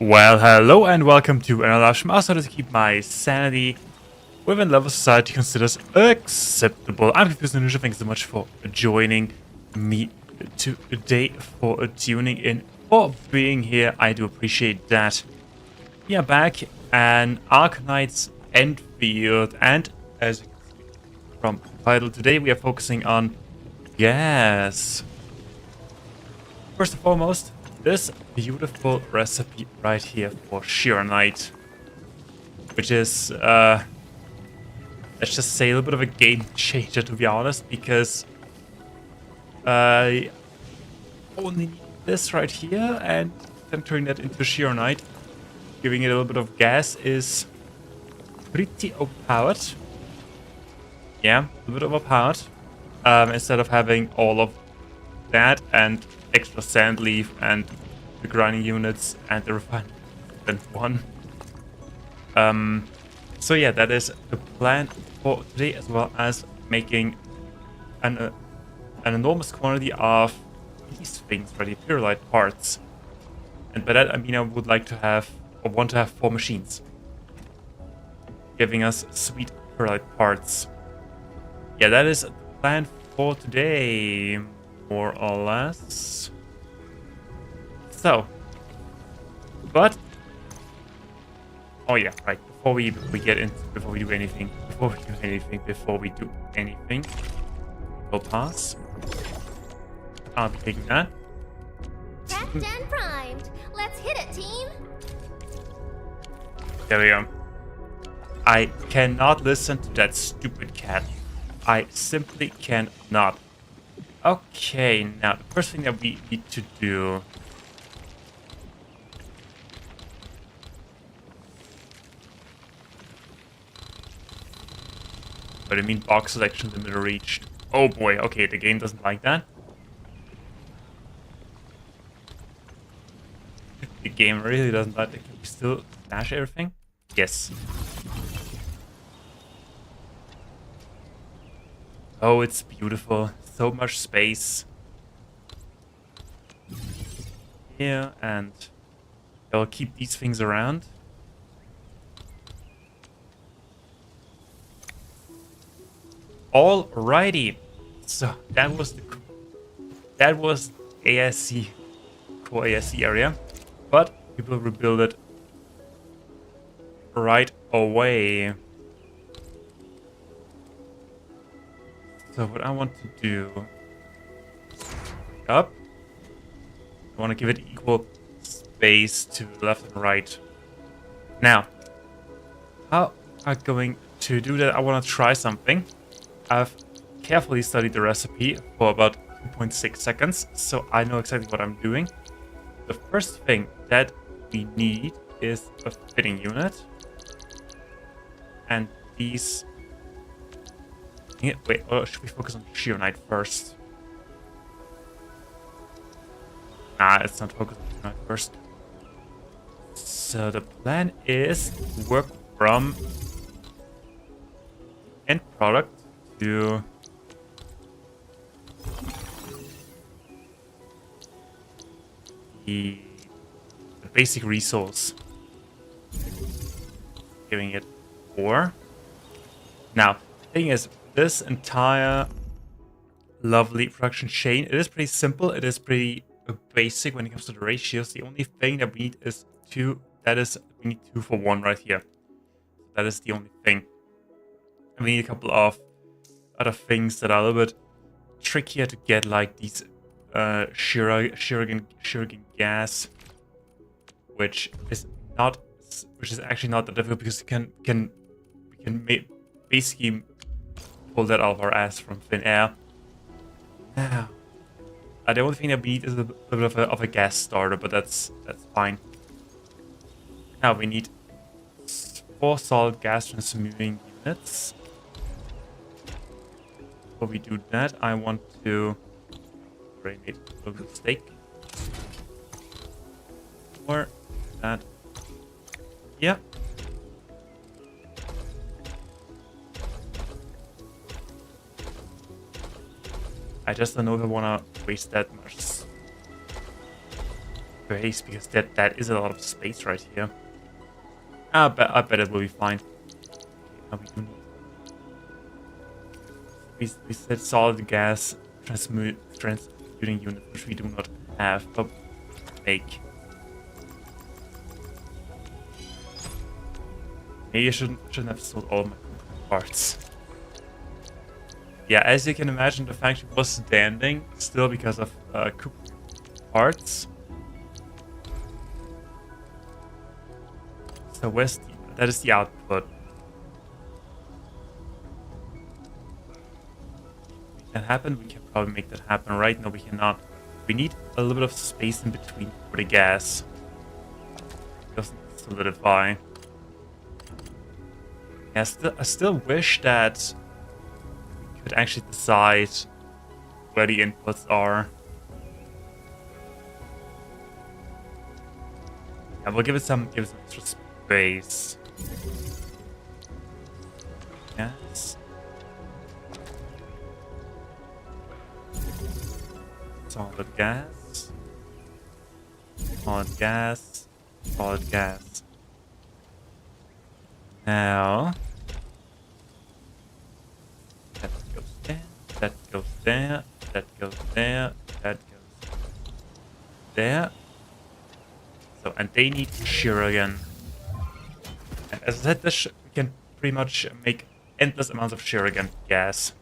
Well, hello and welcome to another live stream. Also, to keep my sanity within level society considers acceptable. I'm Confused Ninja. Thanks so much for joining me today, for tuning in, for being here. I do appreciate that. We are back and Arknights Endfield, and as you can see from the title, today we are focusing on gas. First and foremost, this beautiful recipe right here for Sheer Knight, which is, let's just say, a little bit of a game changer, to be honest, because I only need this right here, and then turning that into Sheer Knight, giving it a little bit of gas, is pretty overpowered. Yeah, a little bit overpowered. Instead of having all of that and extra sand leaf and the grinding units and the refining than one. So yeah, that is the plan for today, as well as making an enormous quantity of these things ready, Pyrolite parts. And by that I mean I would like to have, or want to have 4 machines, giving us sweet Pyrolite parts. Yeah, that is the plan for today, more or less. So, but oh yeah, right. Before we do anything, we'll pass. I'll be taking that. Prepped and primed. Let's hit it, team. There we go. I cannot listen to that stupid cat. I simply cannot. Okay, now the first thing that we need to do. But I mean box selection limit reached. Oh boy, okay, the game doesn't like that. The game really doesn't like that. Can we still smash everything? Yes. Oh, it's beautiful. So much space. Here, and I'll keep these things around. Alrighty, so that was ASC, core ASC area, but we will rebuild it right away. So what I want to do, up, I want to give it equal space to left and right. Now, how am I going to do that? I want to try something. I've carefully studied the recipe for about 2.6 seconds, so I know exactly what I'm doing. The first thing that we need is a fitting unit. And these... Wait, or should we focus on Sheer Knight first? Nah, let's not focus on Sheer Knight first. So the plan is to work from end product to the basic resource, giving it 4. Now, the thing is, this entire lovely production chain, it is pretty simple, it is pretty basic when it comes to the ratios. The only thing that we need is 2, that is, we need 2 for 1 right here. That is the only thing. And we need a couple of other things that are a little bit trickier to get, like these Shuriken gas, which is actually not that difficult, because we can basically pull that out of our ass from thin air. Now, the only thing that we need is a little bit of a gas starter, but that's fine. Now we need 4 solid gas transmuting units. Before we do that, I want to made a little mistake. Or that. Yeah. I just don't know if I want to waste that much space, because that is a lot of space right here. I bet it will be fine. Now we do need... We said solid gas transmuting unit, which we do not have, but make. Maybe I shouldn't have sold all my parts. Yeah, as you can imagine, the factory was standing still because of parts. So where's that is the output. Make that happen? We can probably make that happen. Right now we cannot. We need a little bit of space in between for the gas. It doesn't solidify. Yeah, I still wish that we could actually decide where the inputs are. Yeah, we'll give it some extra space. Yes. Solid gas. Solid gas. Solid gas. Now, that goes there, that goes there, that goes there, that goes there. So, and they need shear again. And as I said, we can pretty much make endless amounts of shear again gas.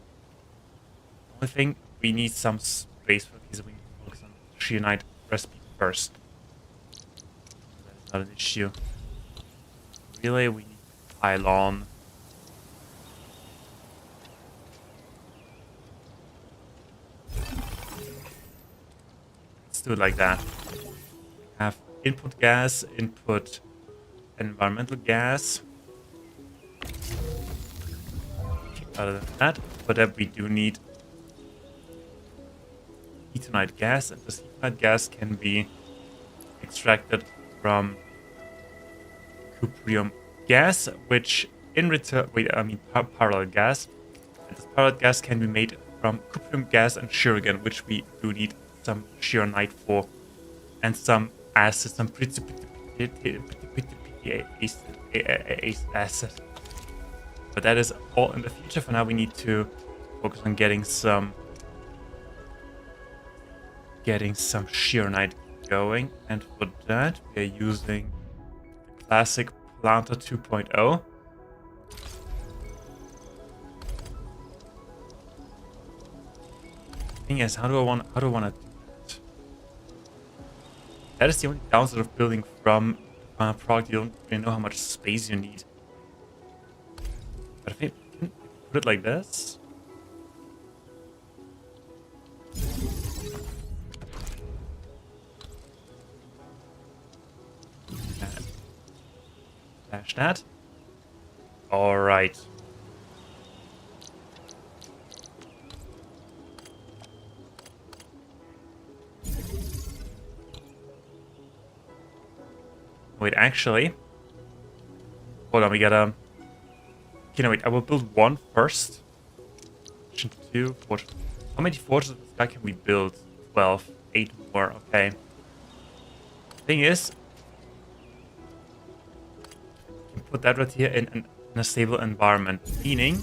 Only thing, we need some space for these. We need to focus on shear night recipe first. That is not an issue. Really, we need pylon. Let's do it like that. We have input gas, input environmental gas. Other than that, but we do need ethanite gas, and this ethanite gas can be extracted from cuprium gas, which in return, parallel gas. And this parallel gas can be made from cuprium gas and shear again, which we do need some shearonite for, and some acid, some acid. But that is all in the future. For now, we need to focus on getting some shearonite going, and for that, we are using the classic Planter 2.0. Thing is, how do I want to do that? That is the only downside of building from a product. You don't really know how much space you need. But if I can put it like this. Dash that. Alright. Wait, actually. Hold on, we gotta... Okay, no, wait, I will build one first. 2, forge. How many forges of this guy can we build? 12. 8 more, okay. Thing is... we can put that right here in a stable environment. Meaning...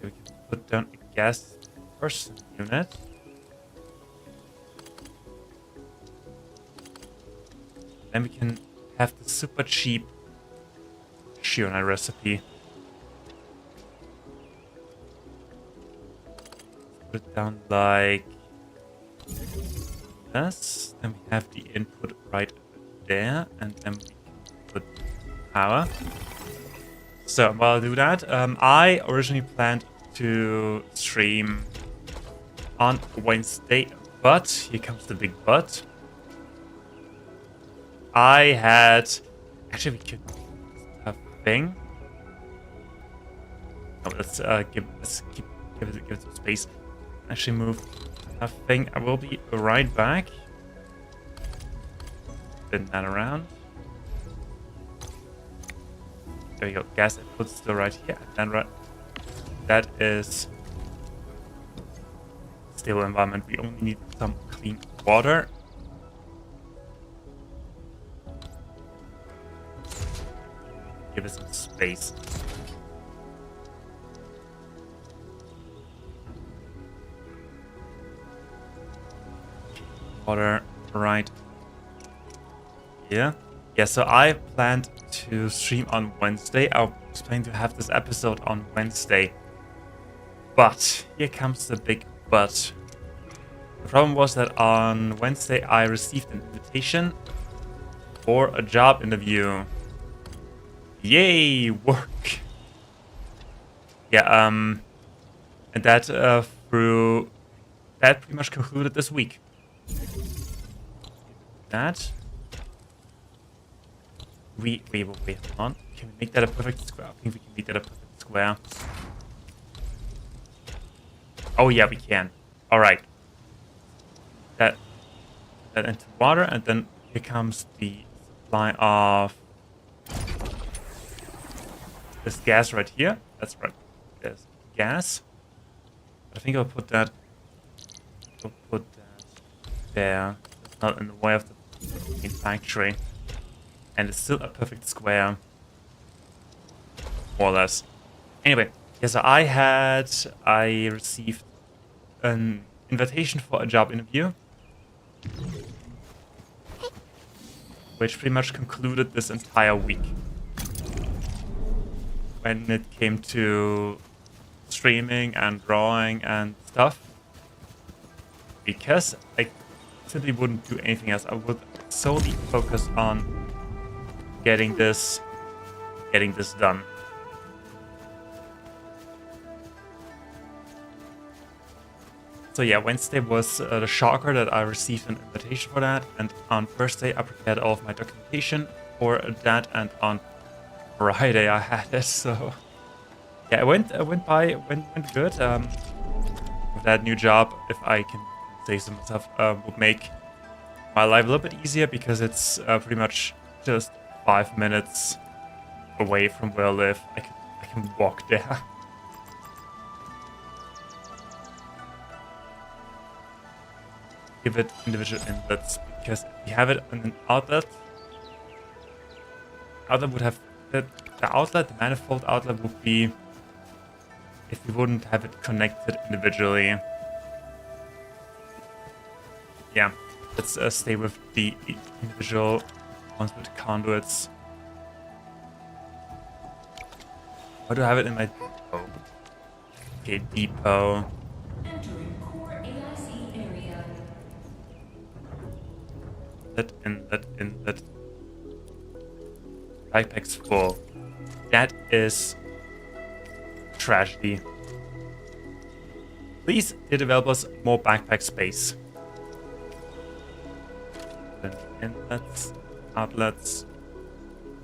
we can put down a gas person unit. Then we can have the super cheap shearonite recipe. Put it down like this. Then we have the input right there, and then we can put power. So while I do that, I originally planned to stream on Wednesday, but here comes the big but. I had... Actually, we could have a thing. No, let's give it some space. Actually, move a thing. I will be right back. Spin that around. There you go. Gas input still right here. And then that is stable environment. We only need some clean water. Give it some space. Water right here. Yeah, so I planned to stream on Wednesday. I was planning to have this episode on Wednesday. But here comes the big but. The problem was that on Wednesday I received an invitation for a job interview. Yay, work. Yeah, and that that pretty much concluded this week. That wait, hold on. Can we make that a perfect square? I think we can make that a perfect square. Oh yeah, we can. Alright. That into water, and then here comes the supply of this gas right here. That's right. There's gas. I think I'll put that there. It's not in the way of the main factory. And it's still a perfect square. More or less. Anyway, yeah, so I received an invitation for a job interview, which pretty much concluded this entire week. When it came to streaming and drawing and stuff. Because I simply wouldn't do anything else. I would solely focus on getting this done. So yeah, Wednesday was the shocker that I received an invitation for that, and on Thursday I prepared all of my documentation for that, and on Friday I had it. So yeah, it went good. With that new job, if I can say so myself, would make my life a little bit easier because it's pretty much just 5 minutes away from where I live. I can walk there. Give it individual inlets, because if you have it on an outlet would have the manifold outlet would be if you wouldn't have it connected individually. Yeah, let's stay with the individual ones with conduits. Why do I have it in my depot? Okay, depot. Entering core AIC area. Inlet. Backpack's full. That is tragedy. Please, dear developers, more backpack space. Inlets, outlets.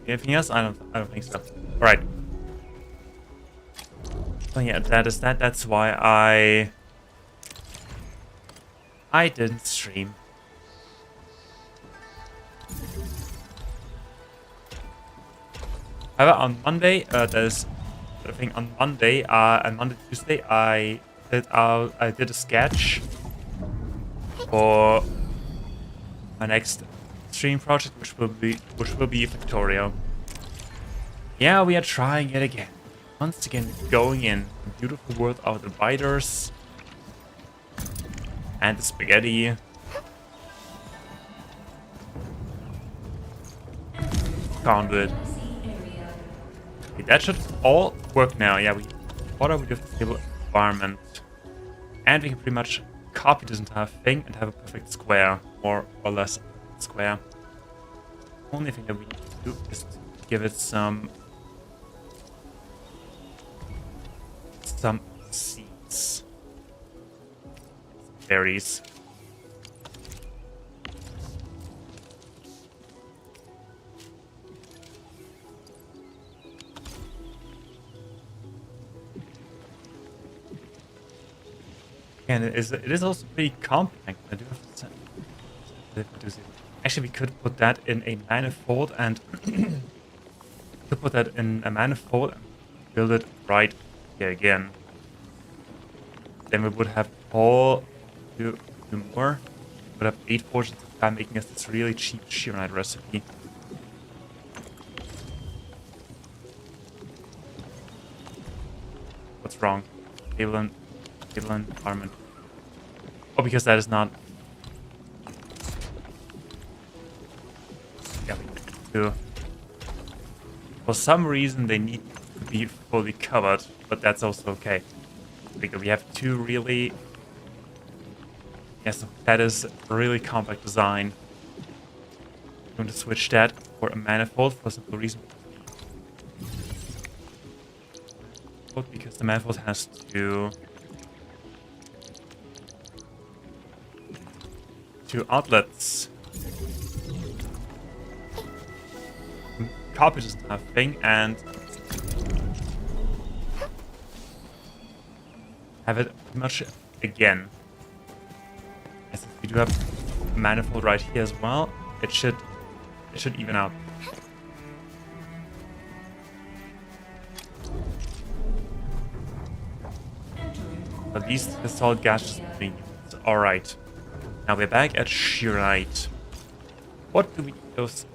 Anything else? I don't think so. Alright. So yeah, that is that. That's why I didn't stream. However, on Monday, there's I think on Monday and Monday, Tuesday, I did a sketch for my next stream project, which will be Victoria. Yeah, we are trying it again. Once again, going in the beautiful world of the biters and the spaghetti. Conduit. Okay, that should all work now. Yeah, we have the stable environment, and we can pretty much copy this entire thing and have a perfect square, more or less square. Only thing that we need to do is to give it some seeds, berries. And it is also pretty compact. I do have to say. Actually, we could put that in a manifold and build it right here again. Then we would have all do more. put up 8 fortunes of that, making us this really cheap sheer knight recipe. What's wrong? Table environment. Oh, because that is not. Yeah, we do. For some reason, they need to be fully covered, but that's also okay. Because we have 2 really. Yes, that is a really compact design. I'm going to switch that for a manifold for a simple reason. Because the manifold has 2 outlets. Copy is nothing, and have it pretty much again. Yes, we do have a manifold right here as well. It should even out. At least the solid gas is being used. Alright. Now we're back at sheer knight. What do we use?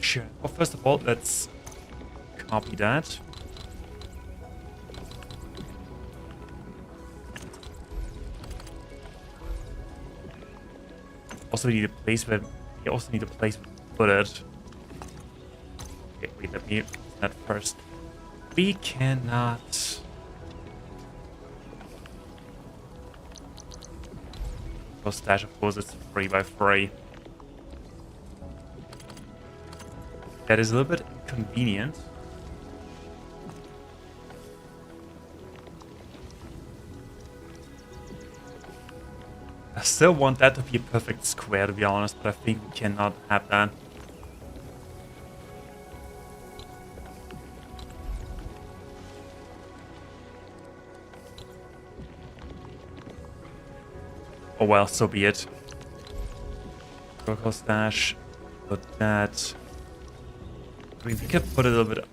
Sure. Well, first of all, let's copy that. Also need a place where we also need a place where to put it. Okay, wait, let me do that first. We cannot. So stash, of course, it's 3x3. That is a little bit inconvenient. I still want that to be a perfect square, to be honest, but I think we cannot have that. Oh well, so be it. Circle stash, put that. I mean, we could put it a little bit,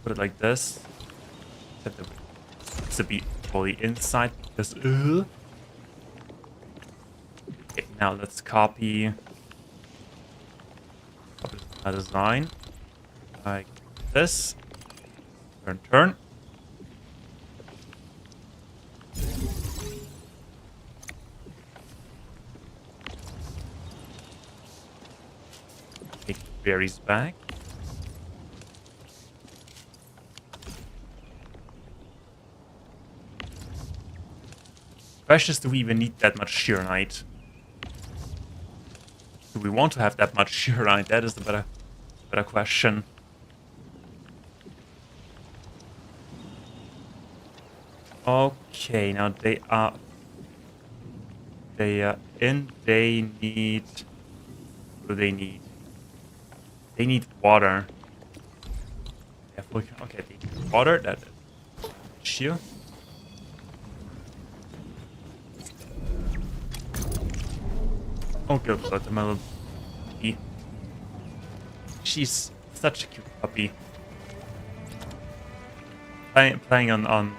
put it like this. To be fully inside, because okay, now let's copy a design like this. Turn. Take berries back. Question is, do we even need that much sheer knight? Do we want to have that much sheer knight? That is the better question. Okay, now they are in. They need. What do they need? They need water. Okay, they need water. That sheer. Oh, good, but the little puppy. She's such a cute puppy. Planning on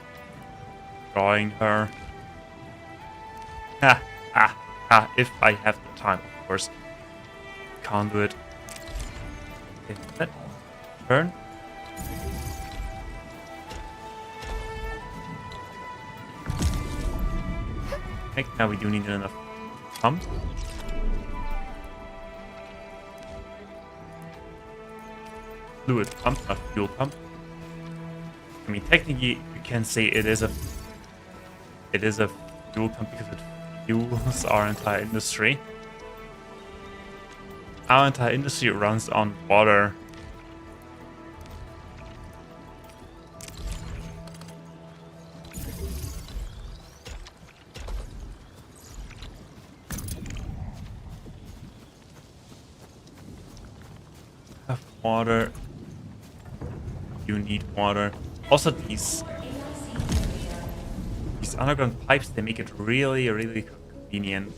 drawing her. If I have the time, of course. Can't do it. Okay, that turn. Okay, now we do need enough pump. Fluid pump, not fuel pump. I mean, technically, you can say it is a fuel pump because it fuels our entire industry. Our entire industry runs on water. Have water. You need water. Also, these underground pipes, they make it really, really convenient.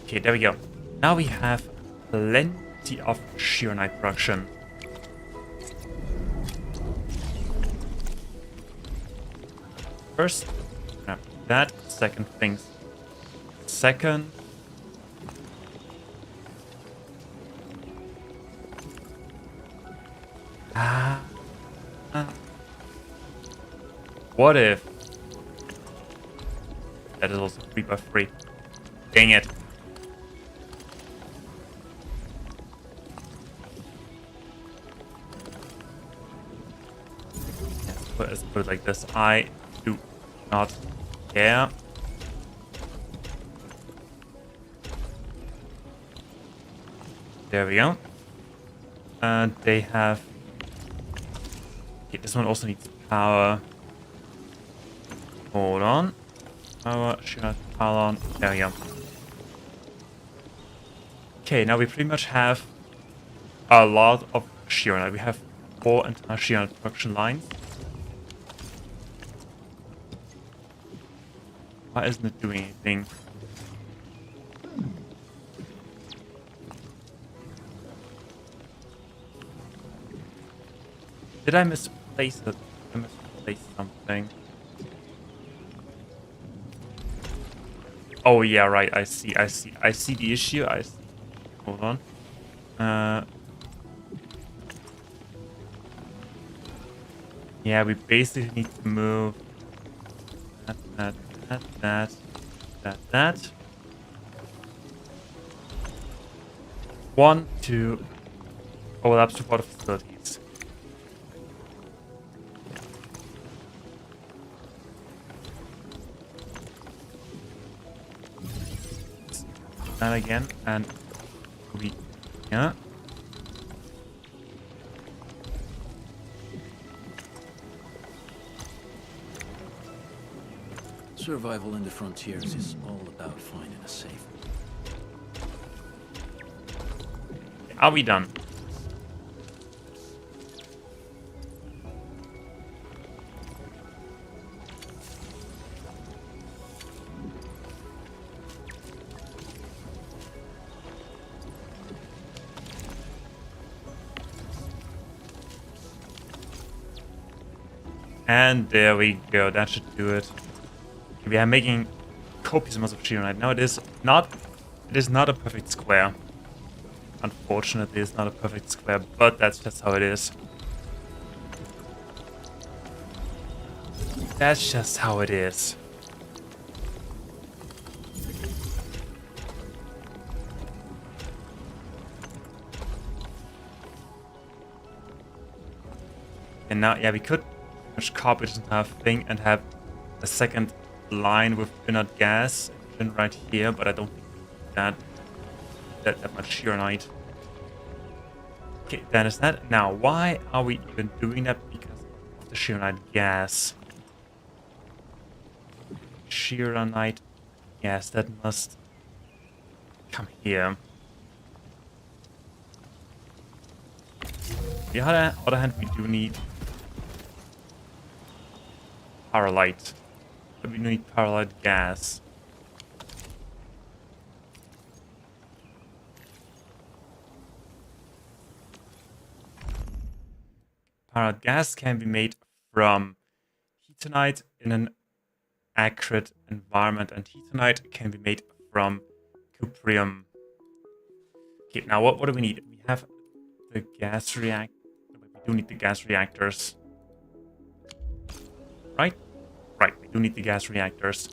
Okay, there we go. Now we have plenty of sheer knight production. First, that. Second things. Second, What if... That is also 3 by 3. Dang it. Let's put it like this. I do not care. There we go. And they have... Okay, this one also needs power. Hold on. Power, should power on. There we go. Okay, now we pretty much have a lot of shear. We have 4 entire shear production lines. Why isn't it doing anything? Did I misplace it? I misplaced something. Oh yeah, right. I see the issue. I see. Hold on. Yeah, we basically need to move that. 1, 2 overlaps to water facilities. That again, and we, yeah. Survival in the frontiers is all about finding a safe. Are we done? And there we go. That should do it. We are making copious amounts of shear right now. It is not a perfect square. Unfortunately, it's not a perfect square, but that's just how it is. That's just how it is. And now, yeah, we could much copy this entire thing and have a second line with inert gas engine right here, but I don't think that much shear night. Okay, that is that. Now, why are we even doing that? Because of the shear night gas. Shear night gas, that must come here. On the other hand, we do need power light. But we need power light gas. Power light gas can be made from heatonite in an accurate environment, and heatonite can be made from cuprium. Okay, now what do we need? We have the gas reactor. We do need the gas reactors. Right? Right, we do need the gas reactors.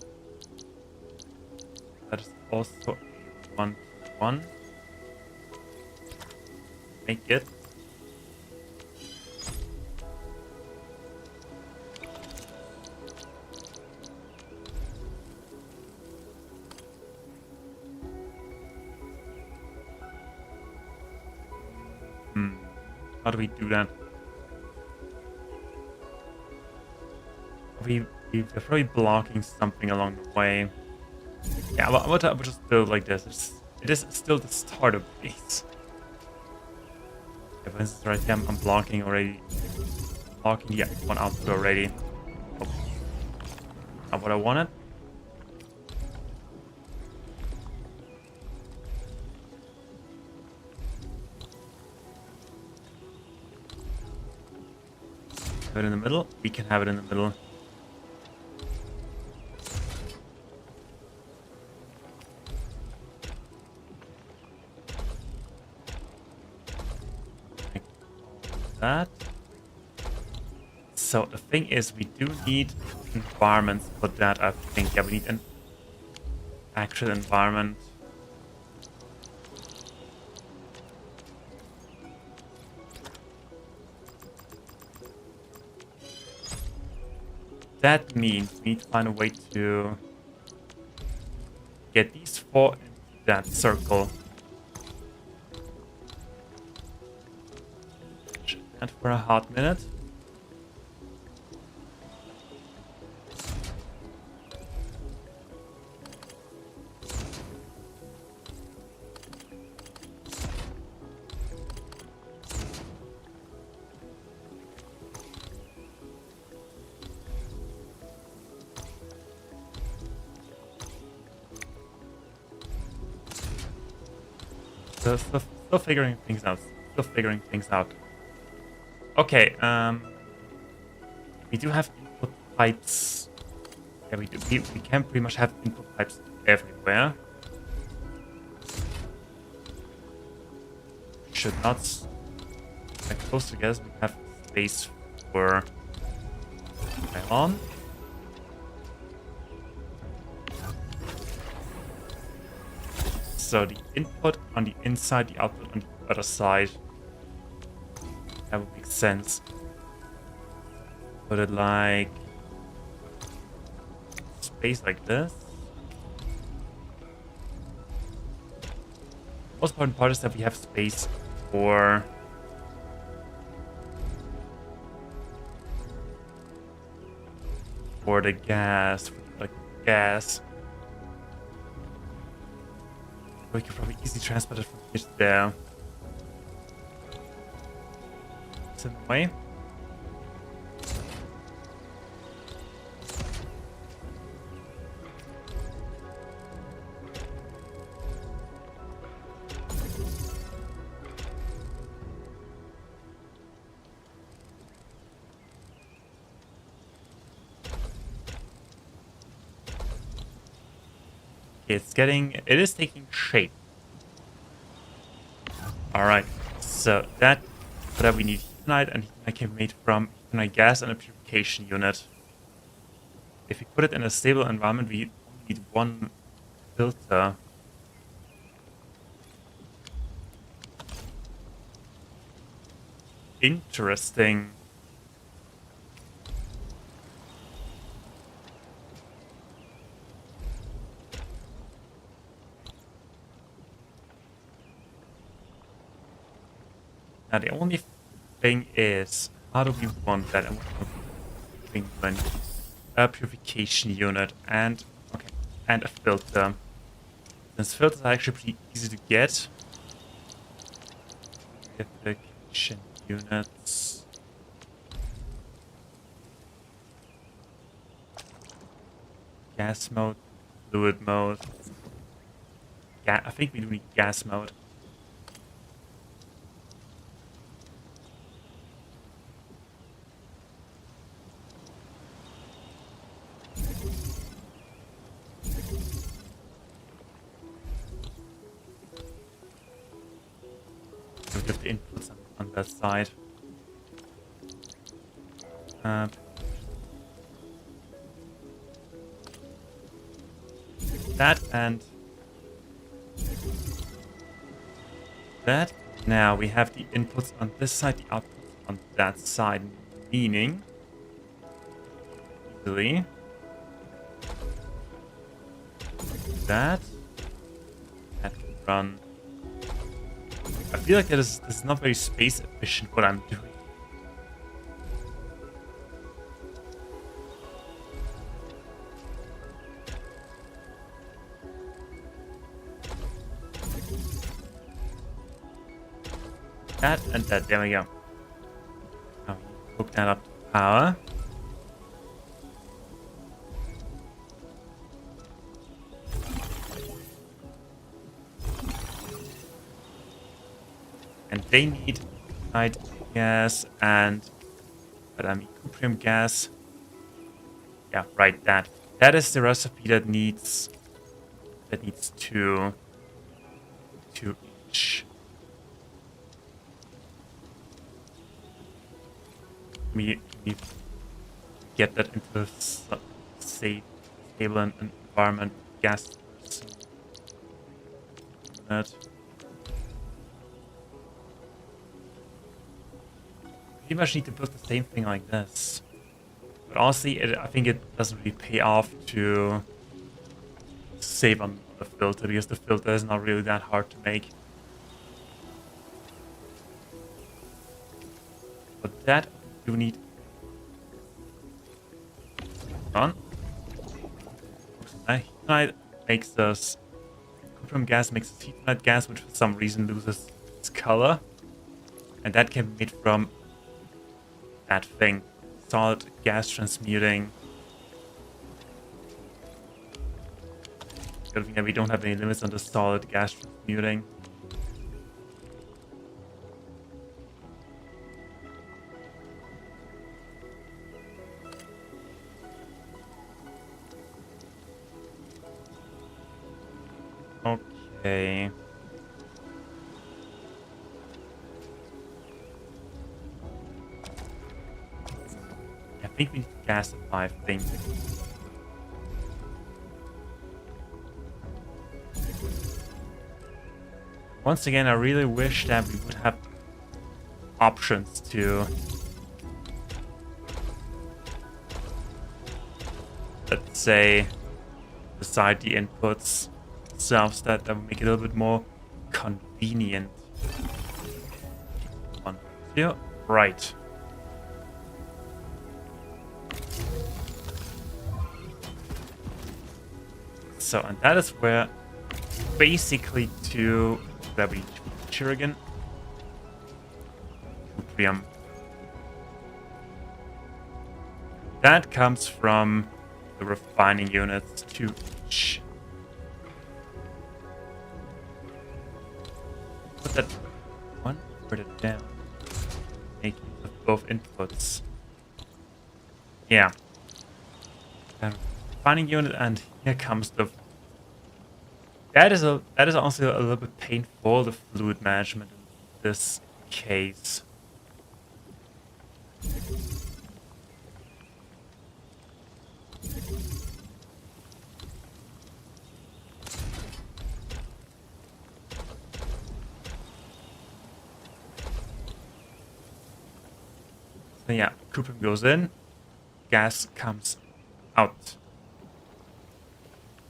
That is also 1. Make it. How do we do that? We're probably blocking something along the way. Yeah, I would just build like this. It is still the start of base. Yeah, for instance, right here, I'm blocking already. Blocking, yeah, one output already. Oh. Not what I wanted. Have it in the middle. We can have it in the middle. Like that. So the thing is, we do need environments for that, I think. Yeah, we need an actual environment. That means we need to find a way to get these 4 into that circle. And for a hot minute. Still figuring things out. Still figuring things out. Okay, we do have input pipes. Yeah, we do. We can pretty much have input pipes everywhere. Should not get close together. We have space for on. So the input on the inside, the output on the other side. That would make sense. Put it like space like this. Most important part is that we have space for the gas, We can probably easily transport it from here to there. It's in the way. It is taking shape. Alright, so that we need heat and heat can be made from heat gas and a purification unit. If we put it in a stable environment, we need 1 filter. Interesting. Now the only thing is, how do we want that? And what a purification unit and a filter. Since filters are actually pretty easy to get. Purification units. Gas mode, fluid mode. Yeah, I think we do need gas mode. Give the inputs on that side. That and that. Now we have the inputs on this side, the outputs on that side, meaning easily that can run. I feel like this is not very space efficient what I'm doing. That and that, there we go. Now we hook that up to power. And they need night gas and cuprium gas. Yeah, right, that. That is the recipe that needs 2 each. get that into a safe, stable environment. Gas. That. Pretty much need to build the same thing like this. But honestly, I think it doesn't really pay off to save on the filter, because the filter is not really that hard to make. But that you need on. Heat makes us from gas makes us heat gas, which for some reason loses its color. And that can be made from that thing. Solid gas transmuting. Good thing that we don't have any limits on the solid gas transmuting. Okay. I think we need to gasify things. Once again, I really wish that we would have options to, let's say, decide the inputs themselves, that would make it a little bit more convenient. 1, 2, right. So, and that is where basically to grab each Chirigan. Cuprium. That comes from the refining units to each. Put that one, put it down. Make use of both inputs. Yeah. Refining unit, and here comes the. That is also a little bit painful, the fluid management in this case. So yeah, cuprium goes in, gas comes out.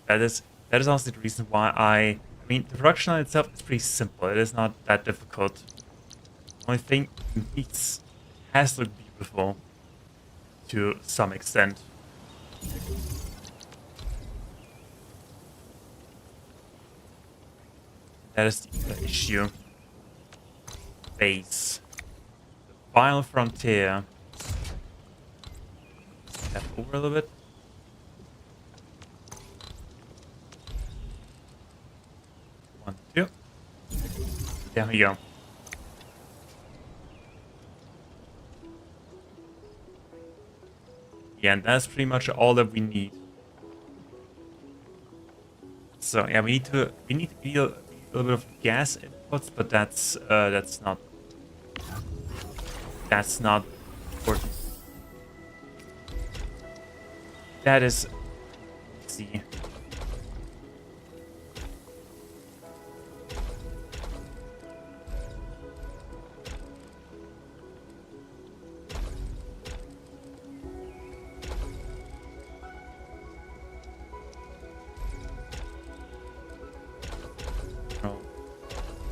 That is also the reason why I mean, the production line itself is pretty simple. It is not that difficult. The only thing it needs has to look beautiful to some extent. That is the issue. Base. The final frontier. Step over a little bit. One, two. There we go. Yeah, and that's pretty much all that we need. So yeah, we need to feel a little bit of gas inputs, but that's not important. That is, let's see.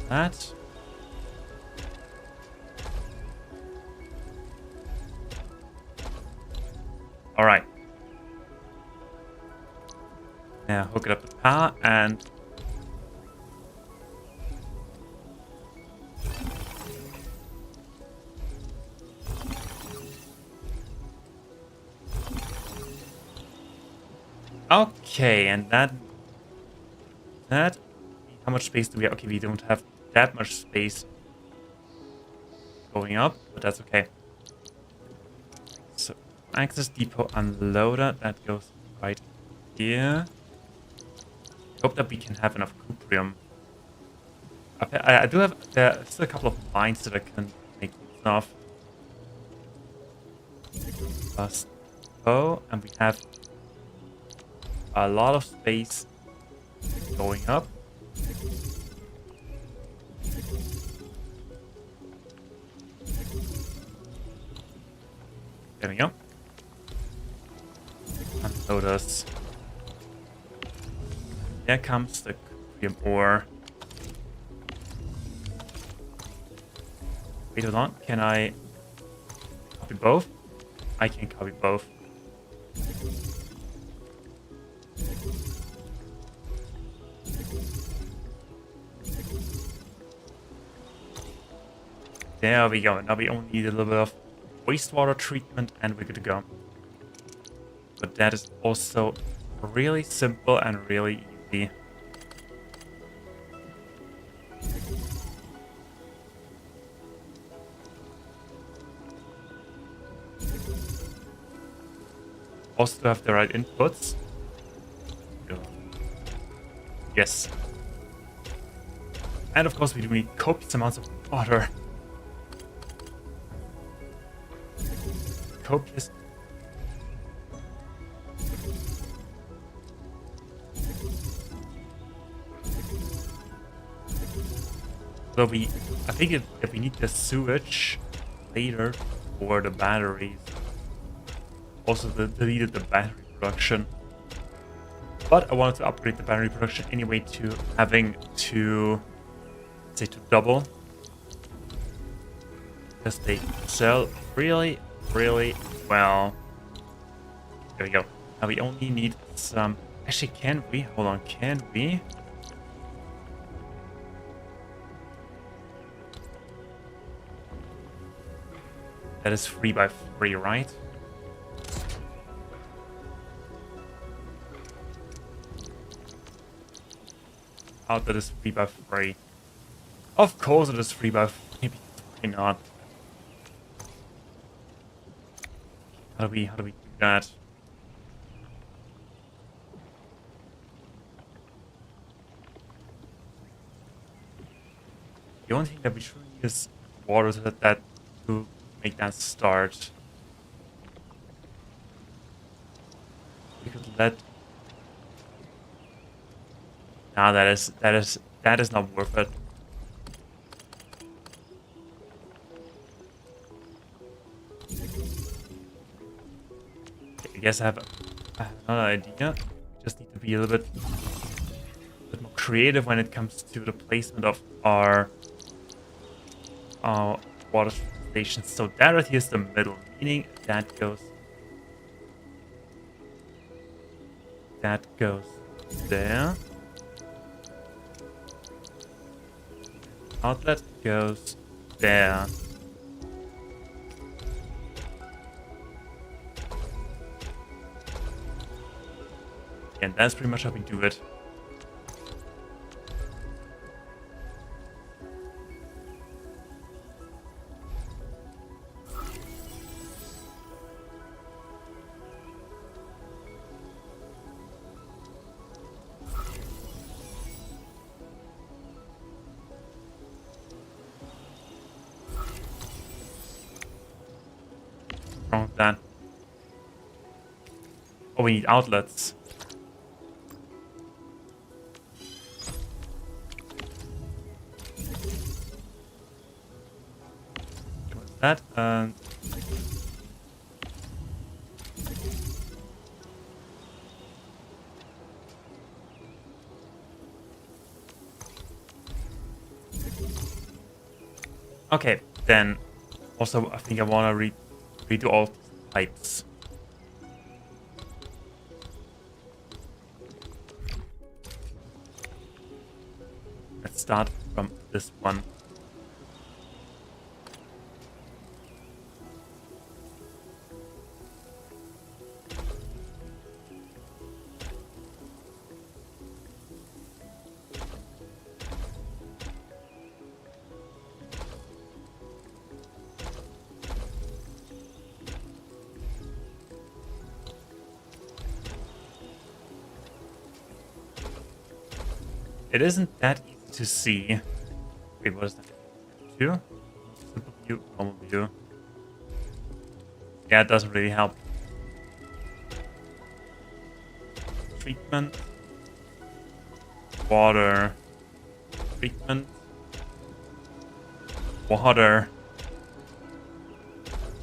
That. All right. Now hook it up with power and okay, and that how much space do we have? Okay, we don't have that much space going up, but that's okay. So access depot unloader, that goes right here. Hope that we can have enough cuprium. I do have still a couple of mines that I can make use of. Plus go, and we have a lot of space going up. There we go. Unload us. There comes the Curium ore. Wait, hold on. Can I copy both? I can copy both. There we go. Now we only need a little bit of wastewater treatment and we're good to go. But that is also really simple and really easy. Also to have the right inputs. Yes. And of course we do need copious amounts of water. Copious. So I think that we need the sewage later for the batteries. Also deleted the battery production. But I wanted to upgrade the battery production anyway to having to, say, to double. Because they sell really, really well. There we go. Now we only need some... Actually, can we? Hold on, can we? That is 3 by 3, right? That is 3 by 3. Of course it is 3 by 3. Why not? How do we do that? The only thing that we should need is water to make that start. We could let... Nah, that is not worth it. Okay, I guess I have another idea. We just need to be a little bit more creative when it comes to the placement of our water stations. So that right here is the middle, meaning that goes there. Outlet goes there. And that's pretty much how we do it. Wrong with that. Oh, we need outlets. What's that? Okay, then also I think I want to redo all pipes. Let's start from this one. It isn't that easy to see. Wait, what is that? View? Simple view, normal view. Yeah, it doesn't really help. treatment, water, treatment, water,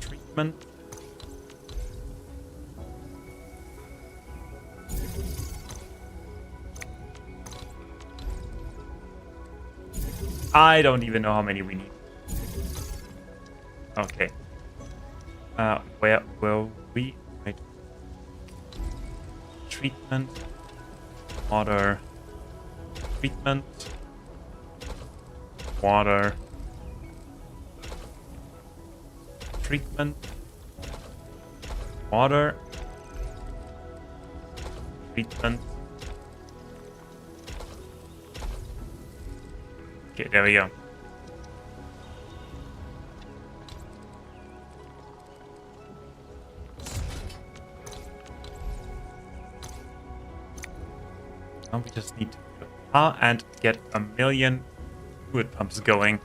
treatment. I don't even know how many we need. Okay. Where will we? Right. Treatment, water, treatment, water, treatment, water, treatment. Okay, there we go. Now we just need to fill power and get 1,000,000 fluid pumps going.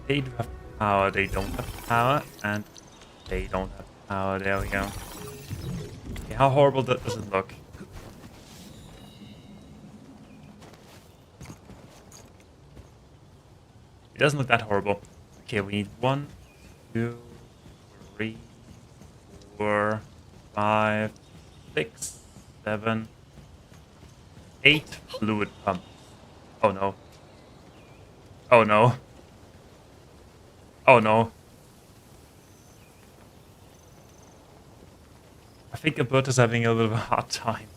They do have power, they don't have power, and they don't have power. There we go. Okay, how horrible does it look? It doesn't look that horrible. Okay, we need 1, 2, 3, 4, 5, 6, 7, 8 fluid pumps. Oh no. Oh no. Oh no. I think Alberta's having a little bit of a hard time.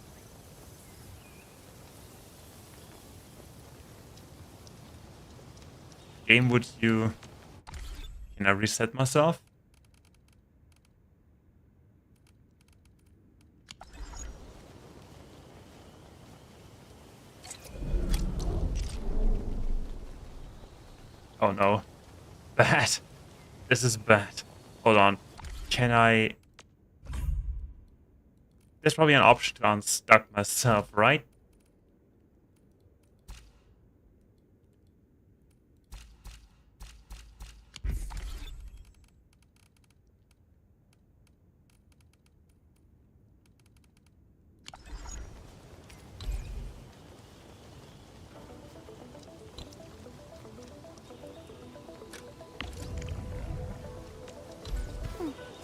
Game, would you... Can I reset myself? Oh no. Bad. This is bad. Hold on. Can I... There's probably an option to unstuck myself, right?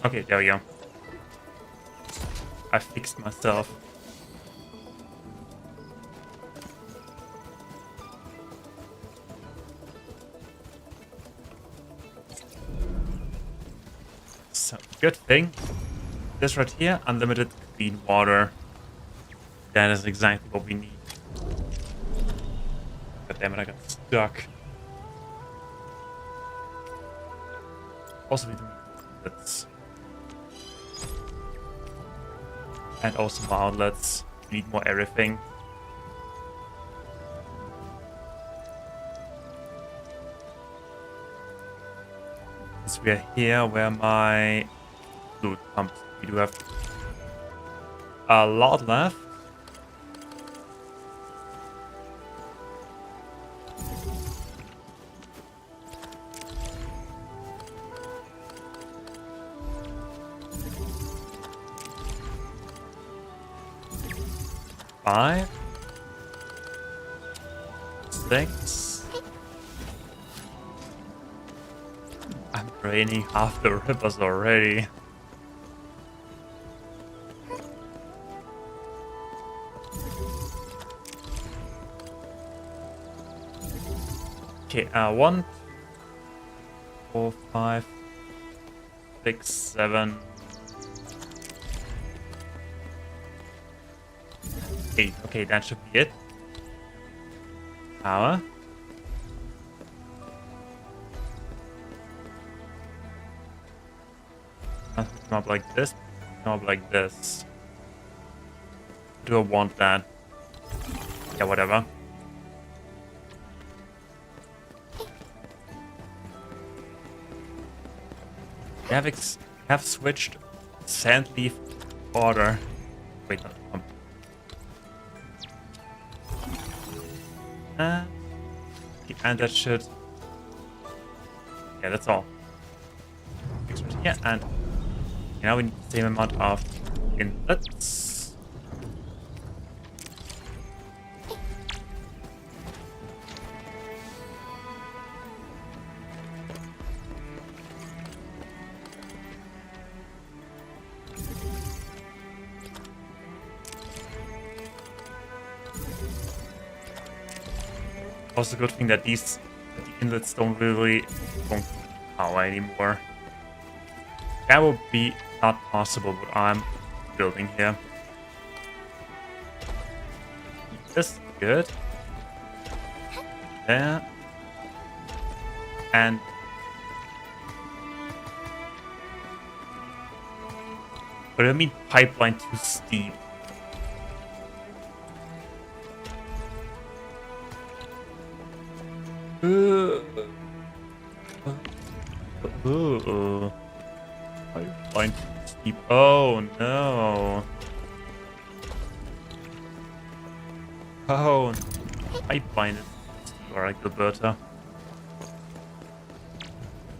Okay, there we go. I fixed myself. So, good thing. This right here, unlimited clean water. That is exactly what we need. God damn it, I got stuck. Also, we need outlets. And also more outlets. We need more everything. Since we are here, where are my fluid pumps? We do have a lot left. Five, 6. I'm draining half the rivers already. Okay, 1, 4, 5, 6, 7, 8. Okay, that should be it. Power. Come up like this. Come up like this. Do I want that? Yeah, whatever. We have switched sand leaf order. Wait, not pump. And that should... Yeah, that's all. Fix right here and Now we need the same amount of inlets. Also, good thing that the inlets don't power anymore. That would be not possible what I'm building here. This is good. There. And but I mean pipeline too steep. Pipeline too steep. Oh no. Oh, pipeline is steep. Alright, Gilberta.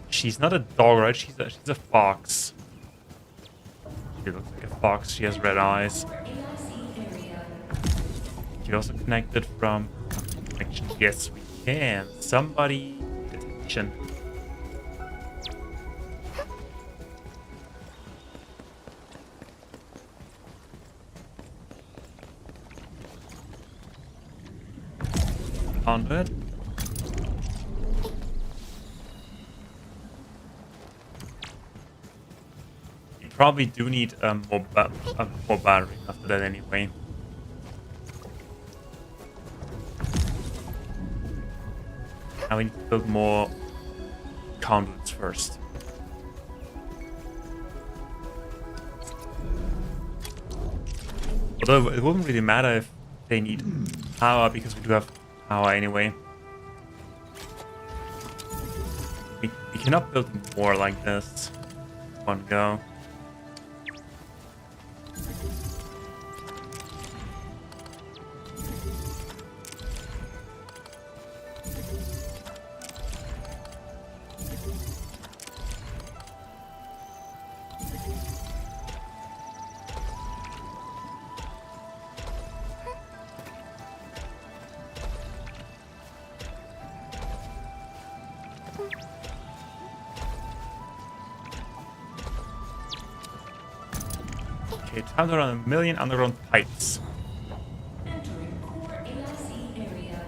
She's not a dog, right? She's a fox. She looks like a fox. She has red eyes. She also connected from connection. Yes, we can. Somebody attention. Onto it. You probably do need more battery after that anyway. Now we need to build more conduits first. Although it wouldn't really matter if they need power because we do have power anyway. We cannot build more like this. One go. Okay, time to run 1,000,000 underground pipes. Entering core AIC area.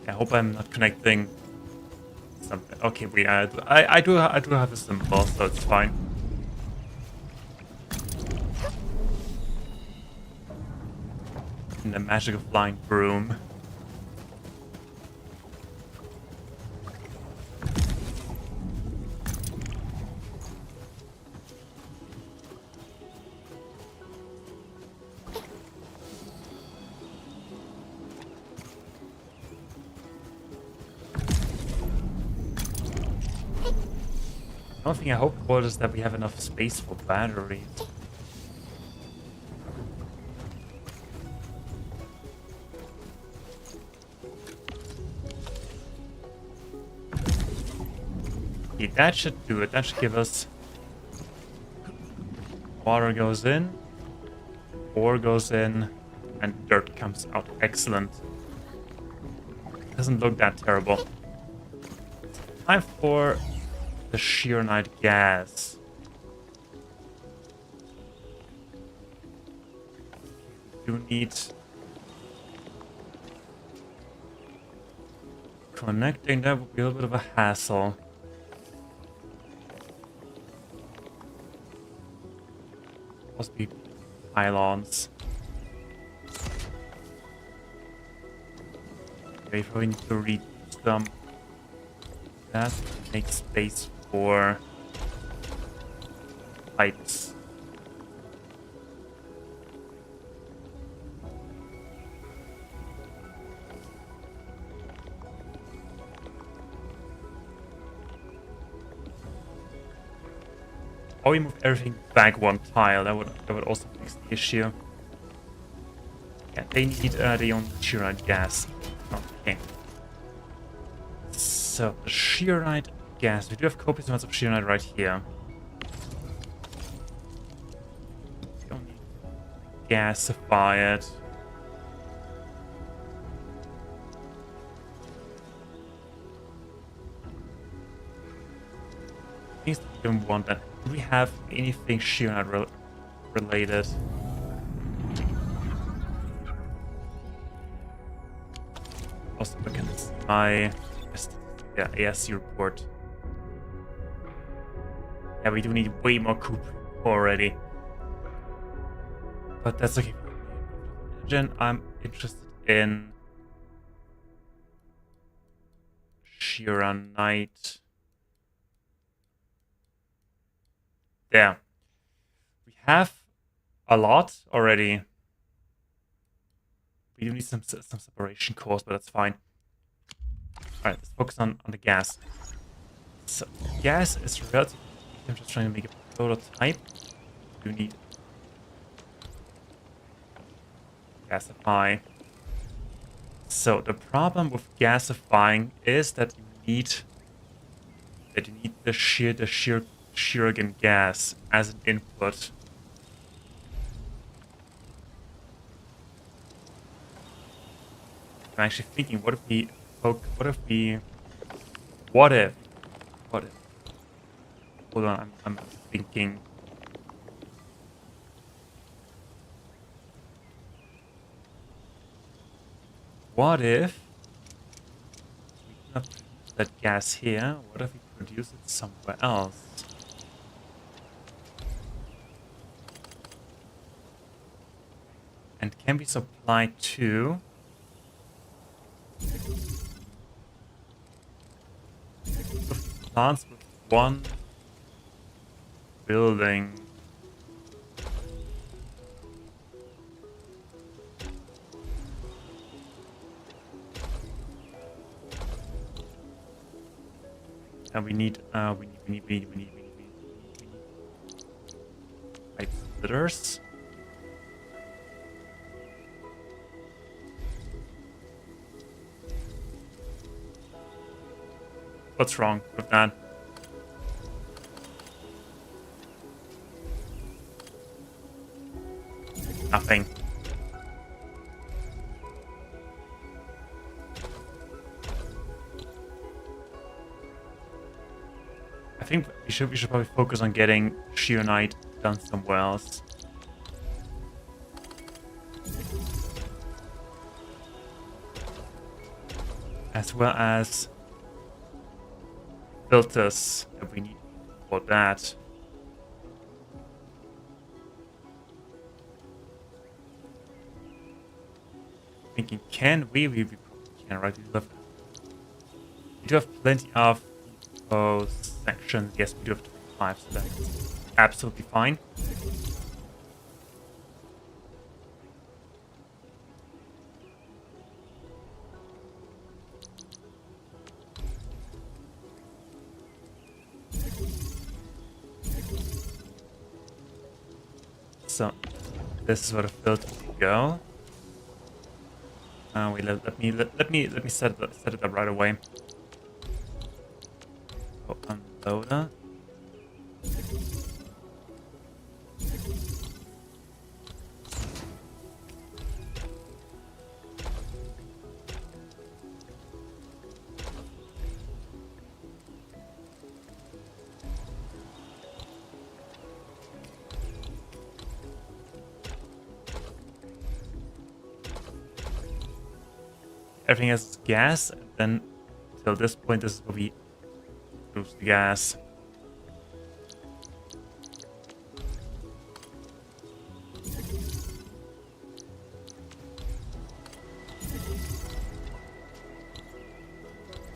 I hope I'm not connecting something. Okay, wait, I do have a symbol, so it's fine. And the magic of flying broom. The only thing I hope for is that we have enough space for batteries. Okay, that should do it. That should give us... Water goes in, ore goes in, and dirt comes out. Excellent. Doesn't look that terrible. Time for the sheer night gas. You need connecting. That would be a little bit of a hassle. Must be pylons. Okay, if we need to reach them, that makes space for pipes. Or we move everything back one tile. That would also fix the issue. Yeah, they need their own shear gas. Okay. So, the shearite gas. We do have copious amounts of shearite right here. We don't need gasify it. Things that we don't want that. Do we have anything shearite related? Also, look at my ASC report. Yeah, we do need way more coop already. But that's okay. Engine, I'm interested in Shira Knight. There. We have a lot already. We do need some separation cores, but that's fine. Alright, let's focus on the gas. So, gas is relatively easy. I'm just trying to make a prototype. You need gasify. So the problem with gasifying is that you need the sheer Shuriken gas as an input. I'm actually thinking, what if hold on, I'm thinking. What if we do not produce that gas here? What if we produce it somewhere else? And can be supplied to plants with one building. And we need pipe splitters. What's wrong with that? Nothing. I think we should probably focus on getting Sheer Knight done somewhere else. As well as filters that we need for that. Thinking, can we? We probably can, right? We do have plenty of those sections. Yes, we do have 25, so that's absolutely fine. So, this is where the filter will go. Wait, let me set it up right away. Oh, unloader. Everything has gas, and then till this point, this is where we produce the gas.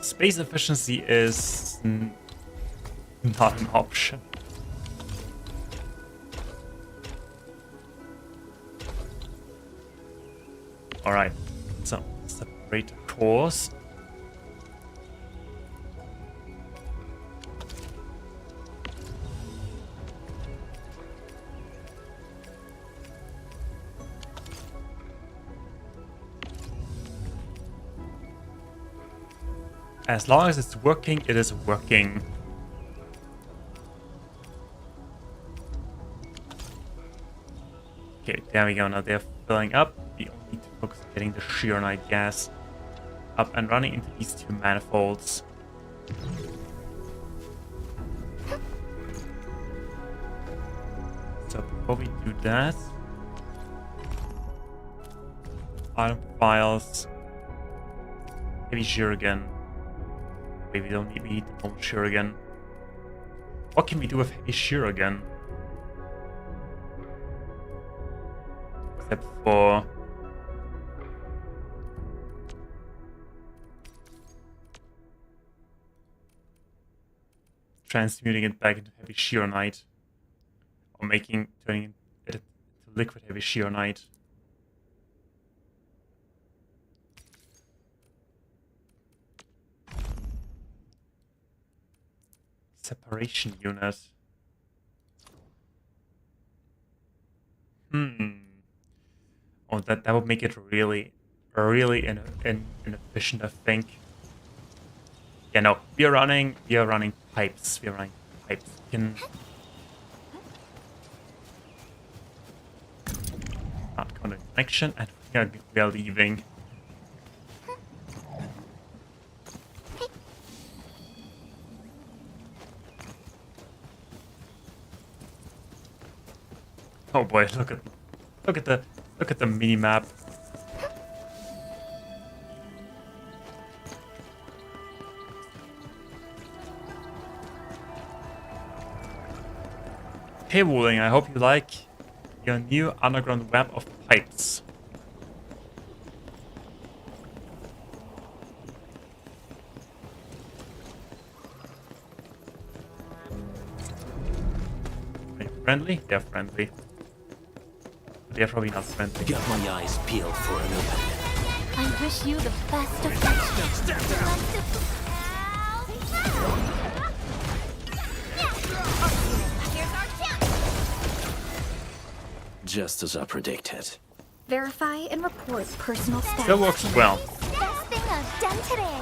Space efficiency is not an option. All right, so separate cores. As long as it's working, it is working. Okay, there we go. Now they're filling up. We only need to focus on getting the sheer night gas up and running into these two manifolds. So before we do that, item files, heavy shuriken. Wait, we don't need, we need the normal shuriken. What can we do with heavy shuriken? Except for transmuting it back into heavy sheer night, or turning it into liquid heavy sheer night. Separation unit. Oh, that would make it really inefficient, I think. Yeah, no, we are running pipes. We can not connection, and we are leaving. Oh boy, look at the mini map. Hey Wooling, I hope you like your new underground web of pipes. Are you friendly? They're friendly. They're probably not friendly. Got my eyes peeled for an opening. I wish you the best of fortune. Here's our chance. Just as I predicted. Verify and report personal status. That works well. Best thing I've done today.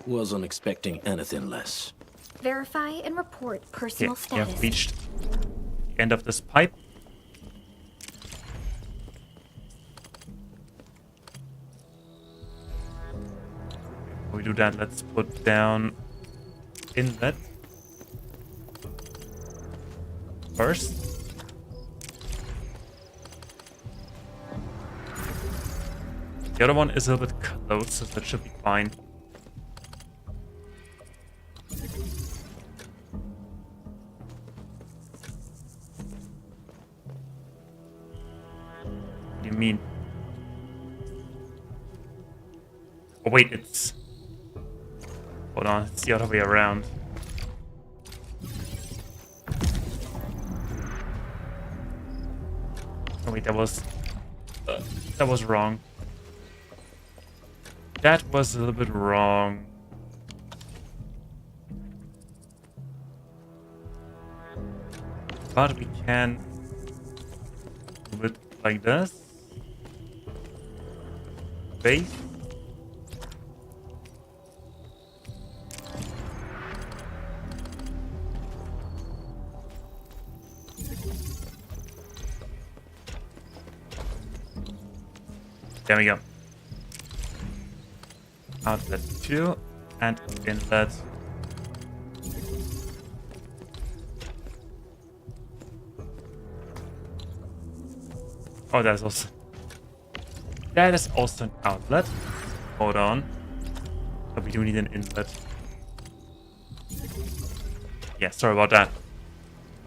Wasn't expecting anything less. Verify and report personal We status. have reached the end of this pipe. Before we do that, let's put down inlet first. The other one is a little bit close, so that should be fine. What do you mean? Oh wait, it's... Hold on, it's the other way around. Oh wait, that was wrong. That was a little bit wrong. But we can do it like this. Base. There we go. Outlet 2 and inlet. Oh, that is also an outlet. Hold on. But we do need an inlet. Yeah, sorry about that.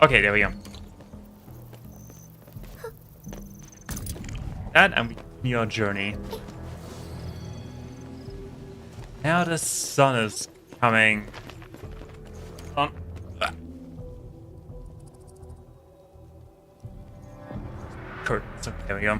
Okay, there we go. That, and we continue our journey. Now the sun is coming. On. Curtains. Okay, there we go.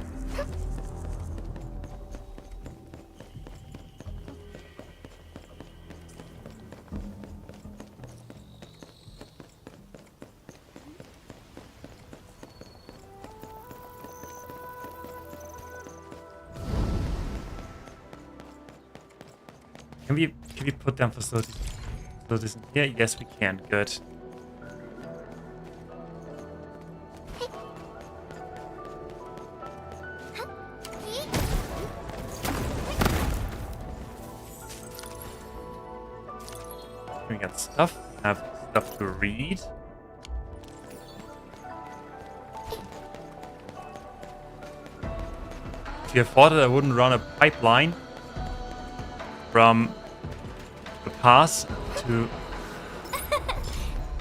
Can we put down facilities in here? Yes, we can. Good. We got stuff. We have stuff to read. If you thought that I wouldn't run a pipeline from the pass to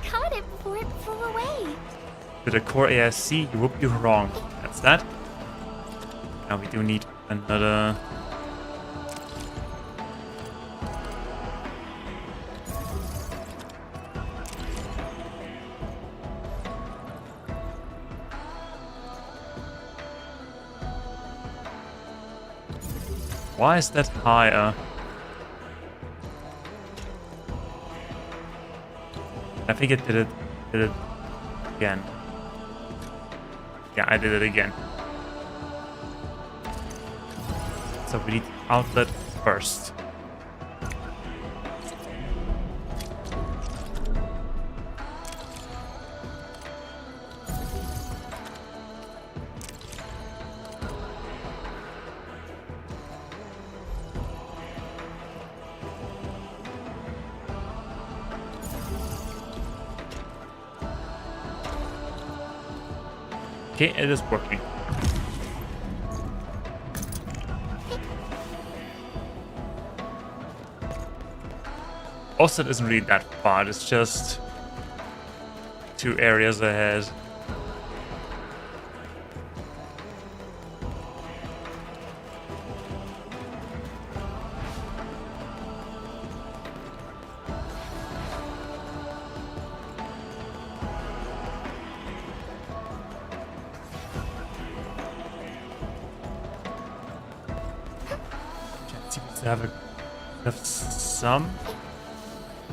Caught it before it flew away. the core ASC, you would be wrong. That's that. Now we do need another. Why is that higher? I think it did it again. Yeah, I did it again. So we need outlet first. Okay, it is working. Also, it isn't really that far. It's just 2 areas ahead. To have some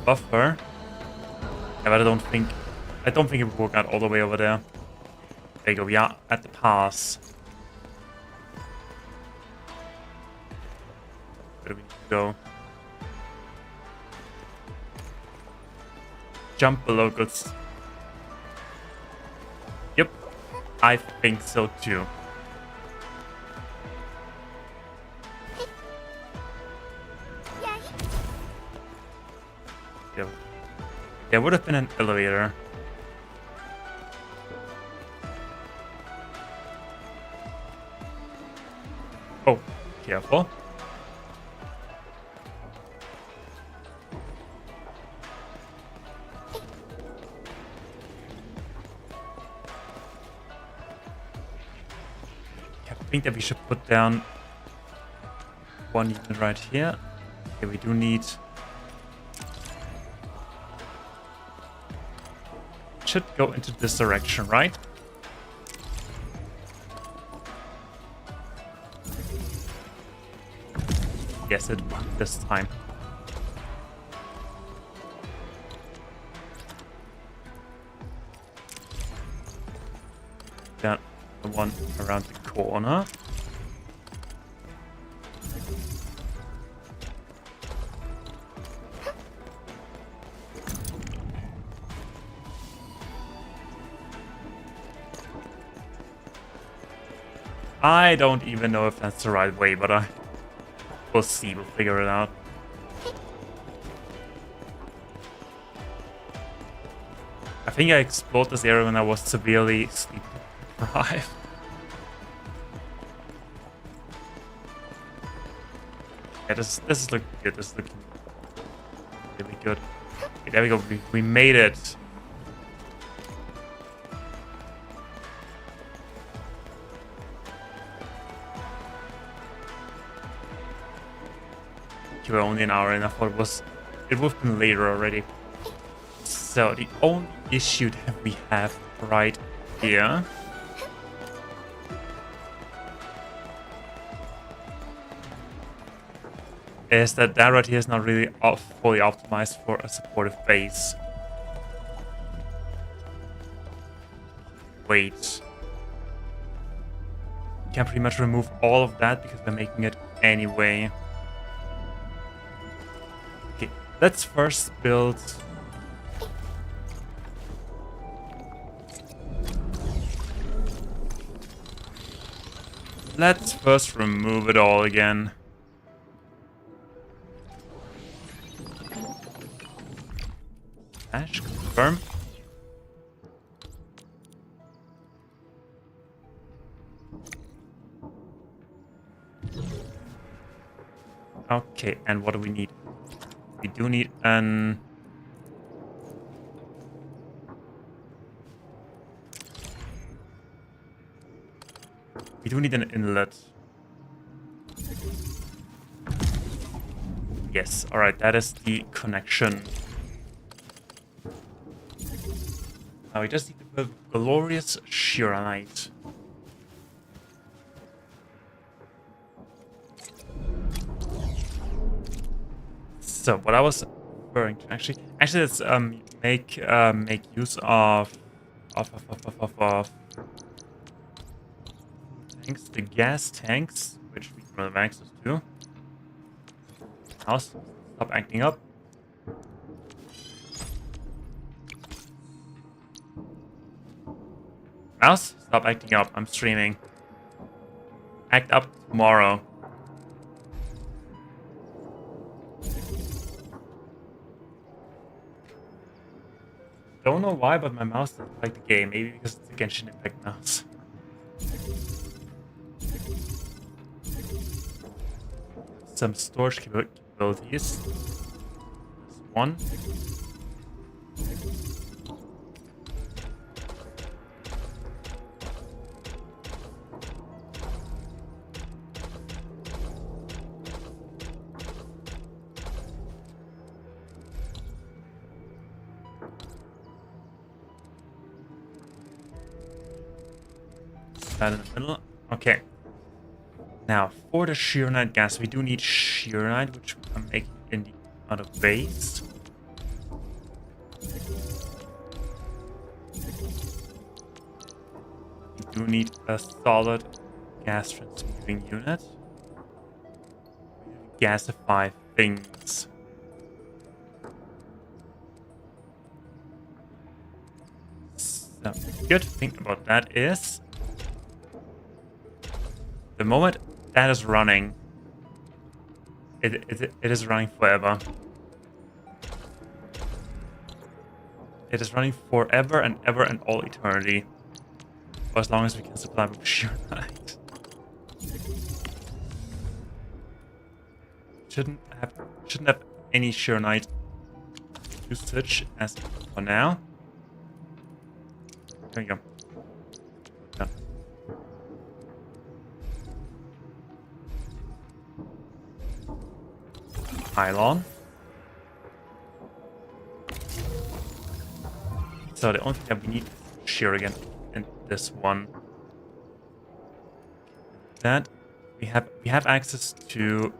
buffer. Yeah, but I don't think it would work out all the way over there. There you go. Yeah, at the pass. Where do we need to go? Jump below goods. Yep, I think so too. There would have been an elevator. Oh, careful. I think that we should put down 1 unit right here. Okay, we do need. Should go into this direction, right? Yes, it worked this time. Got the one around the corner. I don't even know if that's the right way, but we'll see. We'll figure it out. I think I explored this area when I was severely sleep deprived. Yeah, this is looking good. This is looking really good. Okay, there we go. We made it. You were only an hour and I thought it would have been later already. So the only issue that we have right here is that right here is not really fully optimized for a supportive base. Wait. You can pretty much remove all of that because we're making it anyway. Okay, Let's first build... Let's first remove it all again. Dash, confirm. Okay, and what do we need? We do need an... We do need an inlet. Yes, alright, that is the connection. Now we just need to build glorious Shiranite. So what I was referring to actually let's make use of tanks, the gas tanks, which we don't have access to. Mouse, stop acting up. Mouse, stop acting up. I'm streaming. Act up tomorrow. Don't know why, but my mouse doesn't like the game. Maybe because it's a Genshin Impact mouse. Some storage capabilities. There's one. That in the middle. Okay. Now, for the Shiranite gas, we do need Shiranite, which we can make in the other base. We do need a solid gas transmuting unit. We gasify things. So, good thing about that is the moment that is running, it is running forever. It is running forever and ever and all eternity. For as long as we can supply with Shiranite. Shouldn't have any Shiranite usage as for now. There we go. Done. Pylon. So the only thing that we need is Shuriken in this one. That we have access to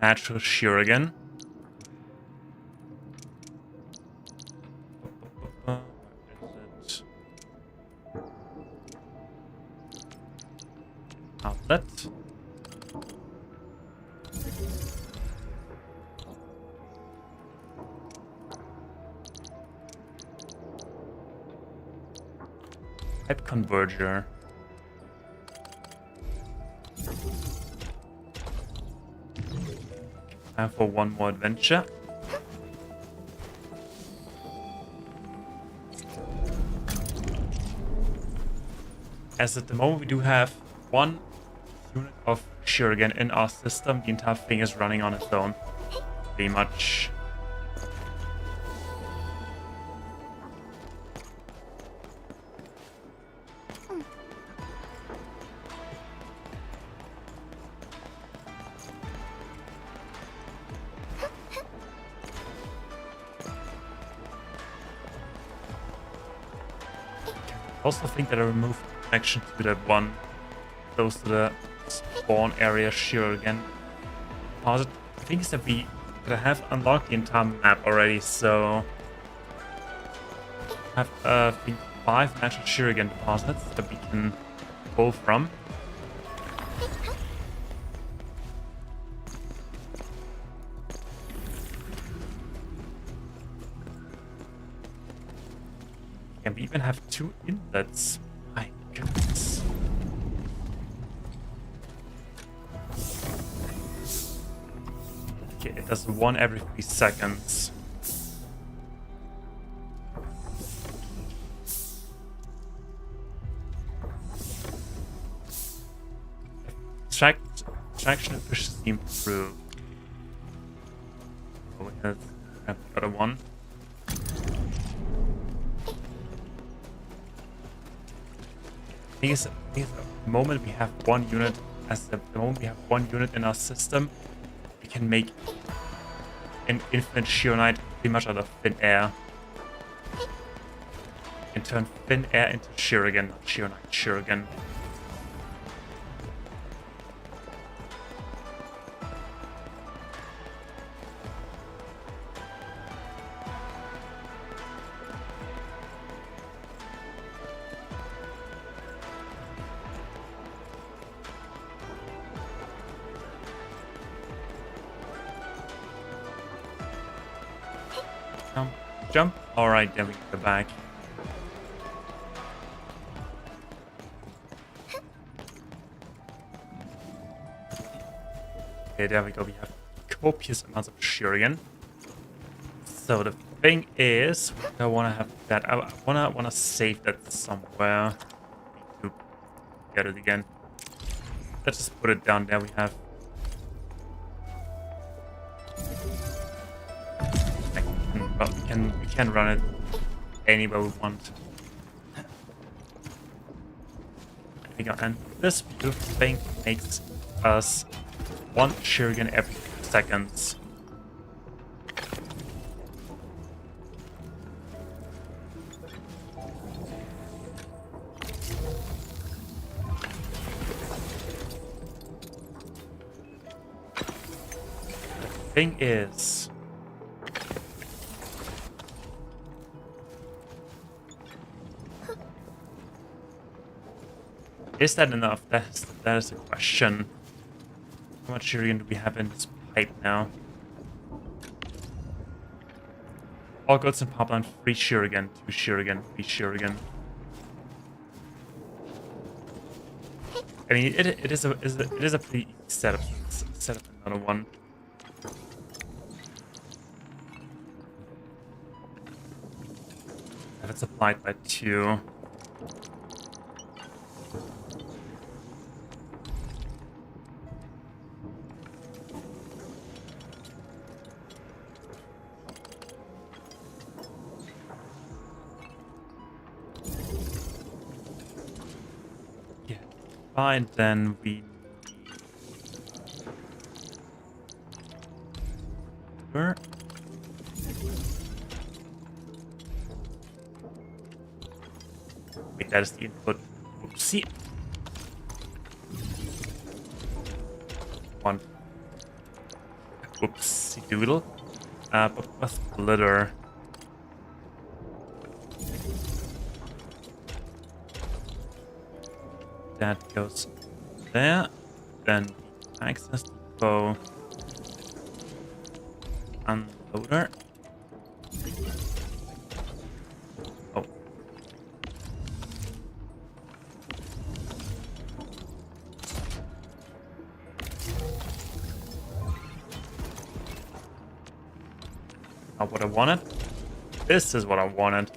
natural Shuriken. Outlet. Type converger. Time for one more adventure. As at the moment we do have one unit of Shuriken in our system, the entire thing is running on its own. Pretty much. I also think that I removed the connection to that one close to the spawn area Shuriken deposit. The thing is that we have unlocked the entire map already, so I have I think 5 natural Shuriken deposits that we can pull from. And we even have 2 inlets. My goodness. Okay, it does 1 every 3 seconds. Traction efficiency improved. Oh, we have the other one. At the moment we have 1 unit, in our system, we can make an infinite shear knight pretty much out of thin air. And turn thin air into shear again, not shear knight, shear again. Jump. Alright, then we go back. Okay, there we go. We have copious amounts of shear again. So the thing is, I want to have that. I wanna save that somewhere. Need to get it again. Let's just put it down there. We have. Well, we can run it anywhere we want. There we go. And this beautiful thing makes us 1 shuriken every 2 seconds. The thing is, is that enough? That is the question. How much shuriken do we have in this pipe now? All goods in pipeline, 3 shuriken, 2 shuriken, 3 shuriken. I mean, it is a pretty easy setup. Set up another one. Have it supplied by 2. Fine, then we need... Wait, that is the input. Oopsie. 1. Oopsie doodle. But what's glitter? That goes there. Then access the bow. Unloader. Oh. Not what I wanted. This is what I wanted.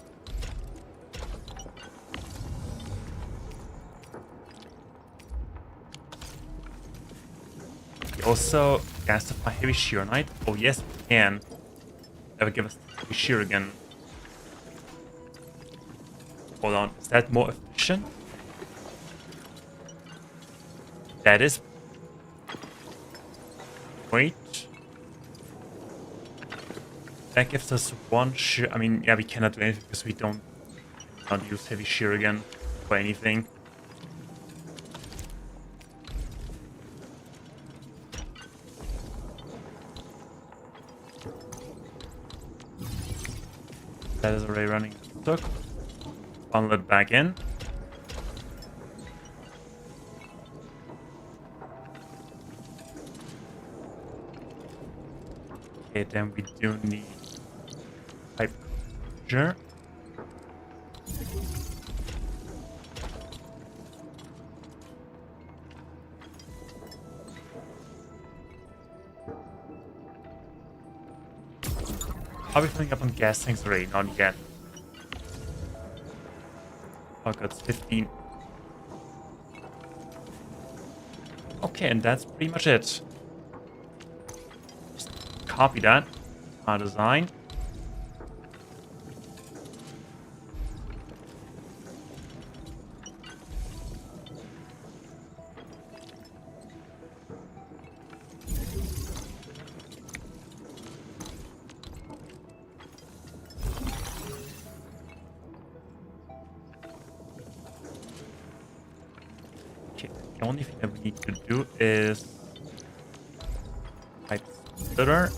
Also, gasify heavy shear knight. Oh yes, we can. That would give us heavy shear again. Hold on, is that more efficient? That is. Wait. That gives us 1 shear. I mean, yeah, we cannot do anything because we don't use heavy shear again for anything. That is already running the stock. Funnel it back in. Okay, then we do need pipe closure. Are we filling up on gas tanks already? Not yet. Oh god, it's 15. Okay, and that's pretty much it. Just copy that. Our design. The only thing that we need to do is pipe splitter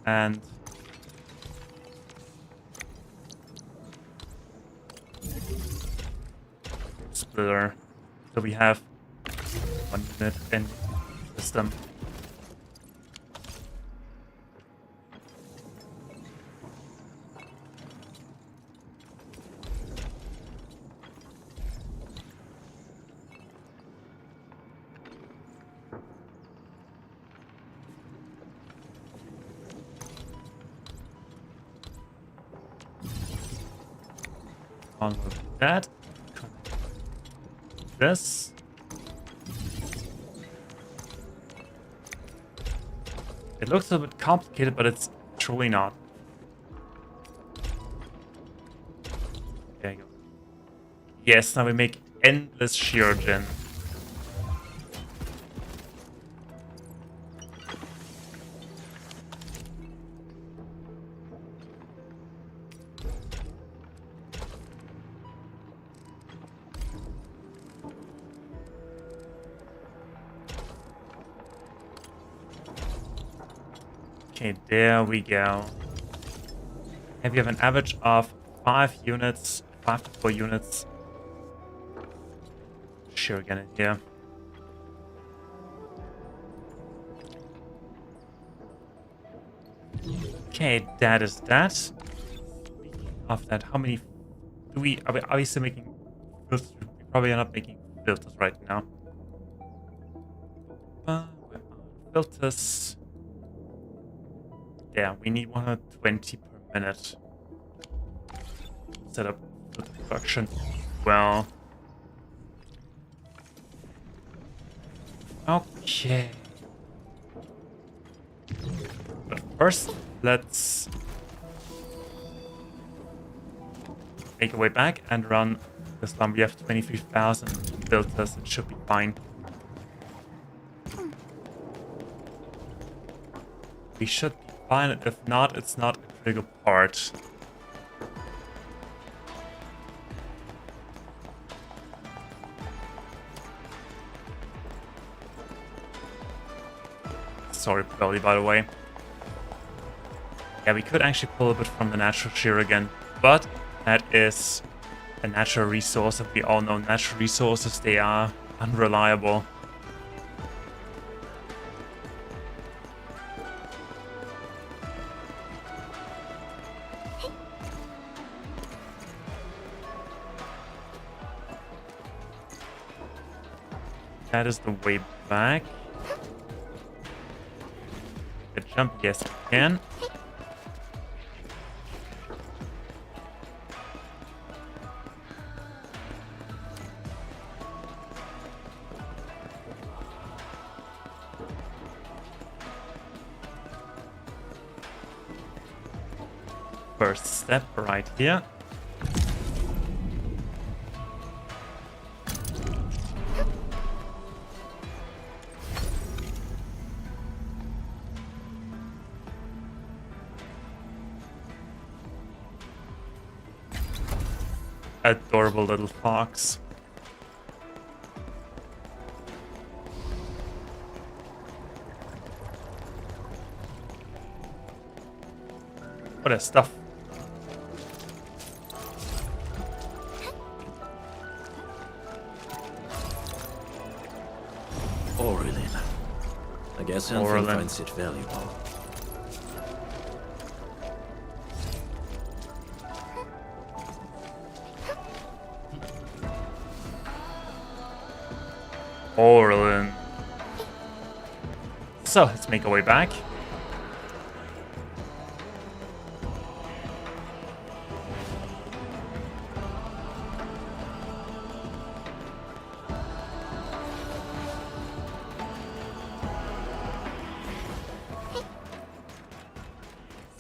and splitter. So we have 1 unit in the system. On with that. This. It looks a bit complicated, but it's truly not. There you go. Yes, now we make endless shear gen. Okay, there we go. And we have an average of 5 units, 5 to 4 units. Sure, get it here. Okay, that is that. Speaking of that, how many do we are we still making filters? We probably are not making filters right now. Filters. Yeah, we need 120 per minute. Set up the production. Well. Okay. But first, let's make our way back and run this one. We have 23,000 filters. It should be fine. We should be fine. If not, it's not a trigger part. Sorry, Belly, by the way. Yeah, we could actually pull a bit from the natural shear again, but that is a natural resource. If we all know natural resources, they are unreliable. That is the way back. The jump, yes, we can. First step right here. Adorable little fox. What a stuff. Orlin. I guess Endfield Orlin finds it valuable. Orlin. So let's make our way back.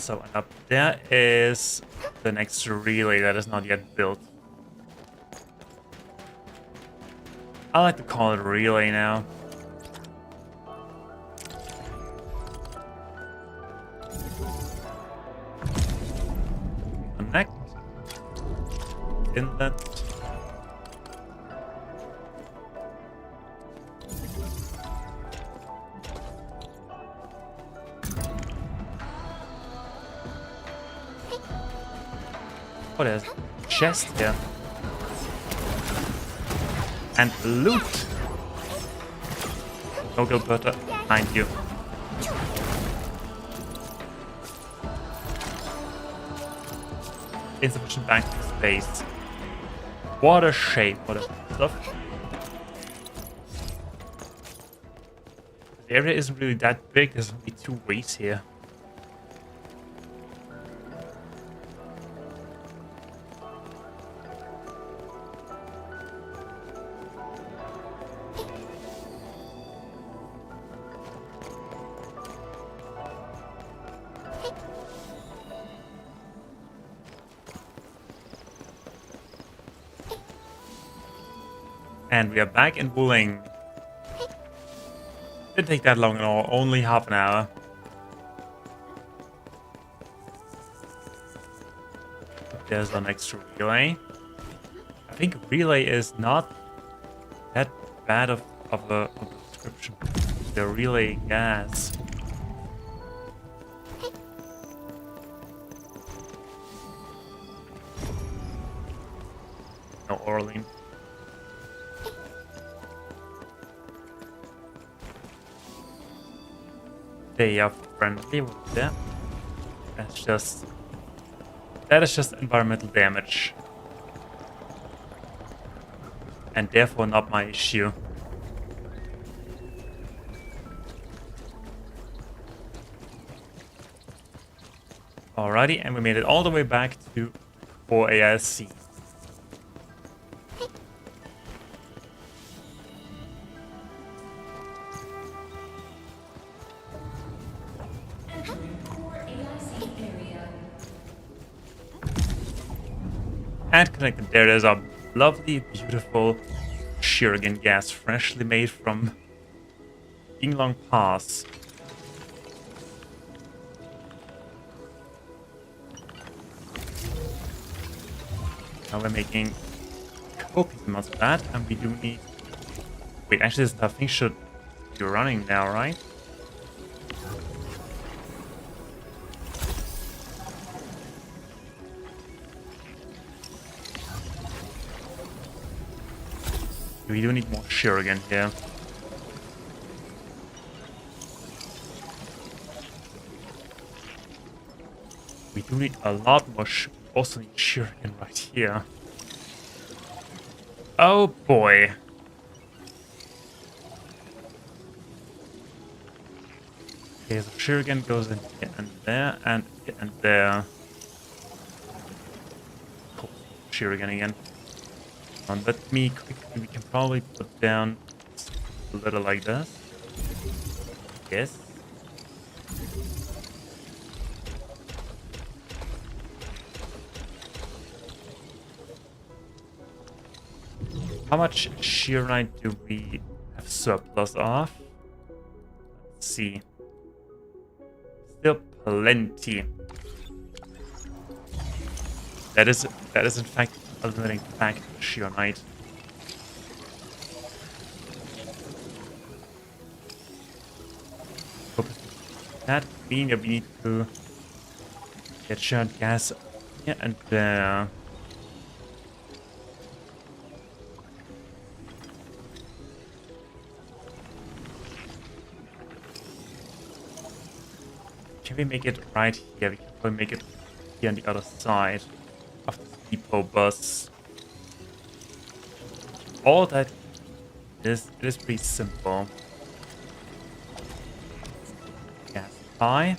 So, and up there is the next relay that is not yet built. I like to call it a relay now. Connect. Inlet. Oh, there's a chest here. And loot! No Gilberta, behind you. Insufficient bank space. What a shame, what a stuff. The area isn't really that big, there's only 2 ways here. And we are back in Wuling. Didn't take that long at all, only half an hour. There's our next relay. I think relay is not that bad of a description. The relay gas. No Orlean. They are friendly with that. That is just environmental damage. And therefore not my issue. Alrighty, and we made it all the way back to 4 AIC. And connected there is a lovely, beautiful Shuriken gas, freshly made from Yinglong Pass. Now we're making copious amounts of that, and we do need... Wait, actually this thing should be running now, right? We do need more Shuriken here. We do need a lot more also need Shuriken right here. Oh boy. Okay, so Shuriken goes in here and there and here and there. Cool. Shuriken again. Let me quickly, we can probably put down a little like this. Yes. How much Shearnite do we have surplus of? Let's see. Still plenty. That is in fact a limiting factor, Shearnite. That means that we need to get Shearnite gas here and there. Can we make it right here? We can probably make it here on the other side of the depot bus. All that is, it is pretty simple. Gas supply.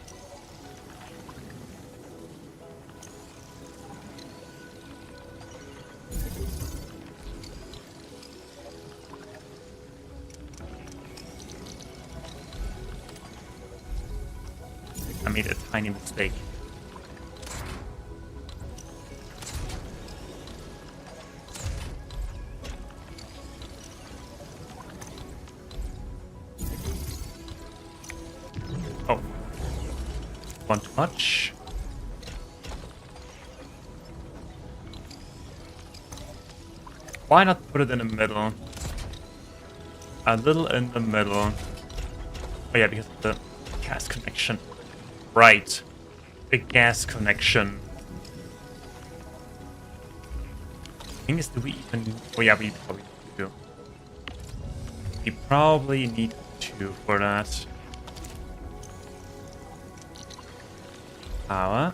I made a tiny mistake. one too much. Why not put it in the middle? A little in the middle. Oh yeah, because of the gas connection. Right. The gas connection. Thing is, do we even... Oh yeah, we probably need to. We probably need to for that. Power.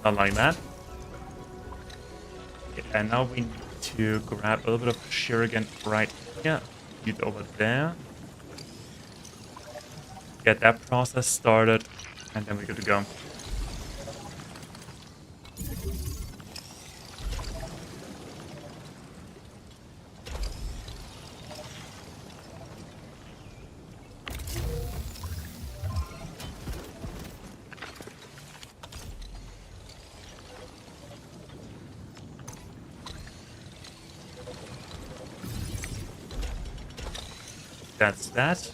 Not like that. Okay, and now we need to grab a little bit of shear again right here. Get over there. Get that process started. And then we're good to go. That's that.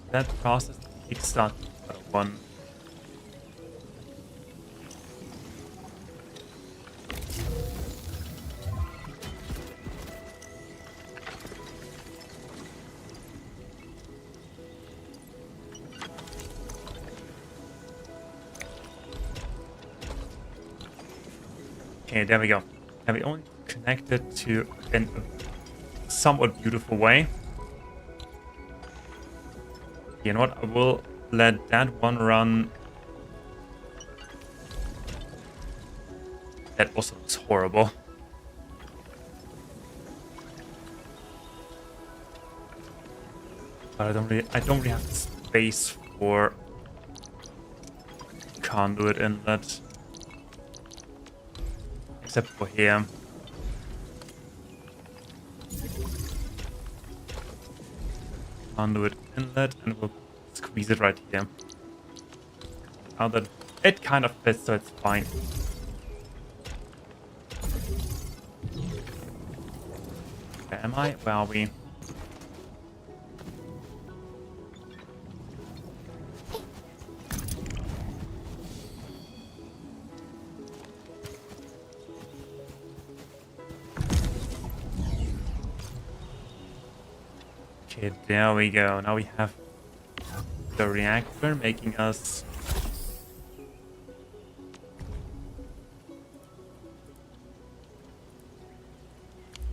That process kickstart one. Okay, there we go. And we only connect it to in a somewhat beautiful way. You know what? I will let that one run. That also looks horrible. But I don't really have the space for conduit inlet. Except for here. Conduit inlet, and we'll squeeze it right here. Now that it kind of fits, so it's fine. Where am I? Where are we? Okay, there we go. Now we have the reactor making us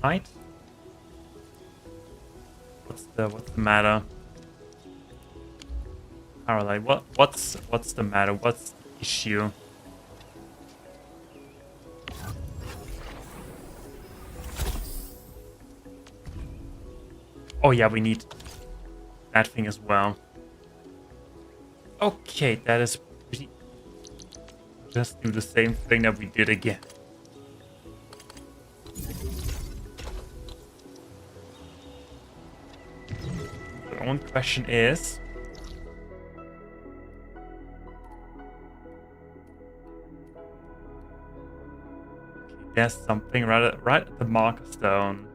right. What's the matter? Caroline, what's the matter? What's the issue? Oh yeah, we need that thing as well. Okay, that is pretty... Just do the same thing that we did again. The only question is... Okay, there's something right at the marker stone.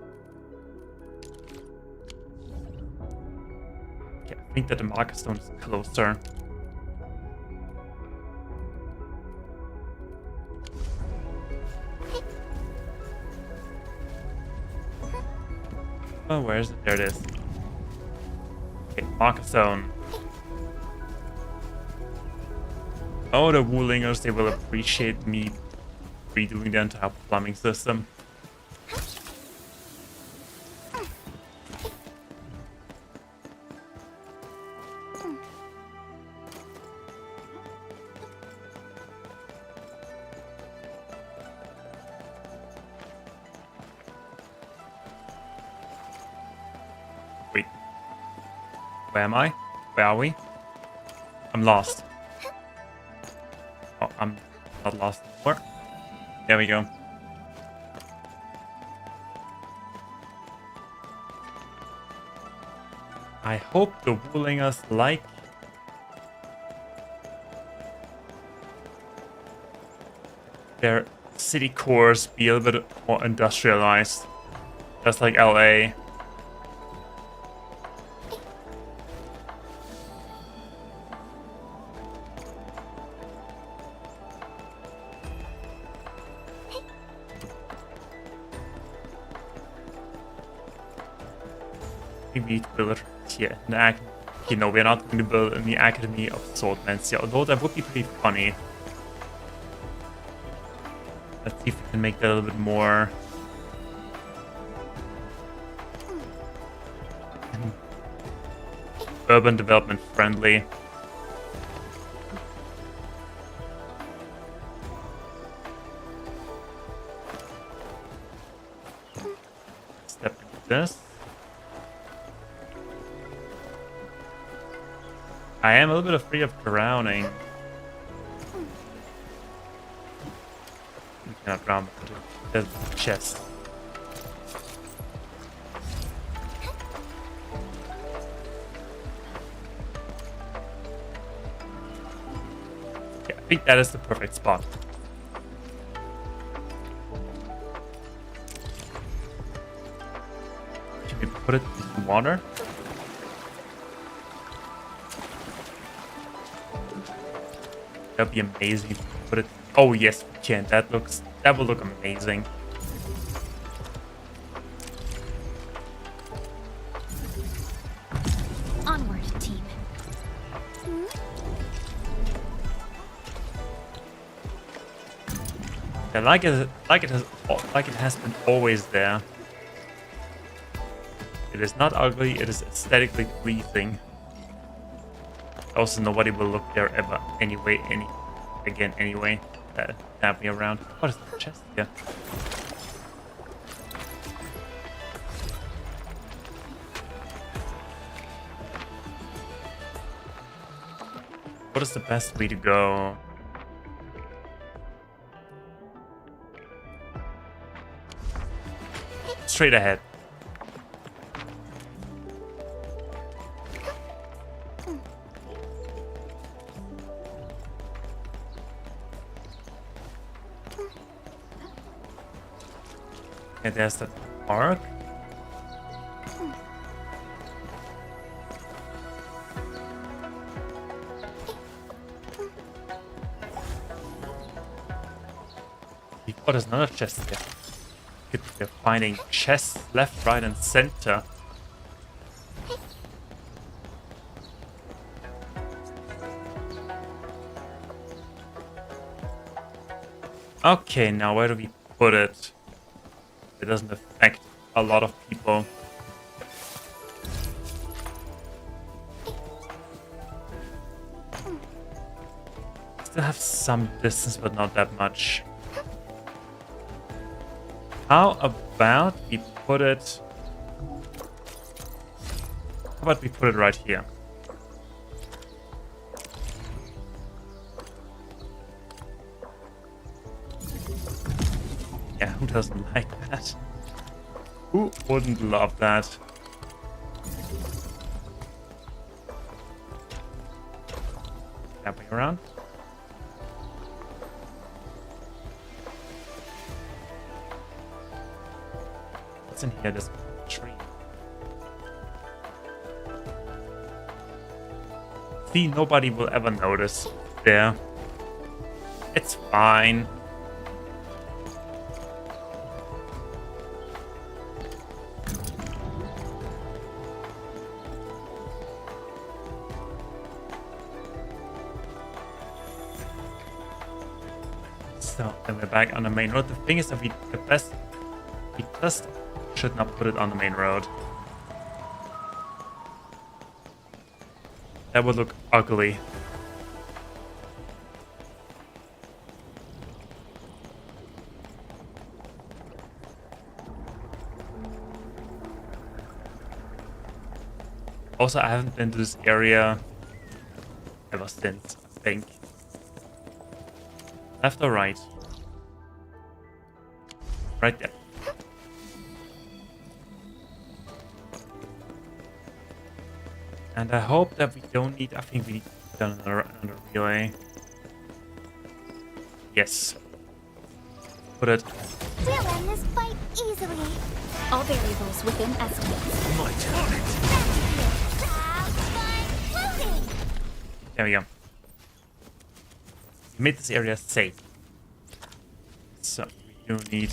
I think that the marker stone is closer. Oh, where is it? There it is. Okay, marker stone. Oh, the Woolingers, they will appreciate me redoing the entire plumbing system. Wait. Where am I? Where are we? I'm lost. Oh, I'm not lost anymore. There we go. I hope the Woolingers like their city cores be a little bit more industrialized, just like LA. We need to build it here. You know, we're not going to build in the Academy of Swordmen here, although that would be pretty funny. Let's see if we can make that a little bit more urban development friendly. Step into this. I am a little bit afraid of drowning. You cannot drown, but there's a chest. Yeah, I think that is the perfect spot. Can we put it in water? That would be amazing if we put it. Oh yes, we can. That will look amazing. Onward, team. Yeah, like it has been always there. It is not ugly. It is aesthetically pleasing. Also, nobody will look there ever anyway. Anyway, stab me around. What is the chest here? What is the best way to go? Straight ahead. Okay, there's the arc. Oh, there's another chest here. We're finding chests left, right, and center. Okay, now where do we put it? It doesn't affect a lot of people. Still have some distance, but not that much. How about we put it... How about we put it right here? Yeah, who doesn't like that? Who wouldn't love that? Tapping around. What's in here? This tree. See, nobody will ever notice there. It's fine. So then we're back on the main road. The thing is that we just should not put it on the main road. That would look ugly. Also, I haven't been to this area ever since, I think. Left or right? Right there. And I hope that we don't need... I think we need to do another relay. Yes. put it. We'll end this fight easily. All variables within estimates. My turn. Have fun floating. There we go. We made this area safe. So we do need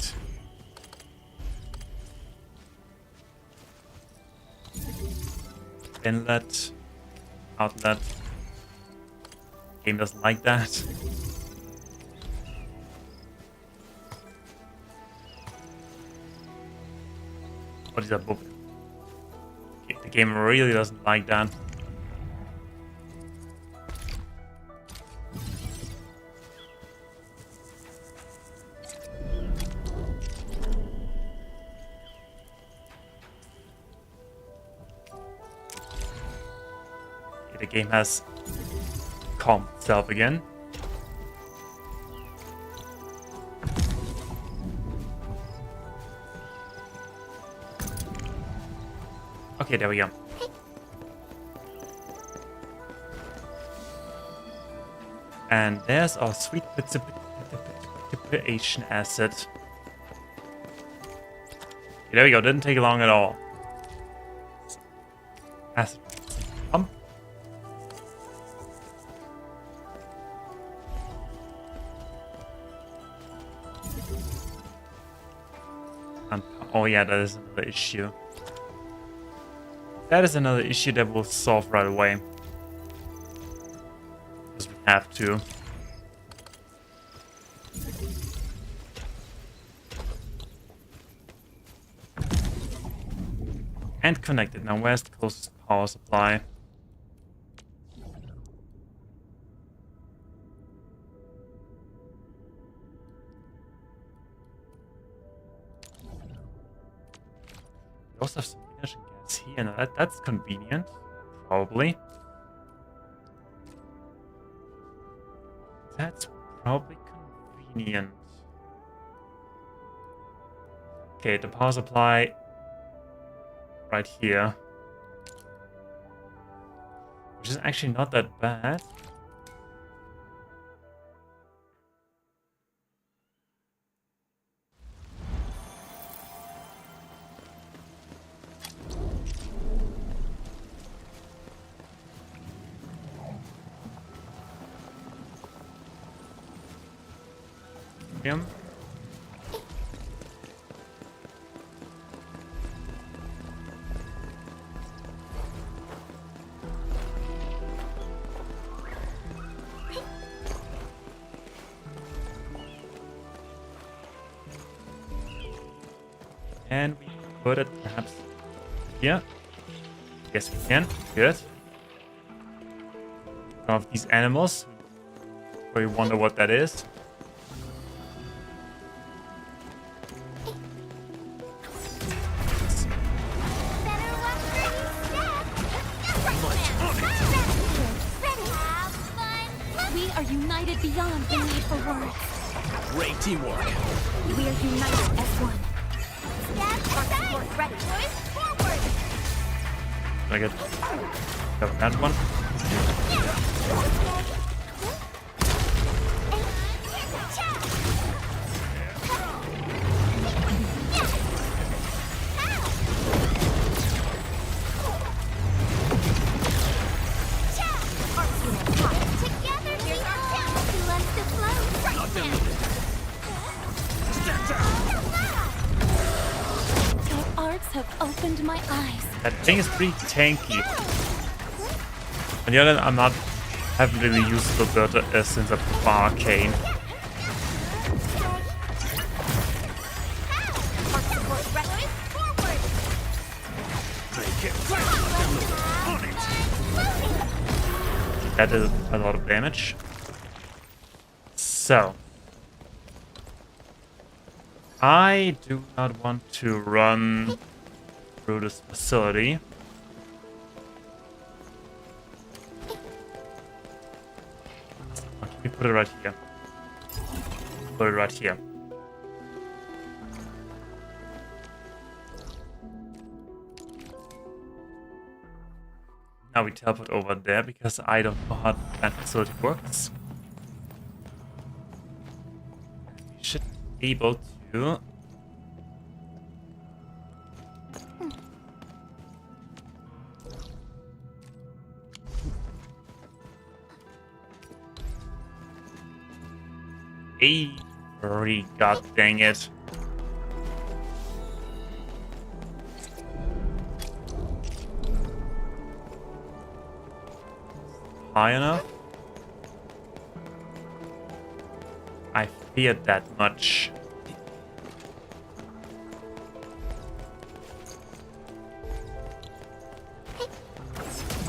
inlet, outlet. Game doesn't like that. What is that book? Okay, the game really doesn't like that. Okay, the game has calmed itself again. Okay, there we go. And there's our sweet precipitation asset. Okay, there we go. Didn't take long at all. Acid pump. And, oh yeah, that is another issue. That is another issue that we'll solve right away. Because we have to. And connected. Now where's the closest power supply? We also have some energy gas here. Now that's convenient. Probably. That's probably convenient. Okay, the power supply right here. Which is actually not that bad. Him. And we put it perhaps here. Yes, we can. Good. Some of these animals. We wonder what that is. Better watch where you step. Ready. Have fun floating. We are united beyond the need for words. Great teamwork. We are united as one. Step aside. Ready. Boys, forward. Can I get that one? Together we are. Who wants to float? Your arts have opened my eyes. That thing is pretty tanky. On the other hand, haven't really used Roberta since I put Arcane. That did a lot of damage. So I do not want to run through this facility. Okay, we put it right here. Put it right here. Now we teleport over there because I don't know how that facility works. We should able to... Avery, god dang it. High enough? I feared that much.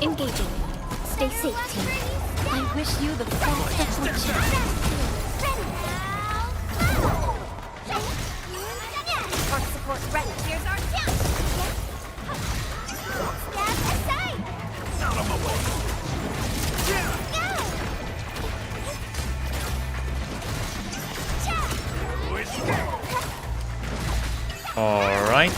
Engaging. Stay safe, team. I wish you the best of fortune. Arc support ready. Here's our chance. Step aside. Out of my way. All right.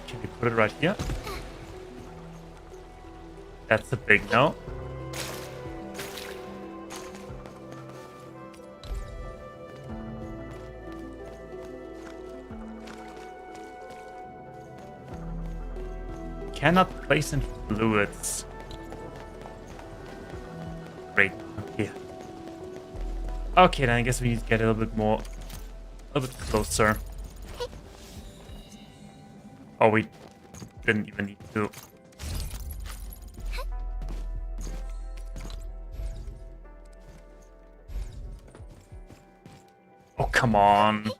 Can we put it right here? That's a big no. Cannot place in fluids. Great. Okay. Okay, then I guess we need to get a little bit more, a little bit closer. Oh, we didn't even need to. Oh, come on.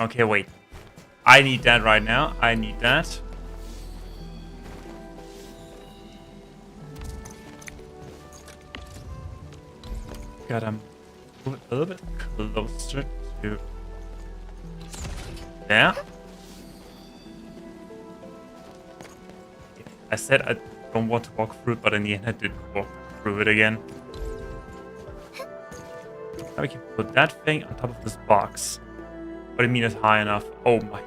Okay, wait. I need that right now. I need that. Gotta move it a little bit closer to there. I said I don't want to walk through it, but in the end I did walk through it again. Now we can put that thing on top of this box. What do you mean it's high enough? Oh my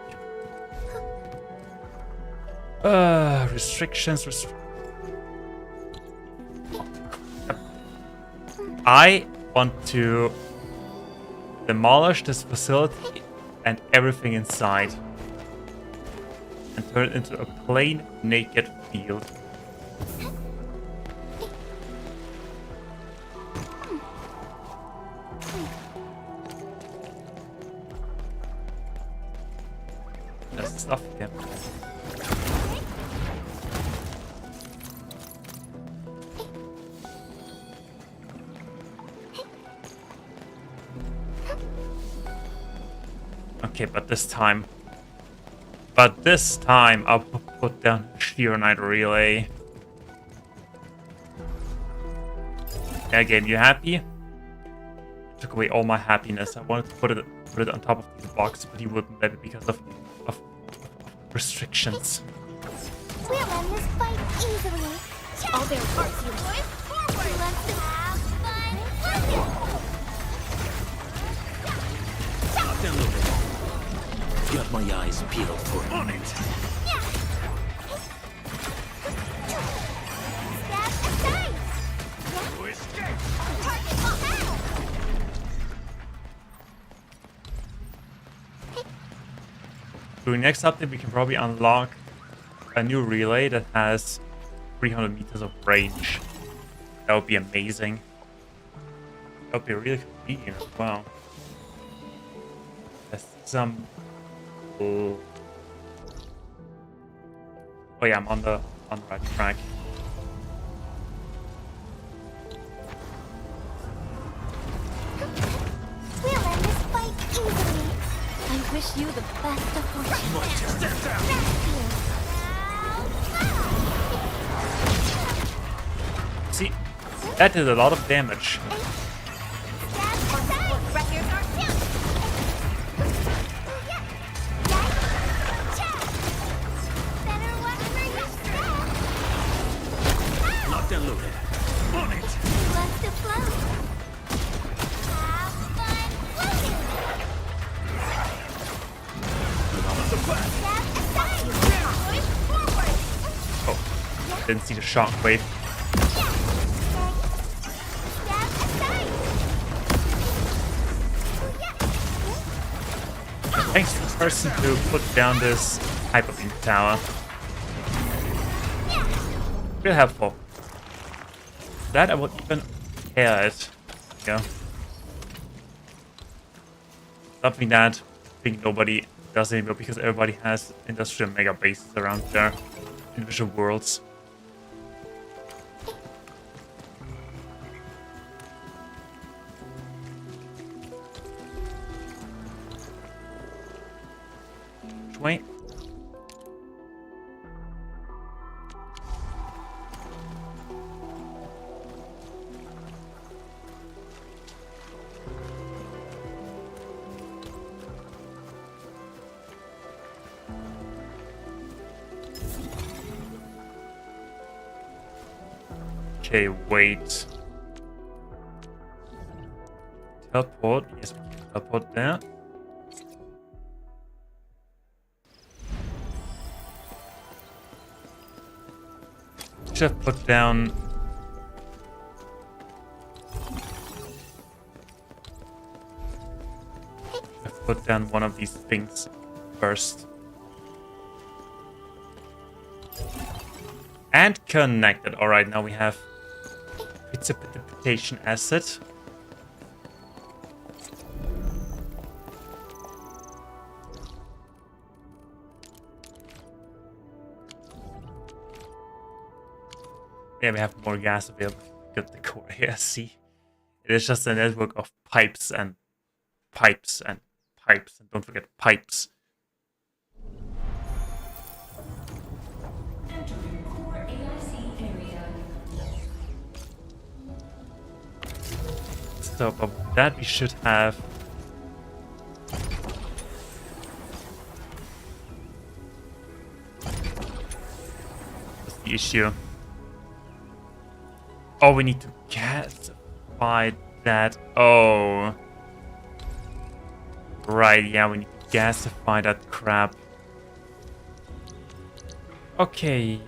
god. Restrictions. I want to demolish this facility and everything inside and turn it into a plain naked field. There's stuff here. Okay, but this time I'll put down a sheer night relay. Yeah, game, you happy? Took away all my happiness. I wanted to put it on top of the box, but you wouldn't let it because of restrictions. We'll end this fight easily. All their parts you forward. Let's have fun. Not them looking. Got my eyes peeled for on it. Step aside. Target locked. During next update, we can probably unlock a new relay that has 300 meters of range. That would be amazing. That would be really convenient as well. There's some... Oh yeah, I'm on the right track. We'll end this fight easily. I wish you the best of fortune. See, that did a lot of damage. Locked and loaded. On it. Let's deflate. Have fun floating. On the back. Step aside. Didn't see the shockwave. Thanks to the person who put down this hyper beam tower. Real helpful. That I would even care it. Yeah. Something that I think nobody does anymore because everybody has industrial mega bases around their individual worlds. Which way? Okay, wait. Teleport. Yes, we can teleport there. Should have put down. I've put down one of these things first. And connected. Alright, now we have precipitation asset. Yeah, we have more gas available. Get the core here. See, it is just a network of pipes and pipes and pipes, and don't forget pipes. Entering core AIC area. So, but with that we should have. What's the issue? Oh, we need to gasify that. Oh. Right, yeah, we need to gasify that crap. Okay.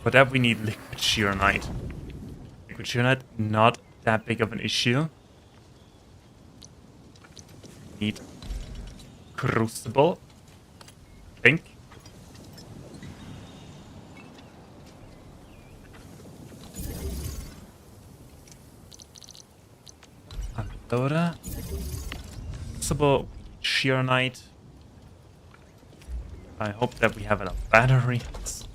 For that we need liquid shearonite. Liquid shearonite, not that big of an issue. Need crucible, I think. Unloader. Crucible, shearonite. I hope that we have enough batteries.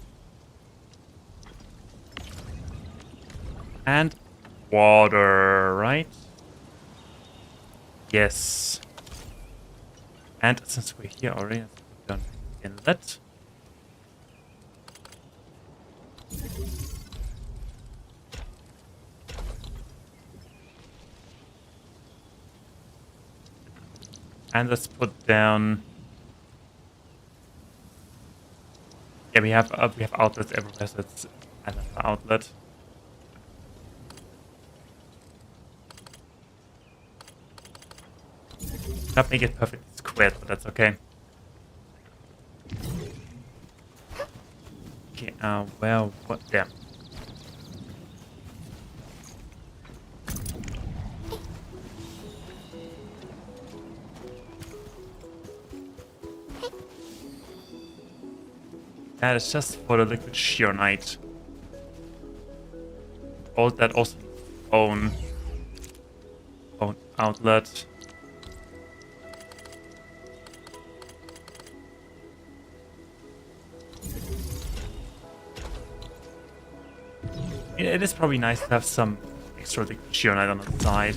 And water, right? Yes. And since we're here already, let's put down inlet. And let's put down. Yeah, we have outlets everywhere, so it's another outlet. Not make it perfectly squared, but that's okay. Okay, well, what? Yeah. That is just for the liquid shearonite. All that also own outlet. It is probably nice to have some extra liquid shearonite on the side.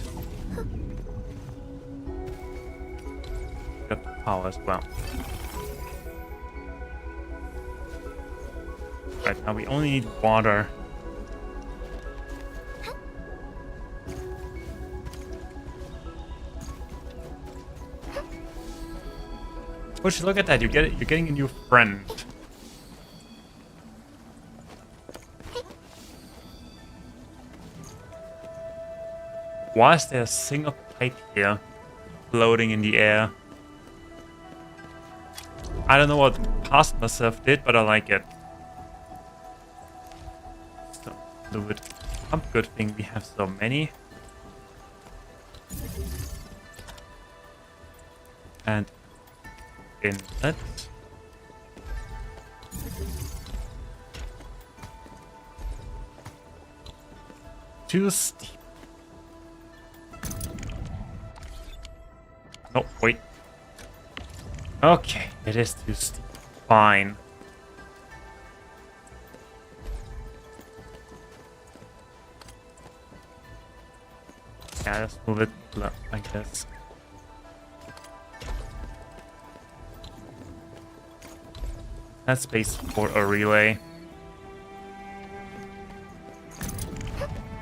Got power as well. Right, now we only need water. Which, look at that, you're getting a new friend. Why is there a single pipe here floating in the air? I don't know what past myself did, but I like it. So, fluid pump. Good thing we have so many. And inlet. Too steep. No, wait. Okay, it is too steep. Fine. Yeah, let's move it like this. That's space for a relay.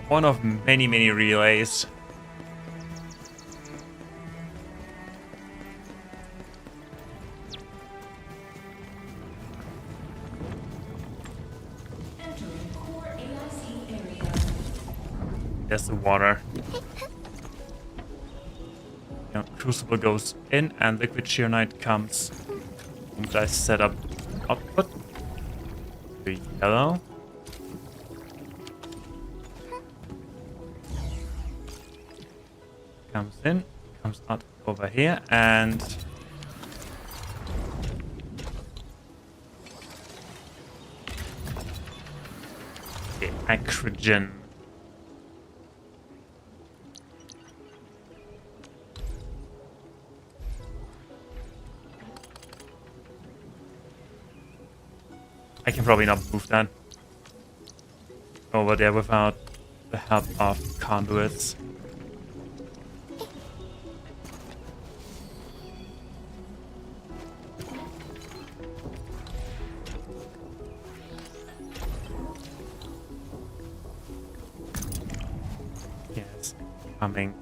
One of many, many relays. Entering core AIC area. There's the water. Yeah, Crucible goes in and liquid shear knight comes. And I set up output. The yellow. Comes in, comes out over here, and the oxygen. I can probably not move that over there without the help of conduits. Gas coming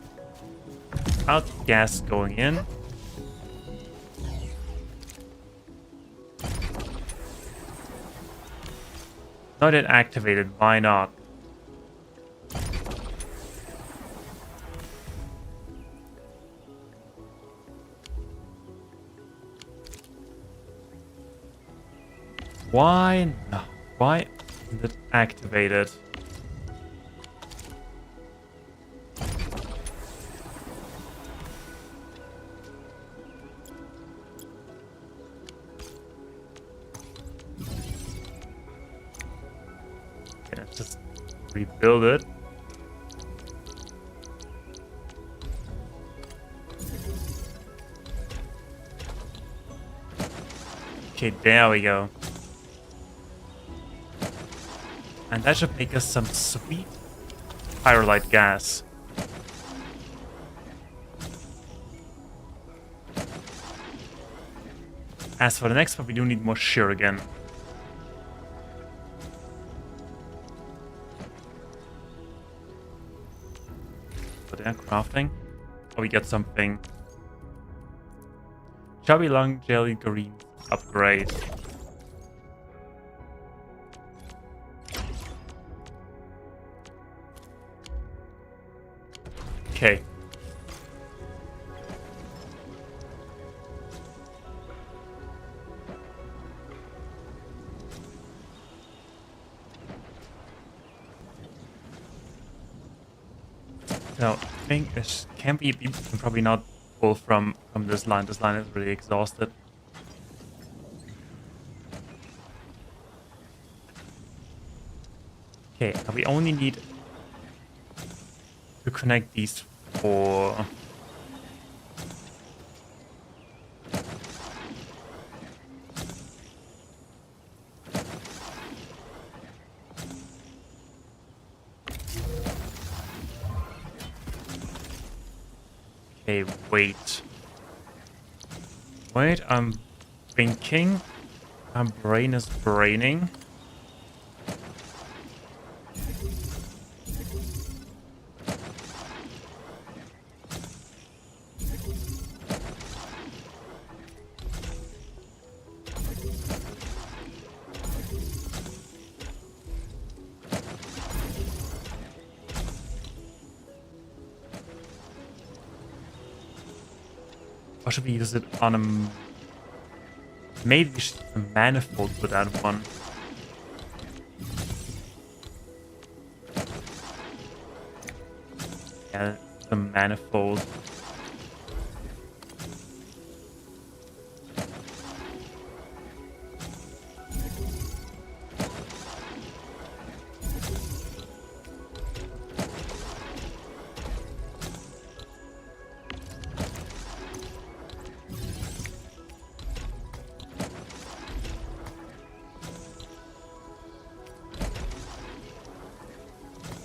out, gas going in. Not yet activated, why not? Why not? Why isn't it activated? Let's just rebuild it. Okay, there we go. And that should make us some sweet pyrolite gas. As for the next one, we do need more shear again. Crafting. Oh, we get something. Chubby Lung Jelly Green upgrade. Okay. No, I think this can be probably not pull from this line. This line is really exhausted. Okay, now we only need to connect these four. Okay, wait. Wait, I'm thinking. My brain is braining. Or should we use it on a... Maybe we should use a manifold for that one. Yeah, the manifold.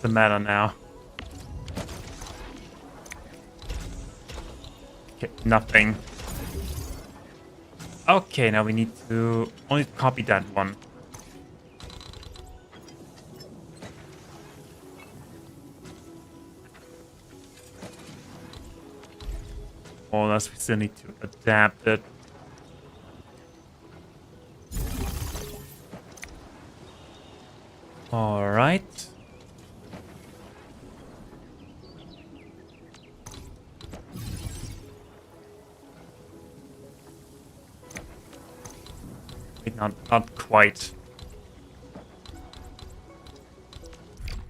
The matter now? Okay, nothing. Okay, now we need to only copy that one. Or else we still need to adapt it. All right. Not quite.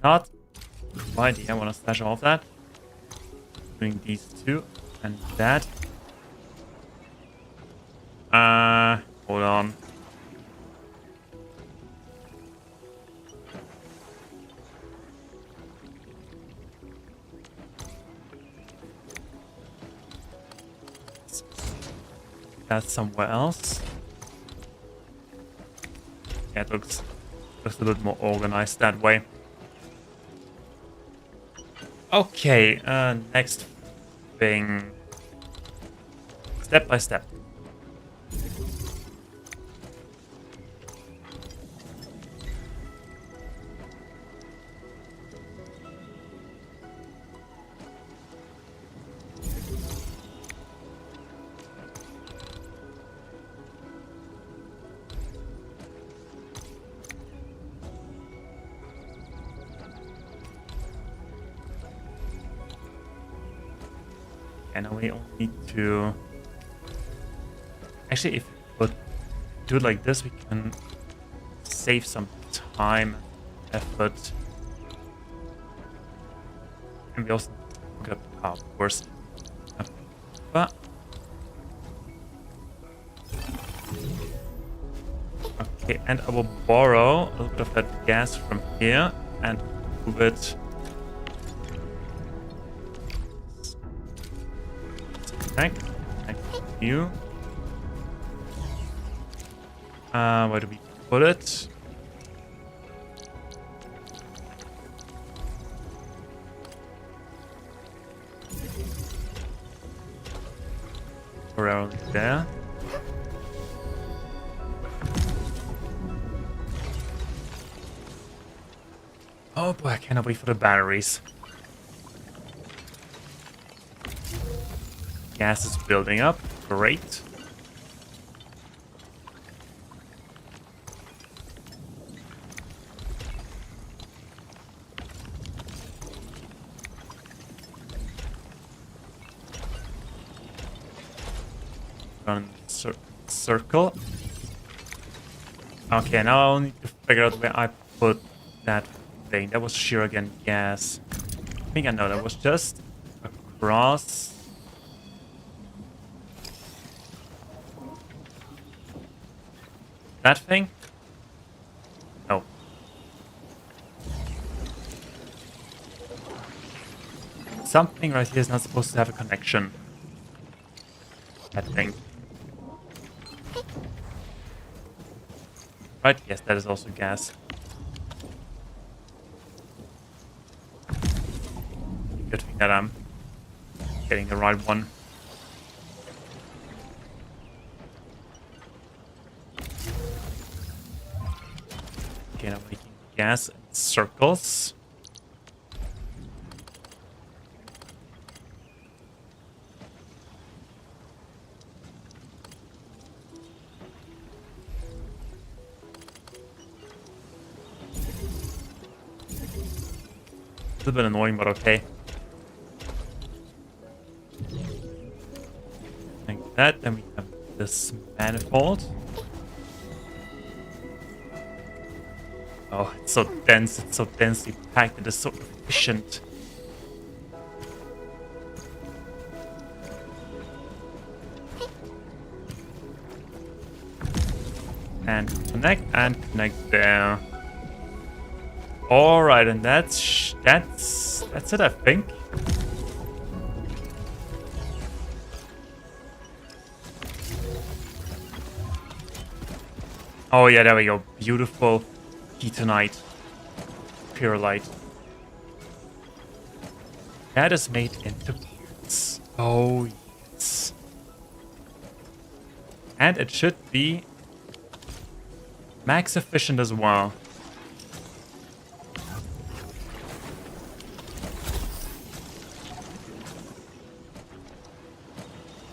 Not quite. Yeah, I want to stash all of that. Doing these two and that. Hold on. That's somewhere else. Yeah, it looks just a bit more organized that way. Okay, next thing. Step by step. And we only need to... Actually, if we do it like this, we can save some time, effort. And we also got the car, of course. But... Okay, and I will borrow a little bit of that gas from here and move it... Thank you. Where do we put it? Around there. Oh boy, I cannot wait for the batteries. Gas is building up. Great. Run circle. Okay, now I'll need to figure out where I put that thing. That was sheer again gas. I think I know that was just across. That thing? No. Something right here is not supposed to have a connection. That thing. Right, yes, that is also gas. Good thing that I'm getting the right one. Okay, now making gas in circles. A little bit annoying, but okay. Thank that. Then we have this manifold. Oh, it's so dense. It's so densely packed. It is so efficient. And connect there. All right, and that's it, I think. Oh yeah, there we go. Beautiful Ketonite, Pyrolite. That is made into parts. Oh yes, and it should be max efficient as well.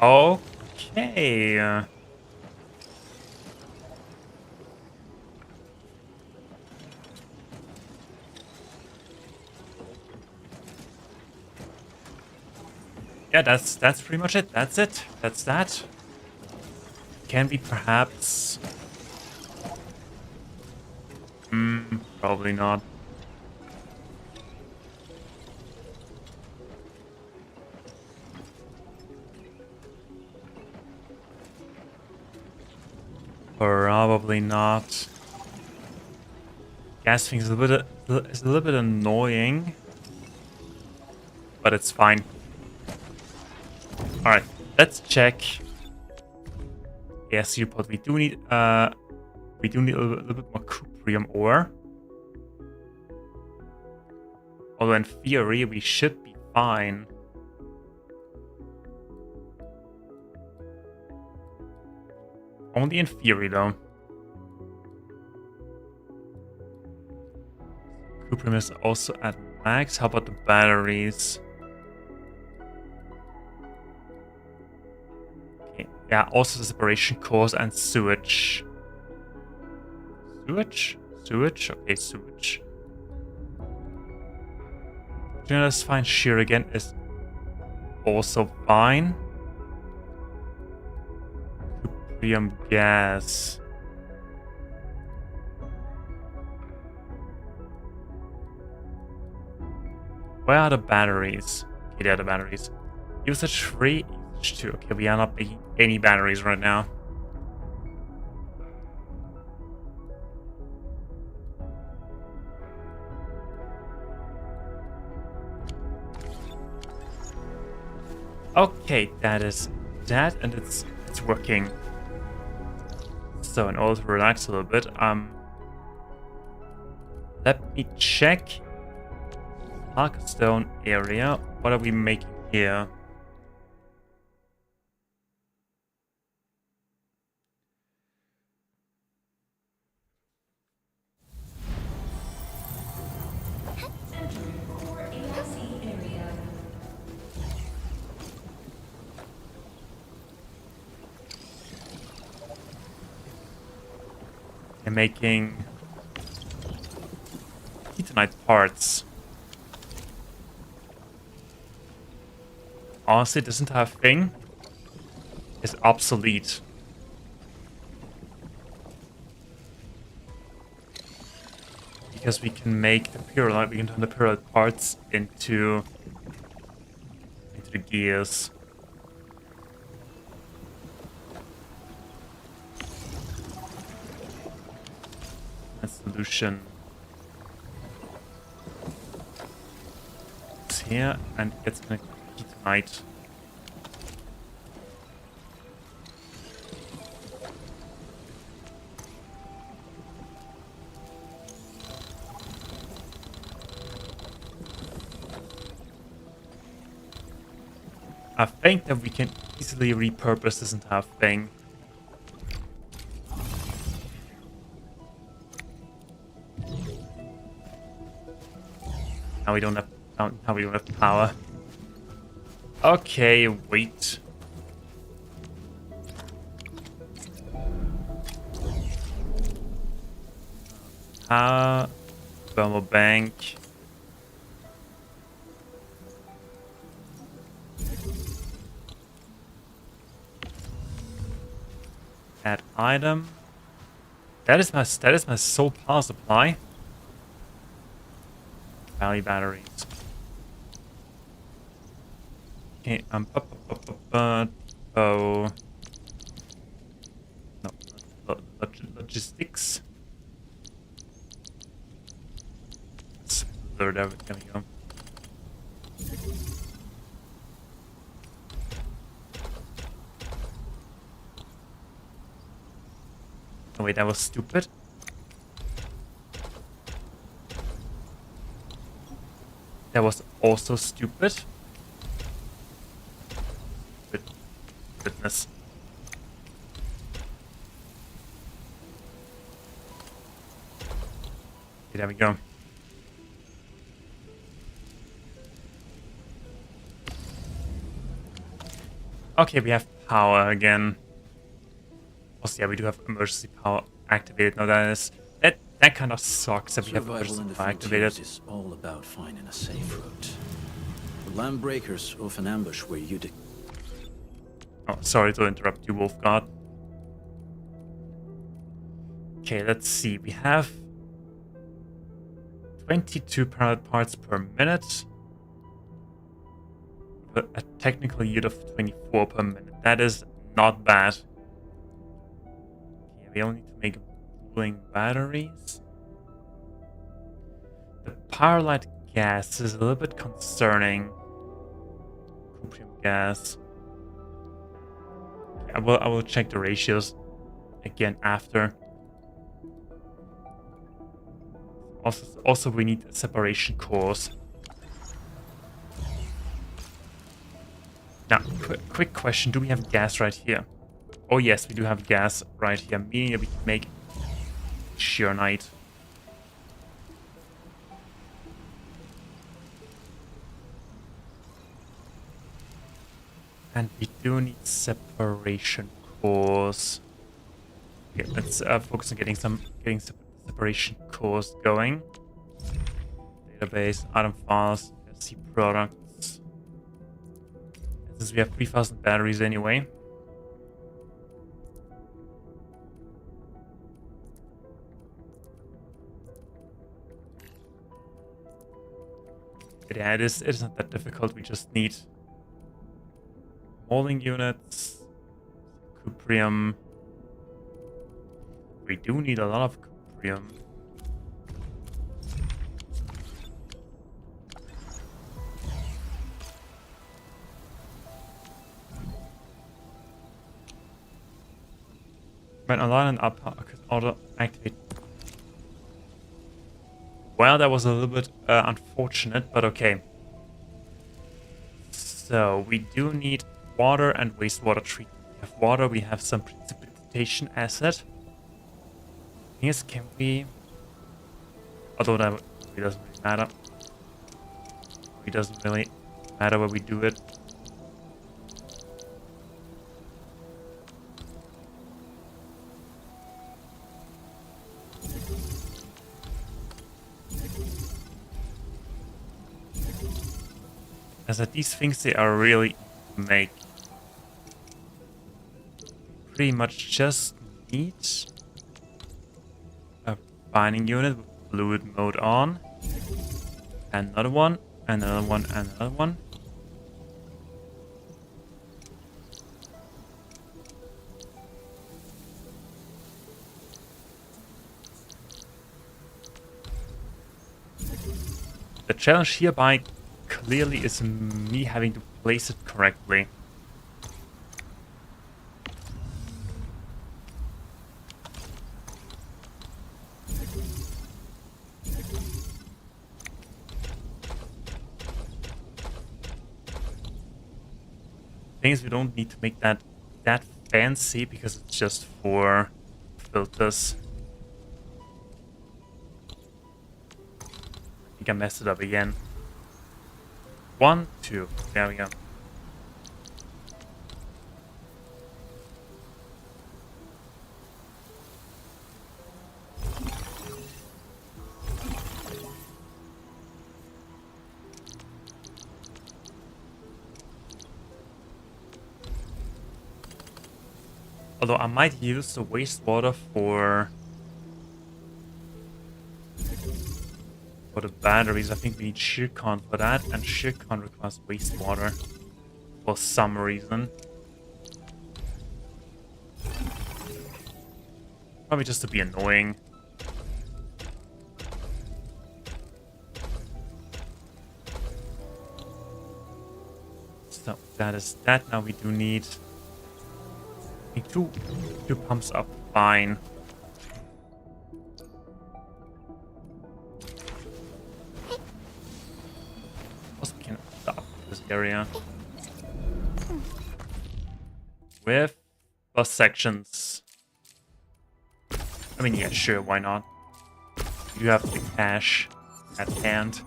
Okay. Yeah, that's pretty much it. That's it. That's that. Can we perhaps... probably not. Probably not. Gas thing is a little bit annoying, but it's fine. All right, let's check. Yes, but we do need a little bit more cuprium ore. Although in theory we should be fine. Only in theory, though. Cuprium is also at max. How about the batteries? Okay. Yeah, also the separation cores and sewage. Sewage? Sewage? Okay, sewage. That's fine. Shear again is also fine. Cuprium gas. Where are the batteries? Okay, there are the batteries. Usage 3, usage 2. Okay, we are not making any batteries right now. Okay, that is that, and it's working. So in order to relax a little bit, let me check Stone area. What are we making here? Entering core AIC area. We're making Ketonite parts. Honestly, this entire thing is obsolete. Because we can make the pyrolite, we can turn the pyrolite parts into the gears. And solution. It's here, and it's gonna Ketonite. I think that we can easily repurpose this entire thing. Now we don't have power. Okay, wait. Thermal bank. Add item. That is my sole power supply. Valley batteries. Okay, oh. No, logistics. There we go. Oh wait, that was stupid. That was also stupid. Goodness. Okay, there we go. Okay, we have power again. Also, yeah, we do have emergency power activated. Now that kind of sucks that we have Survival emergency in the power frontiers activated. is all about finding a safe route. The land breakers often ambush where you Oh, sorry to interrupt you, Wolfguard. Okay, let's see. We have 22 parts per minute. But a technical yield of 24 per minute. That is not bad. Okay, we only need to make cooling batteries. The Powerlight gas is a little bit concerning. Cuprium gas. Okay, I will check the ratios again after. Also we need a separation cores. Now, quick question. Do we have gas right here? Oh yes, we do have gas right here, meaning that we can make sheer night. And we do need separation cores. Okay, let's focus on getting separation cores going. Database, item files, see products. Since we have 3,000 batteries anyway. But yeah, it isn't that difficult. We just need molding units, cuprium. We do need a lot of cuprium. When align and up auto activate. Well, that was a little bit unfortunate, but okay. So we do need water and wastewater treatment. We have water, we have some precipitation asset. Yes, can we? Although that really doesn't really matter. It doesn't really matter where we do it. As that these things they are really make. Pretty much just need a binding unit with fluid mode on. Another one, another one, another one. The challenge hereby clearly is me having to place it correctly. Thing is, we don't need to make that fancy because it's just for filters. I think I messed it up again. 1, 2. There we go. Although I might use the wastewater for the batteries. I think we need Shirkon for that, and Shirkon requires wastewater for some reason. Probably just to be annoying. So that is that. Now we do need two pumps up. Fine. Also, we can stop this area with bus sections. I mean, yeah, sure, why not? You have the cash at hand.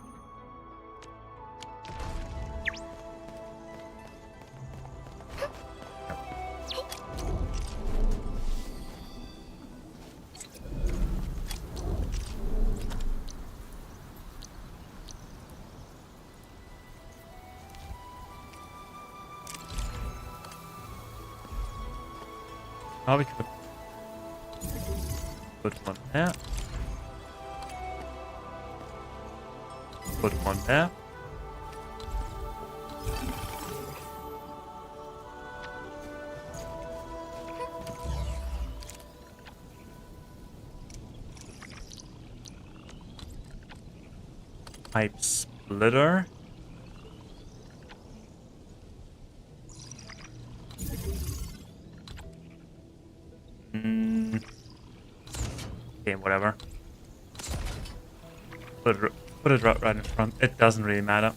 Now we could put one there. Put one there. Pipe splitter. Okay, whatever. Put it right in front. It doesn't really matter.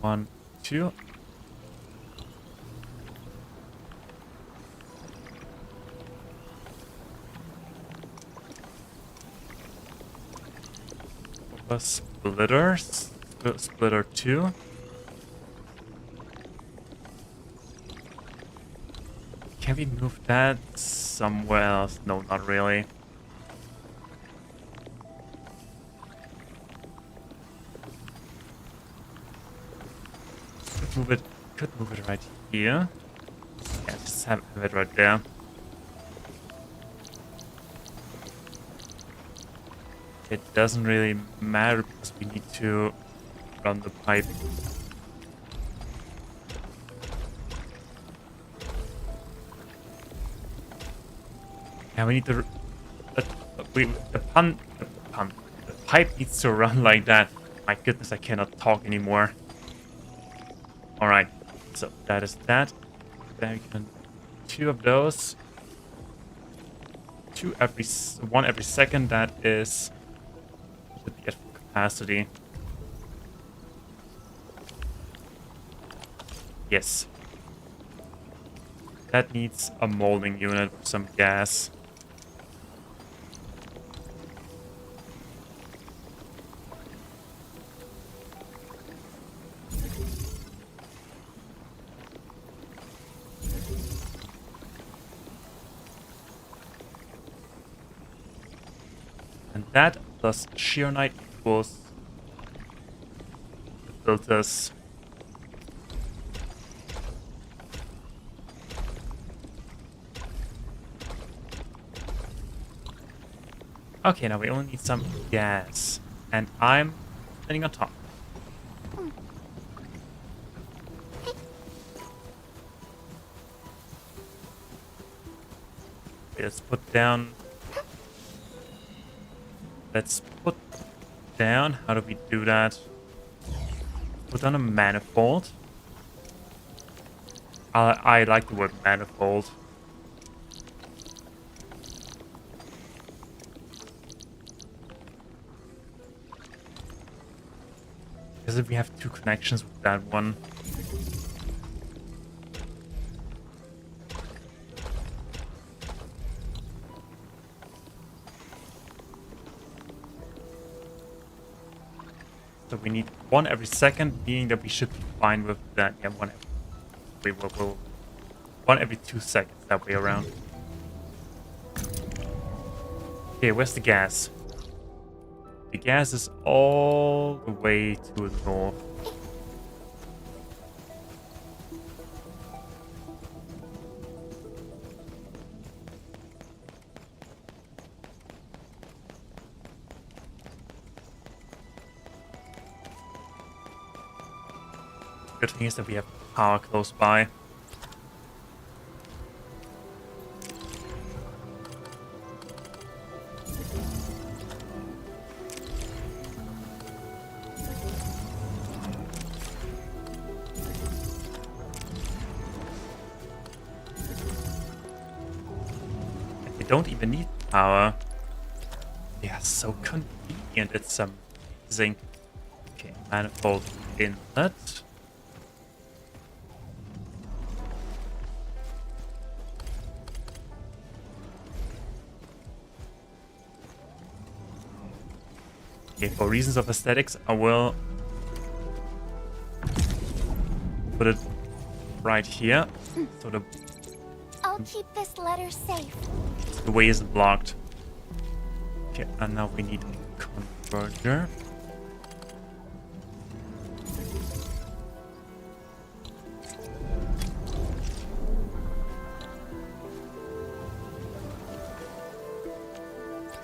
One, two. Splitters. Splitter 2. Can we move that somewhere else? No, not really. Could move it right here. Yeah, just have it right there. It doesn't really matter because we need to run the pipe. Yeah, we need to. The pipe needs to run like that. My goodness, I cannot talk anymore. All right, so that is that. Then we can 2 of those. 1 every second. That is the full capacity. Yes. That needs a molding unit with some gas. And that plus shear knight equals the filters. Okay, now we only need some gas. And I'm sitting on top. Okay, let's put down... Let's put down... How do we do that? Put on a manifold. I like the word manifold. Because if we have 2 connections with that one. So we need 1 every second, being that we should be fine with that. Yeah, 1 every 2 seconds, that way around. Okay, where's the gas? The gas is all the way to the north. Good thing is that we have power close by. Don't even need power. They are so convenient. It's amazing. Okay, manifold inlet. Okay, for reasons of aesthetics, I will put it right here, so I'll keep this letter safe. the way isn't blocked. Okay, and now we need a converter.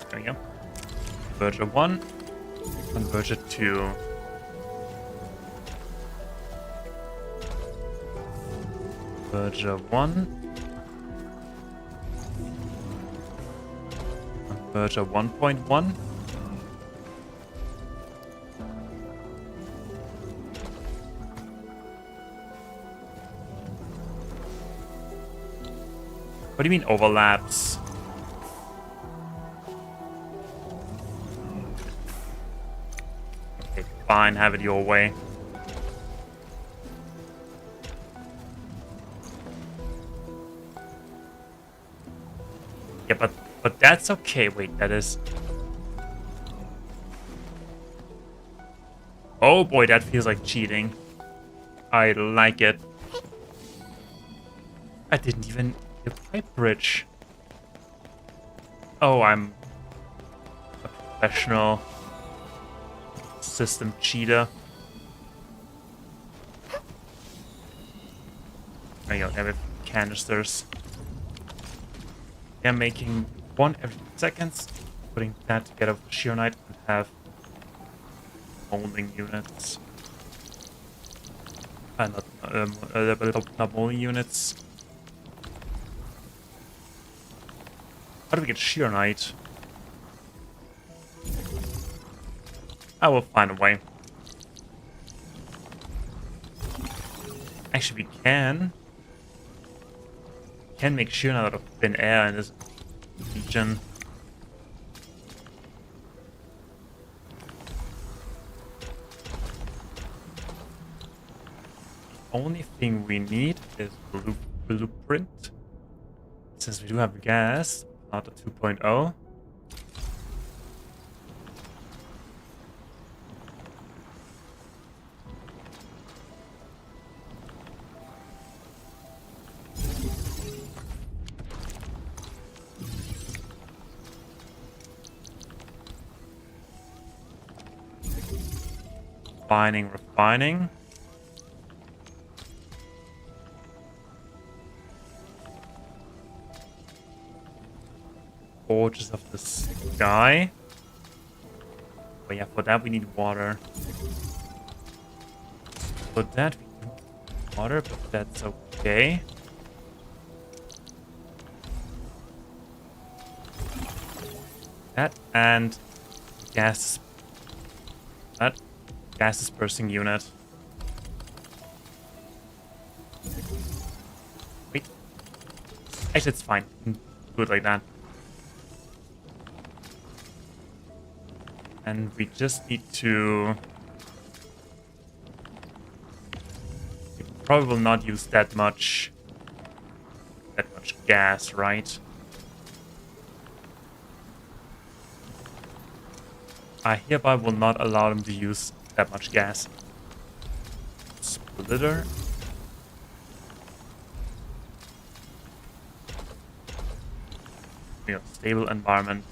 There we go. Converter 1, converter 2. Converter 1. Converter 1.1. What do you mean overlaps? Okay, fine, have it your way. Yeah, but that's okay. Wait, that is... Oh boy, that feels like cheating. I like it. I didn't even get a pipe bridge. Oh, I'm a professional system cheater. There you go, have canisters. They're making one every 2 seconds, putting that together with the shear knight and have molding units. Not molding units. How do we get shear knight? I will find a way. Actually, we can make shear knight out of thin air in this region. The only thing we need is blueprint. Since we do have gas, not a 2.0. Refining. Forges of the sky. But yeah, for that we need water. For that we need water, but that's okay. That and gas. That gas dispersing unit. Wait. Actually, it's fine. Do it like that. And we just need to... We probably will not use that much gas, right? I hereby will not allow them to use that much gas. Splitter. Stable environment.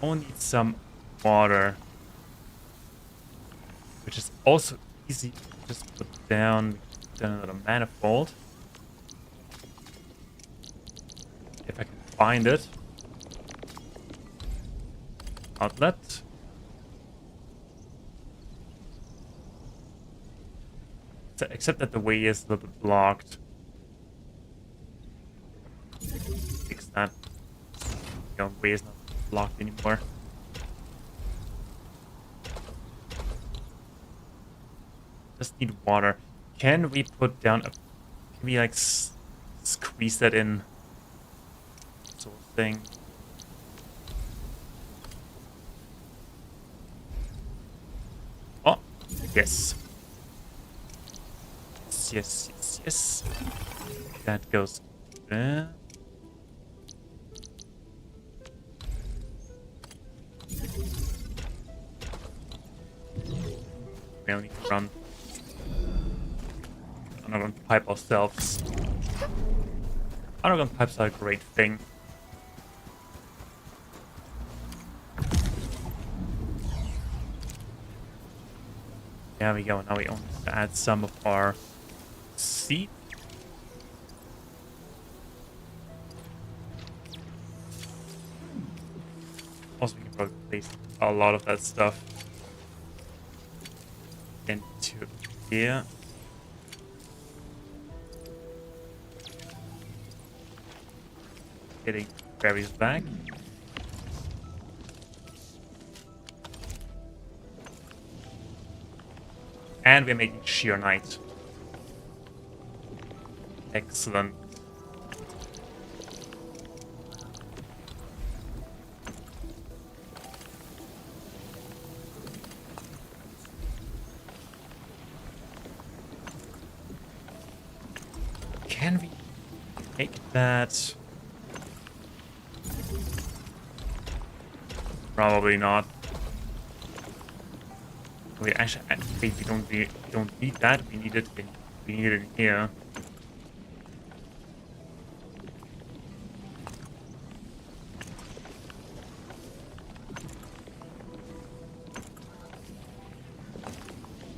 only need some water, which is also easy to just put down another manifold. If I can find it. Outlet. Except that the way is a little bit blocked. Fix that. The way is not blocked anymore. Just need water. Can we put down a... Can we like squeeze that in? Sort of thing. Oh, yes. Yes. That goes there. We only need to run. Underground pipe ourselves. Underground pipes are a great thing. There we go. Now we only have to add some of our seed. Also, we can probably place a lot of that stuff into here. Getting berries back. And we're making sheer night. Excellent. Can we make that? Probably not. We actually, I think we don't need that. We need it in here.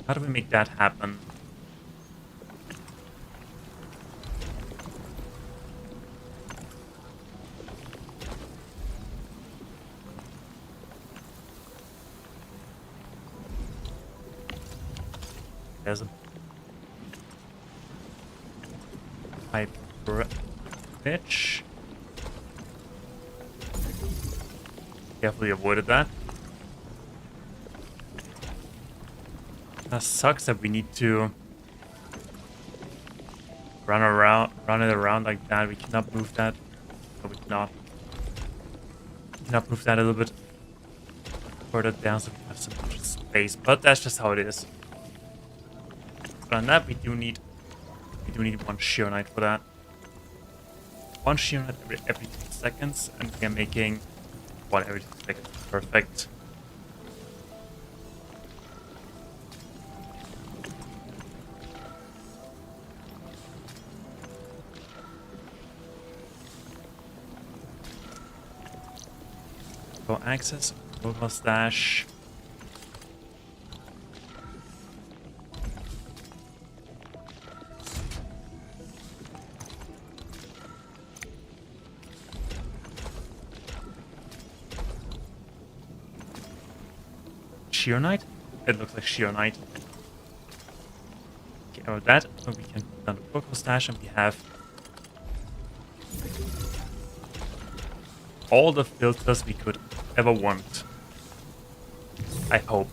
How do we make that happen? There's a pipe bitch. Carefully avoided that. That sucks that we need to run it around like that. We cannot move that. No, we cannot. We cannot move that a little bit further down so we have some extra space. But that's just how it is. But on that, we do need one shear knight for that. One shear knight every 2 seconds, and we are making one every 2 seconds. Perfect. Go access, go mustache. Sheer Knight? It looks like Sheer Knight. Okay, out of that, we can put down the Purple Stash and we have all the filters we could ever want. I hope.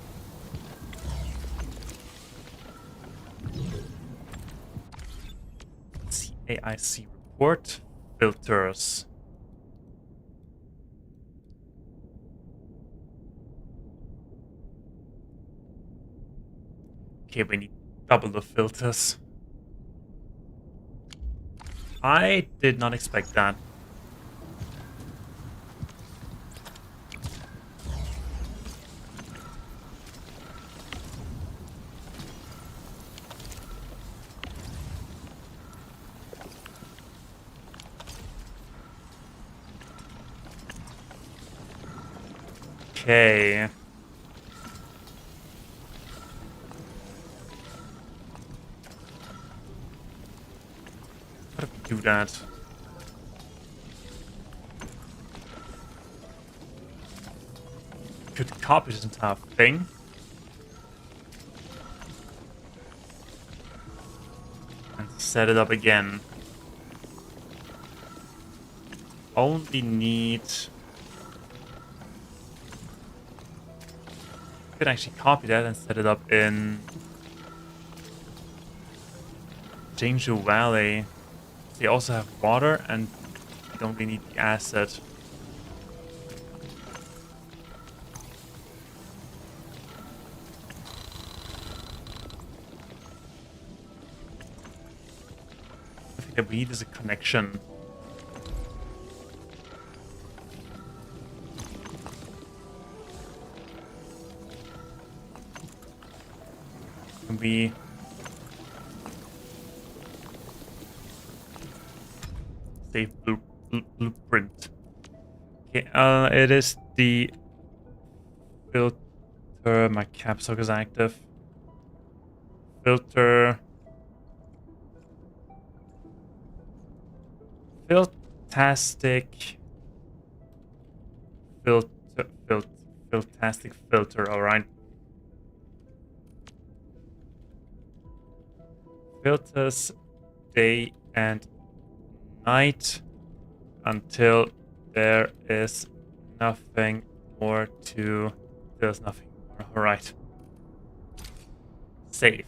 CAIC report filters. Okay, we need double the filters. I did not expect that. Okay. How do we do that? Could copy this entire thing. And set it up again. Only need... Could actually copy that and set it up in Jinju Valley. They also have water and don't really need the asset. I think that we need is a connection. Can we save blueprint? Okay, it is the filter. My caps lock is active. Filter. Filtastic. Filtastic filter. All right. Filters day and night until there is nothing more to... There's nothing more. Alright. Save.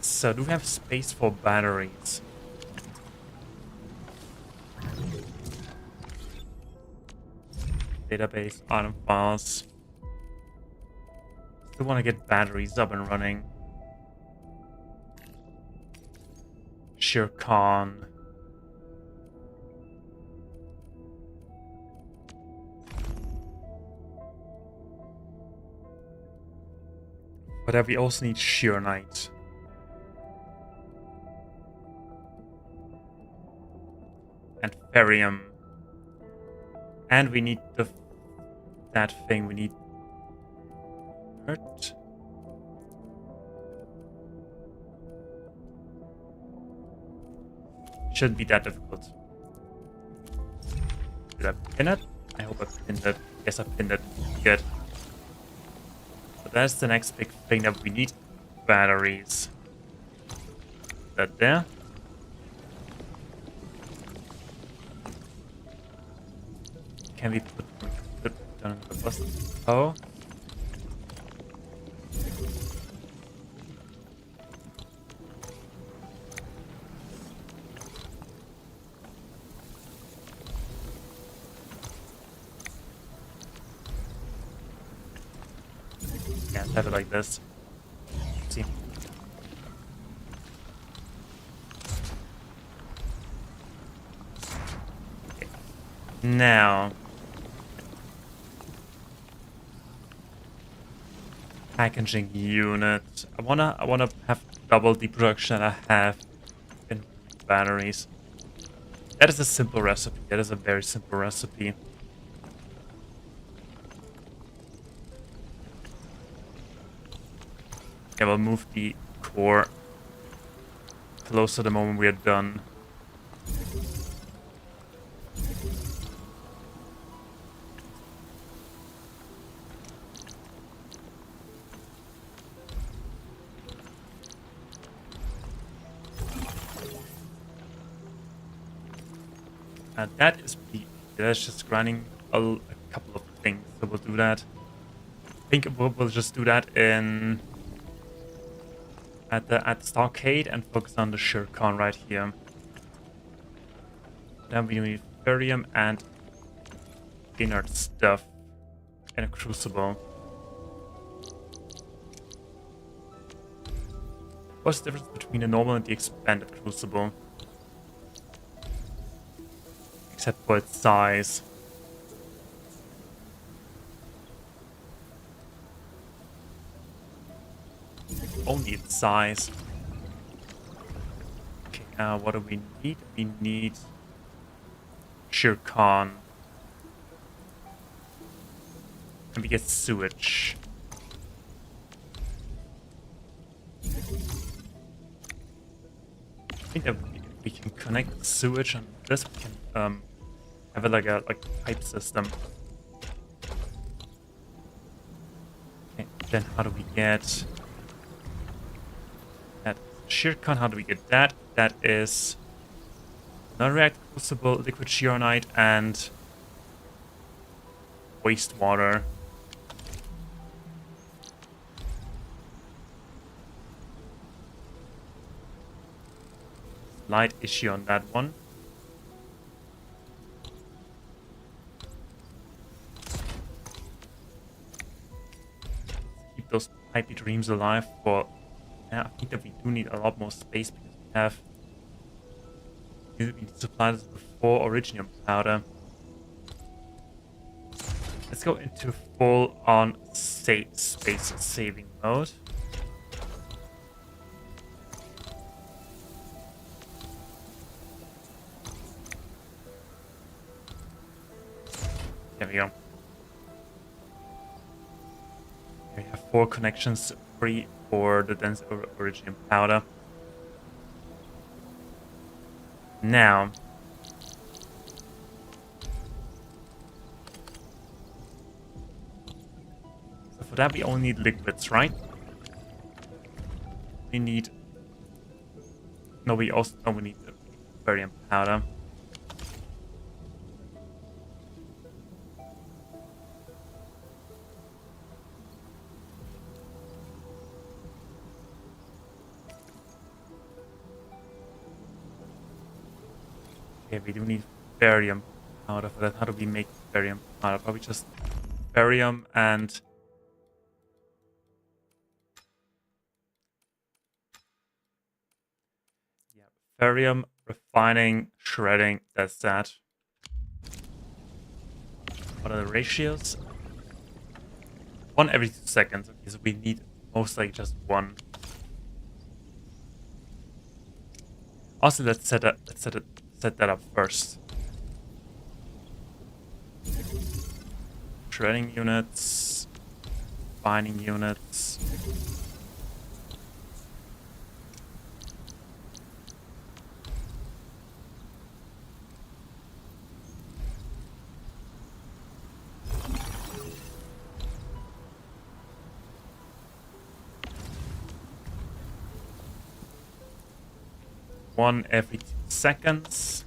So do we have space for batteries? Database, item files. Still want to get batteries up and running. Shere Khan. But we also need Sheer Knight. And Ferium. And we need that thing. We need hurt. Shouldn't be that difficult. Did I pin it? I hope I pinned it. Yes, I pinned it. Good. So that's the next big thing that we need. Batteries. That there. Can we put down the bus? Oh. Yeah, have it like this. See. Okay. Now. Packaging unit. I wanna have double the production that I have in batteries. That is a simple recipe. That is a very simple recipe. Yeah, we'll move the core closer the moment we are done. That's just running a couple of things, so we'll do that. I think we'll just do that in at the stockade and focus on the Shere Khan right here. Then we need Ferium and inert stuff in a crucible. What's the difference between the normal and the expanded crucible? Except for its size. Only its size. What do we need? We need Shirkan. And we get sewage. I think that we can connect sewage on this. We can have it like a pipe system. Okay, then how do we get that Shirkan? How do we get that? That is non-reactive crucible, liquid Shearonite, and wastewater. Slight issue on that one. Keep those pipey dreams alive for... Yeah, I think that we do need a lot more space because we have... We need to supply this before originium powder. Let's go into full-on space saving mode. There we go. We have 4 connections free for the dense originium powder. Now, so for that we only need liquids, right? We need... No, we also... No, we need the barium powder. Okay, we do need barium powder for that. How do we make barium powder? Probably just barium and... Yeah, barium, refining, shredding, that's that. What are the ratios? 1 every 2 seconds. Okay, so we need most likely just 1. Also, let's set that up first. Shredding units, refining units. One every 2 seconds.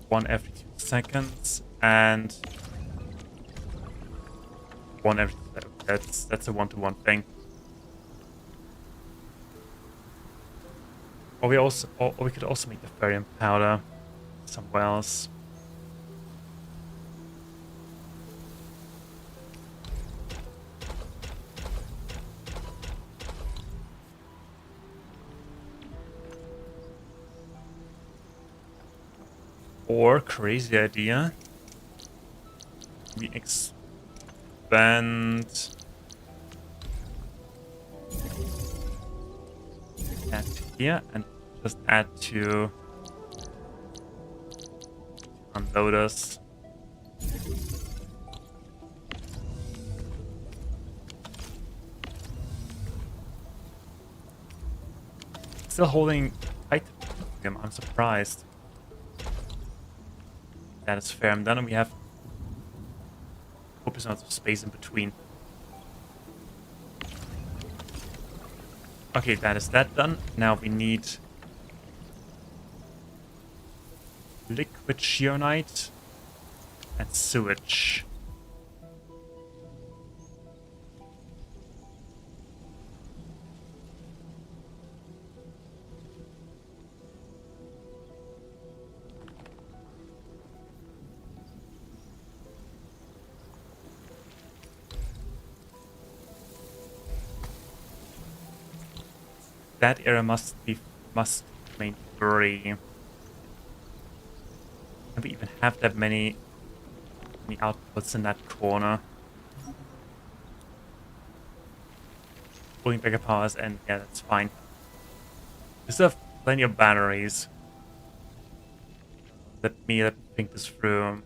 1 every 2 seconds, and 1 every 2 seconds. That's a 1-to-1 thing. Or we could also make the barium powder somewhere else. Or, crazy idea, we expand that here and just add to unloaders. Still holding tight. I'm surprised. That is fair. And then we have 4% of space in between. Okay, that is that done. Now we need liquid Shearonite and sewage. That area must remain free. And we even have that many outputs in that corner. Pulling bigger powers, and yeah, that's fine. We still have plenty of batteries. Let me think this through.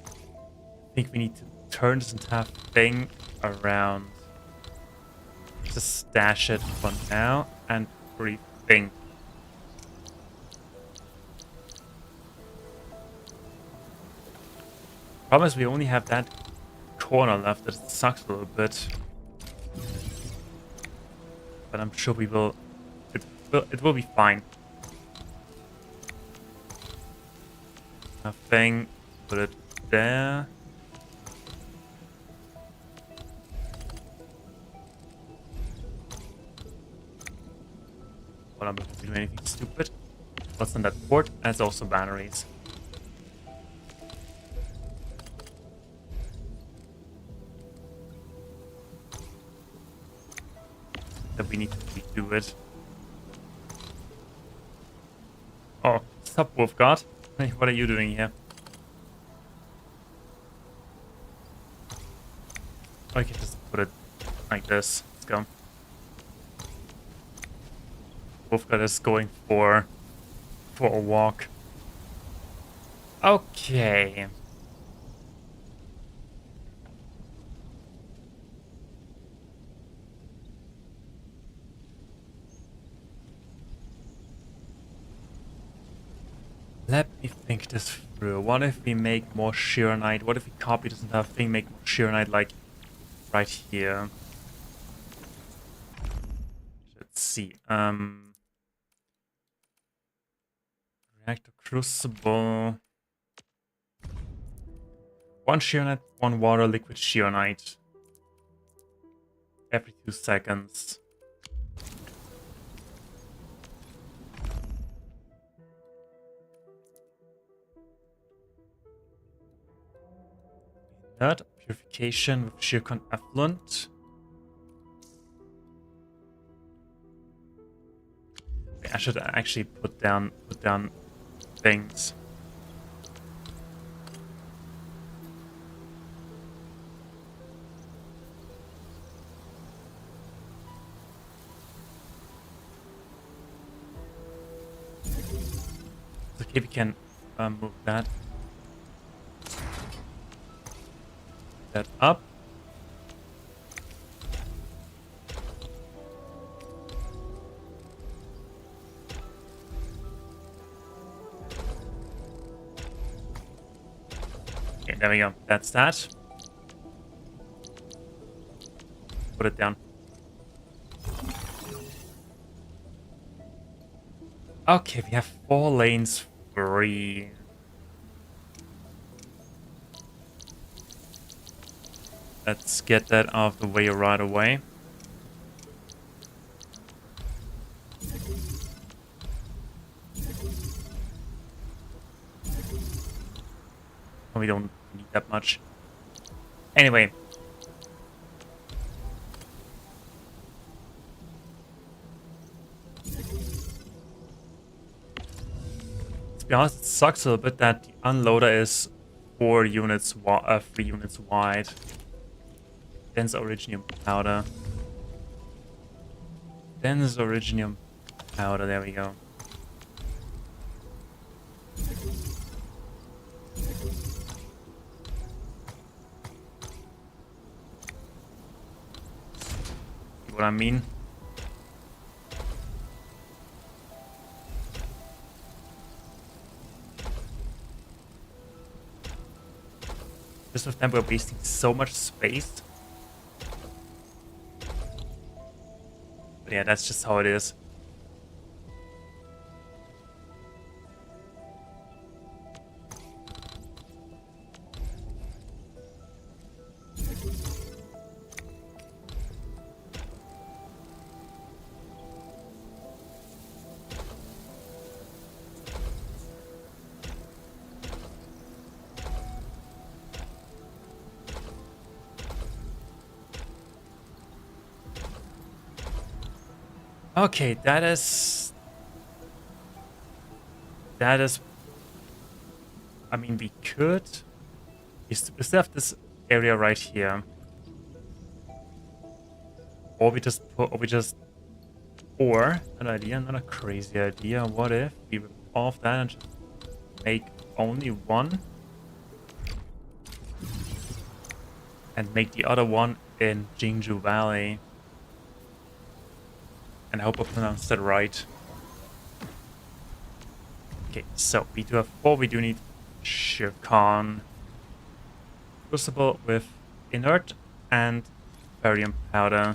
I think we need to turn this entire thing around. Just stash it for now and rethink. Problem is we only have that corner left. That sucks a little bit. But I'm sure we will. It will be fine. Nothing. Put it there. Well, I'm not doing anything stupid. What's on that port? That's also batteries. That we need to redo it. Oh, stop, Wolfguard. Hey, what are you doing here? Okay, just put it like this. Let's go. Wolfguard is going for a walk. Okay. Let me think this through. What if we make more Sheeranite? What if we copy this entire thing, make more Sheeranite like right here? Let's see. Reactor Crucible. One Sheeranite, one water, liquid Sheeranite. Every 2 seconds. That purification with Sheercon effluent. I should actually put down things. Okay, we can move that up. Okay, there we go. That's that. Put it down. Okay, we have 4 lanes free. Let's get that out of the way right away. We don't need that much. Anyway. To be honest, it sucks a little bit that the unloader is 3 units wide. Dense originium powder. Dense originium powder, there we go. See what I mean? Just with them, we're wasting so much space. But yeah, that's just how it is. Okay, that is... I mean, we could... We still have this area right here. Or we just put, or an idea, not a crazy idea. What if we rip off that and just make only one? And make the other one in Jingju Valley. And I hope I pronounced that right. Okay, so we do have 4. We do need Shirkan. Crucible with inert and barium powder.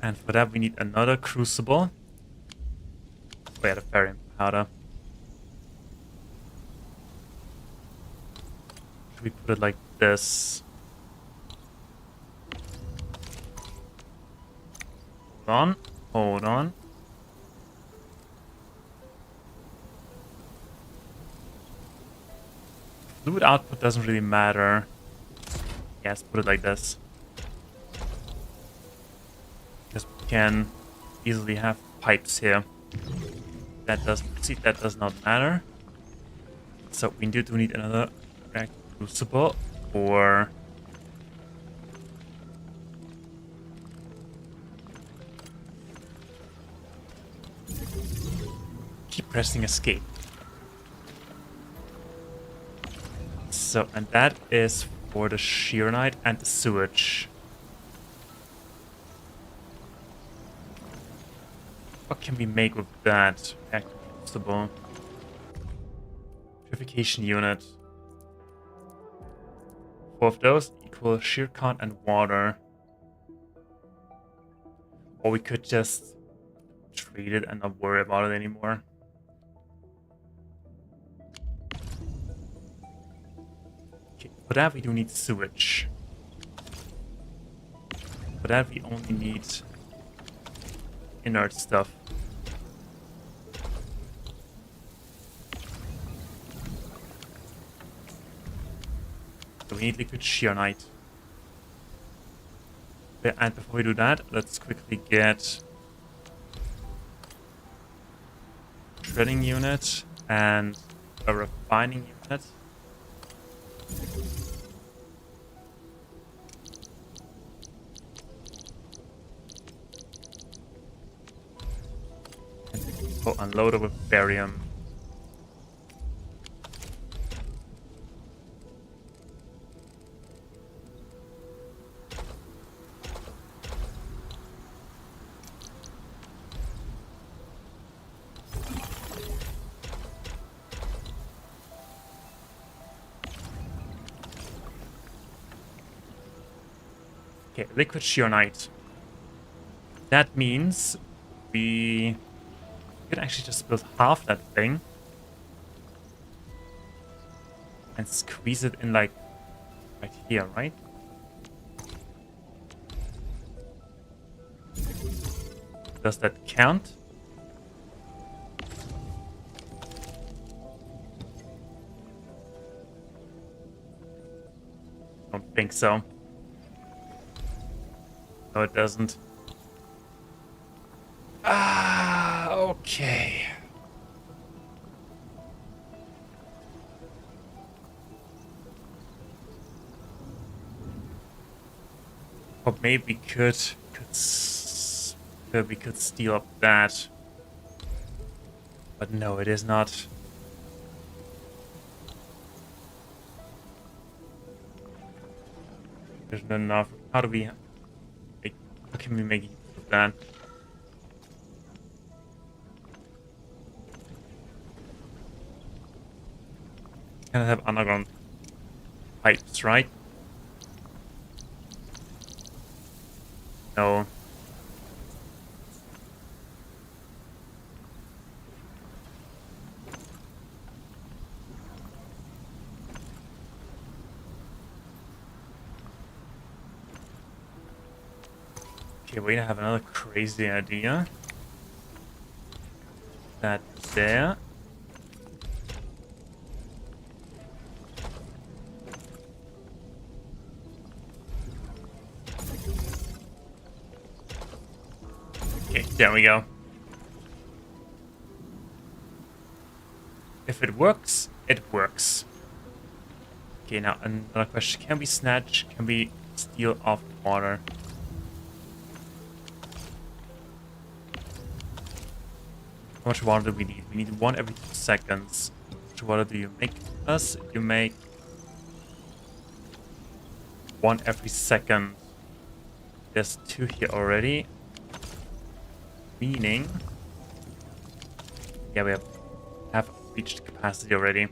And for that we need another crucible. Where the barium powder. Should we put it like this? Hold on. Fluid output doesn't really matter. Yes, put it like this. Because we can easily have pipes here. That does not matter. So we do need another crucible or keep pressing escape. So, and that is for the Sheernite and the sewage. What can we make with that? Active purification unit. 4 of those equal shear count and water. Or we could just treat it and not worry about it anymore. Okay, for that we do need sewage. For that we only need inert stuff. So we need liquid sheernite. And before we do that, let's quickly get shredding unit and a refining unit. Oh, unload it with barium. Okay, liquid sheernite. That means we could actually just build half that thing and squeeze it in like right here, right? Does that count? Don't think so. No, it doesn't. Ah, okay. Or maybe we could steal up that. But no, it is not. There's not enough. How do we make, how can we make use of that? Can I have underground pipes, right? No. Okay, wait, I have another crazy idea. That there. Okay, there we go. If it works, it works. Okay, now another question. Can we snatch? Can we steal off the water? How much water do we need? We need 1 every 2 seconds. How much water do you make us? You make 1 every second. There's 2 here already. Meaning... yeah, we have reached capacity already.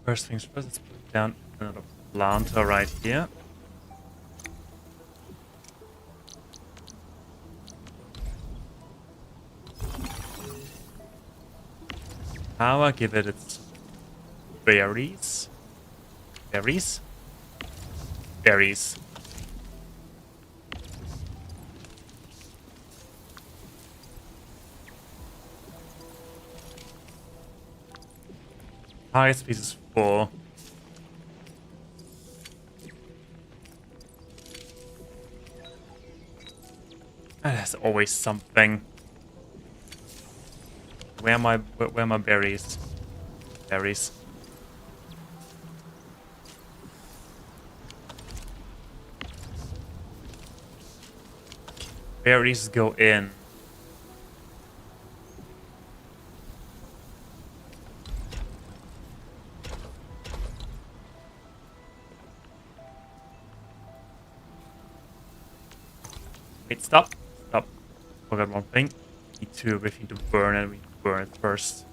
First things first, let's put down another planter right here. Power, give it its berries. Berries? Berries. Target space is 4. There's always something. Where are my berries? Berries. Berries go in. Wait, stop. Stop. Forgot one thing. Need to everything to burn and we need to burn it first.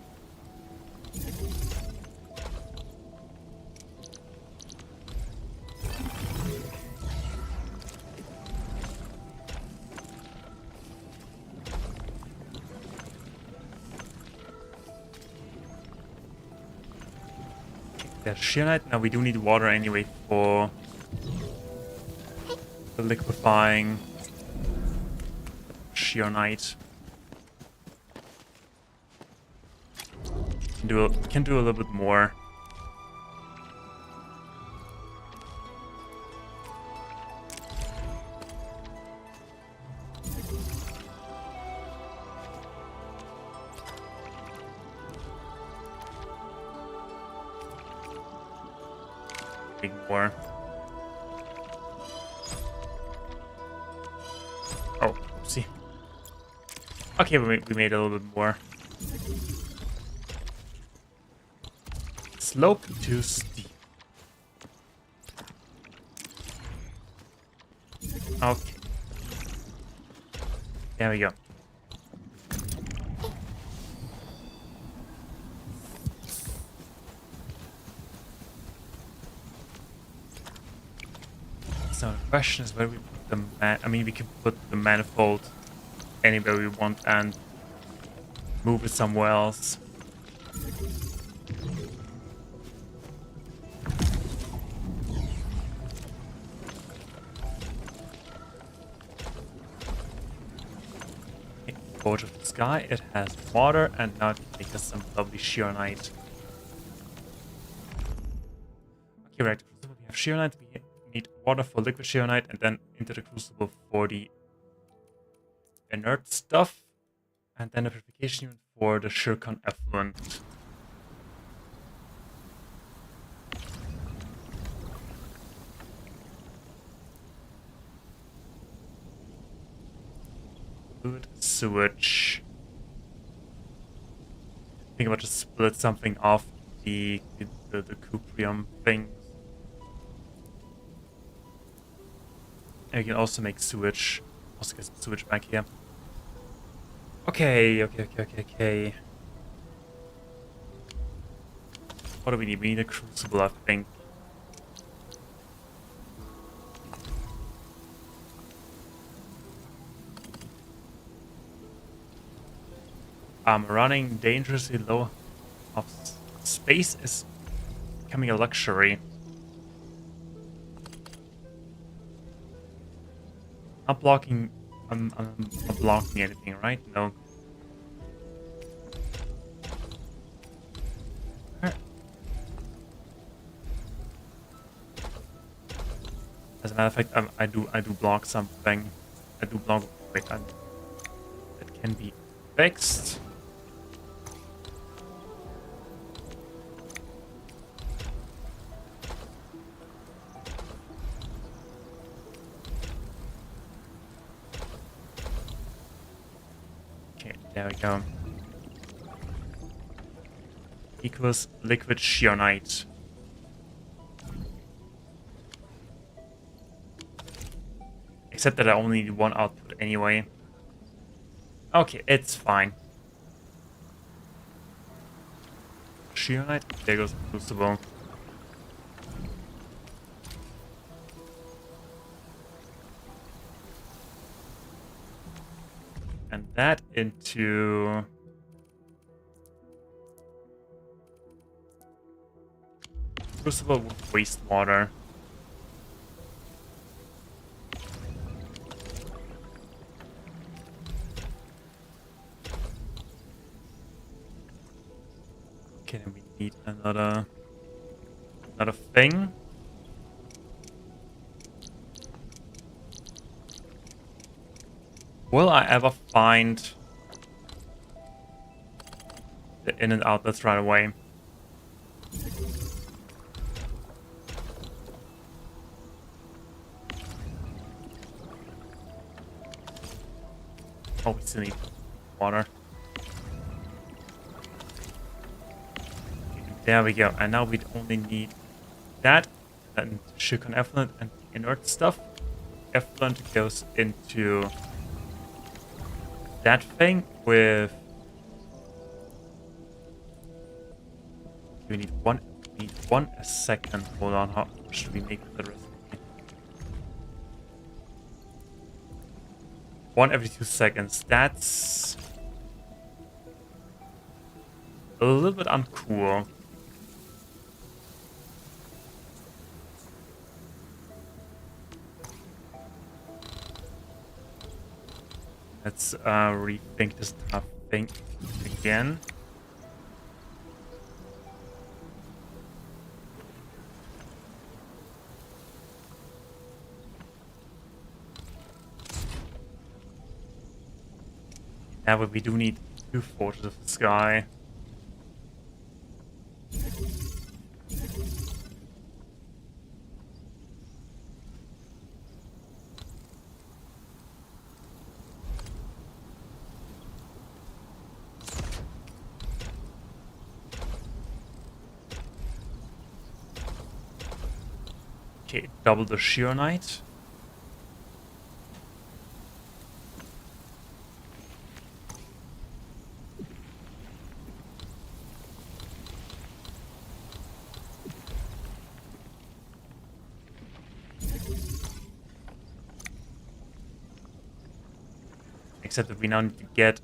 There's shearnite. Now we do need water anyway for the liquefying shearnite. Can do a little bit more. More. Oh, see. Okay, we made a little bit more. Slope too steep. Okay. There we go. So the question is where we put the we can put the manifold anywhere we want and move it somewhere else. Forge of the Sky, it has water, and now it can make us some lovely shearnite. Okay, right. We have shearnite, we need water for liquid shearnite, and then into the crucible for the inert stuff, and then a purification unit for the Shirkan effluent. Fluid sewage. I think about to split something off the cuprium thing. And we can also make sewage. Also get some sewage back here. Okay. What do we need? We need a crucible, I think. Running dangerously low of space is becoming a luxury. Not blocking. I'm not blocking anything, right? No. As a matter of fact, I do block something. I do block. Wait, that can be fixed. Okay, there we go. Equals liquid shearnite. Except that I only need one output anyway. Okay, it's fine. Shearnite, there goes Crucible. And that into... Crucible with wastewater. Okay, then we need another thing. Will I ever find the in and outlets right away? Oh, we still need water. There we go. And now we only need that and sugar effluent and inert stuff. Effluent goes into that thing with... We need one a second. Hold on, how should we make the recipe? 1 every 2 seconds. That's a little bit uncool. Let's rethink this tough thing again. Yeah, but we do need 2 Forces of the Sky. Okay, double the shearnite. Except that we now need to get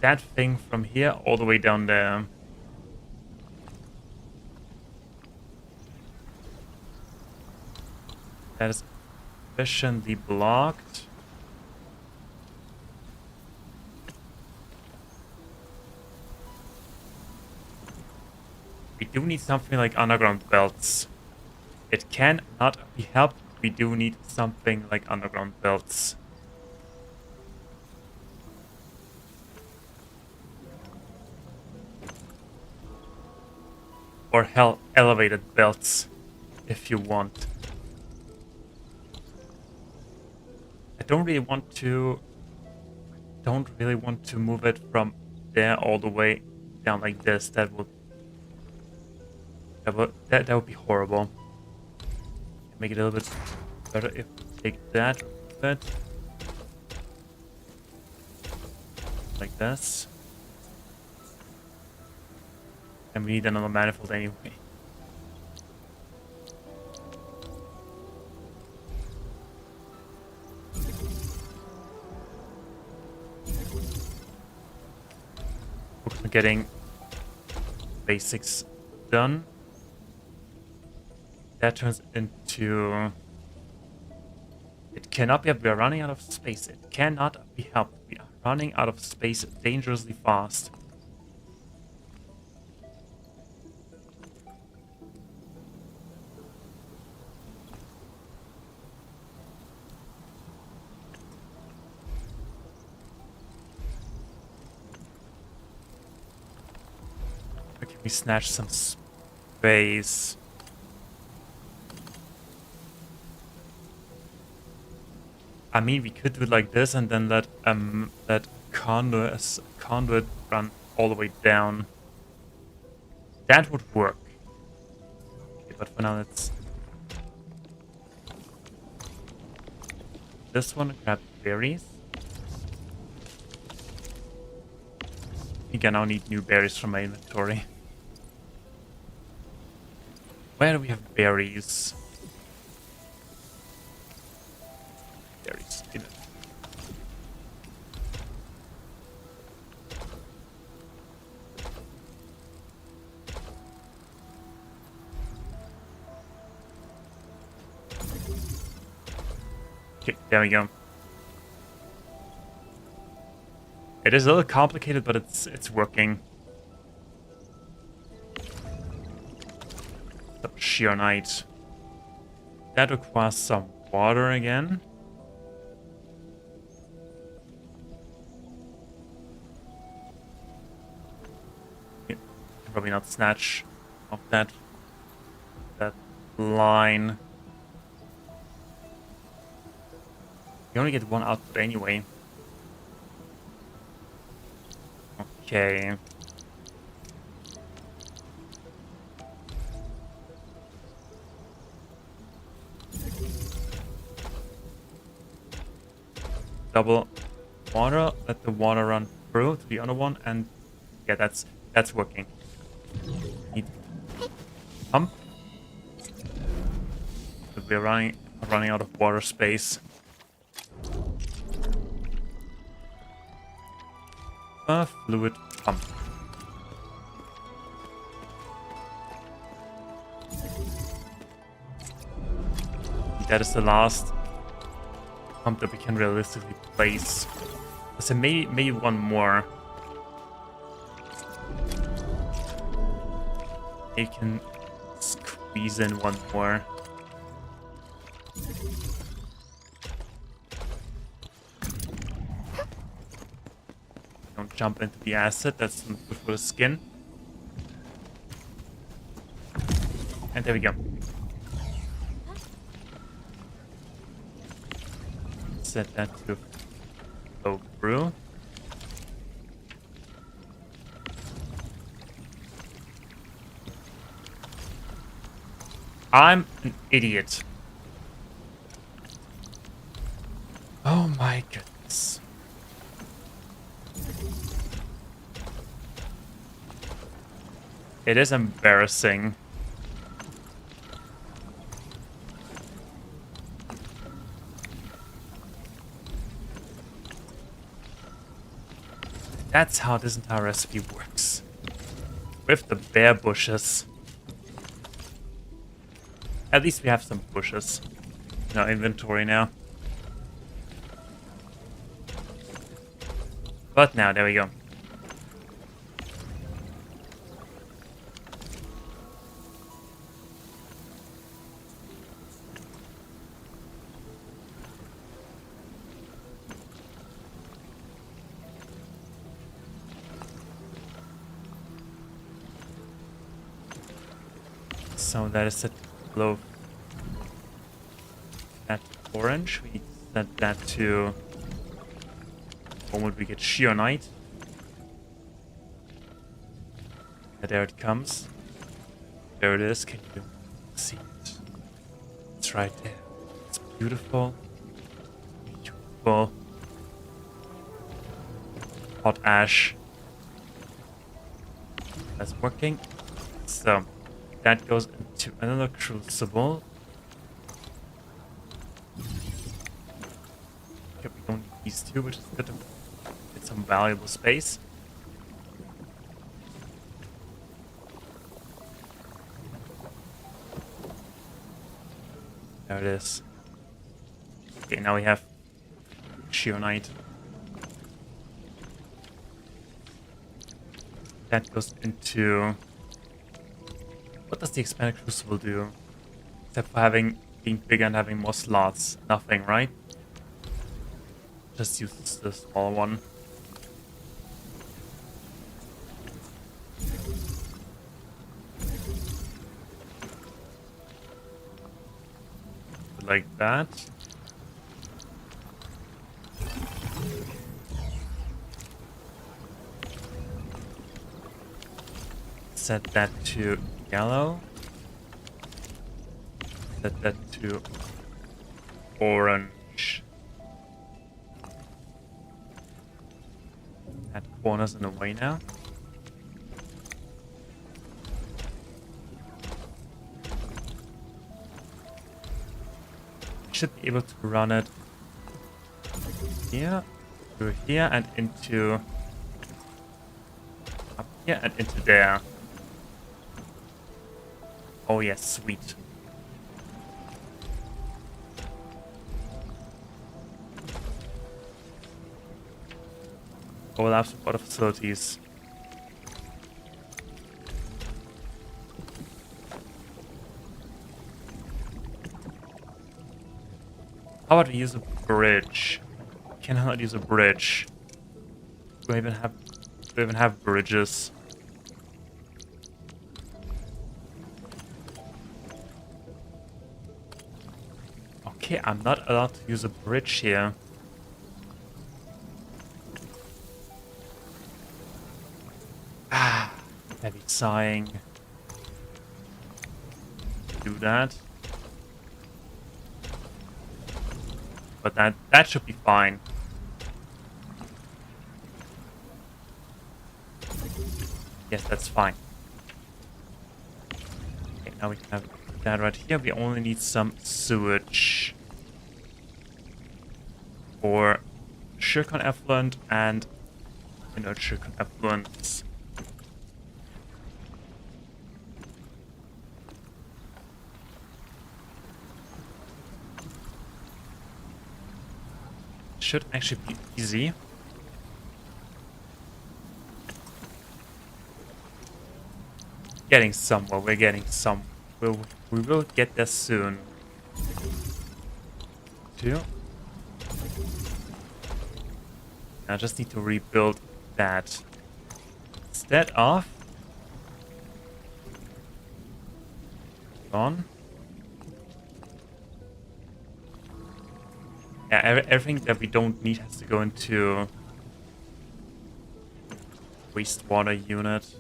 that thing from here all the way down there. That is efficiently blocked. We do need something like underground belts. It cannot be helped. We do need something like underground belts. Or hell, elevated belts, if you want. I don't really want to move it from there all the way down like this. That would be horrible. Make it a little bit better if we take that, like this. And we need another manifold anyway. Focus on getting basics done. That turns into... It cannot be... We are running out of space. It cannot be helped. We are running out of space dangerously fast. Or can we snatch some space? I mean, we could do it like this and then let that conduit run all the way down. That would work. Okay, but for now, let's this one, grab berries. I think I now need new berries from my inventory. Where do we have berries? Berries. In it. Okay, there we go. It is a little complicated, but it's working. So, sheer night. That requires some water again. Yeah, probably not snatch off that line. You only get one output anyway. Okay. Double water, let the water run through to the other one, and yeah, that's working. Need pump. But we're running out of water space. Fluid pump. That is the last pump that we can realistically place. So maybe one more. You can squeeze in one more. Don't jump into the acid, that's not good for the skin. And there we go. Set that to flow through. I'm an idiot. Oh my goodness. It is embarrassing. That's how this entire recipe works. With the bare bushes. At least we have some bushes in our inventory now. But now, there we go. So that is set below that orange. We need to set that to the moment we get sheer night. Yeah, there it comes. There it is. Can you see it? It's right there. It's beautiful. Beautiful. Hot ash. That's working. So that goes into another crucible. Okay, we don't need these two, which is good to get some valuable space. There it is. Okay, now we have Shionite. That goes into... What does the expanded crucible do? Except for being bigger and having more slots. Nothing, right? Just use the small one. like that. Set that to yellow. Set that to orange. Add corners in a way now. Should be able to run it here, through here, and into up here and into there. Oh yes, sweet. Overlaps with other facilities. How about we use a bridge? Cannot use a bridge. Do I even have bridges? Okay, I'm not allowed to use a bridge here. Ah, heavy sighing. Do that. But that should be fine. Yes, that's fine. Okay, now we can have that right here. We only need some sewage for zircon effluent and inert zircon effluents. Should actually be easy. Getting somewhere. We're getting some. We will get there soon. 2. I just need to rebuild that. Instead of gone. Yeah, everything that we don't need has to go into wastewater unit.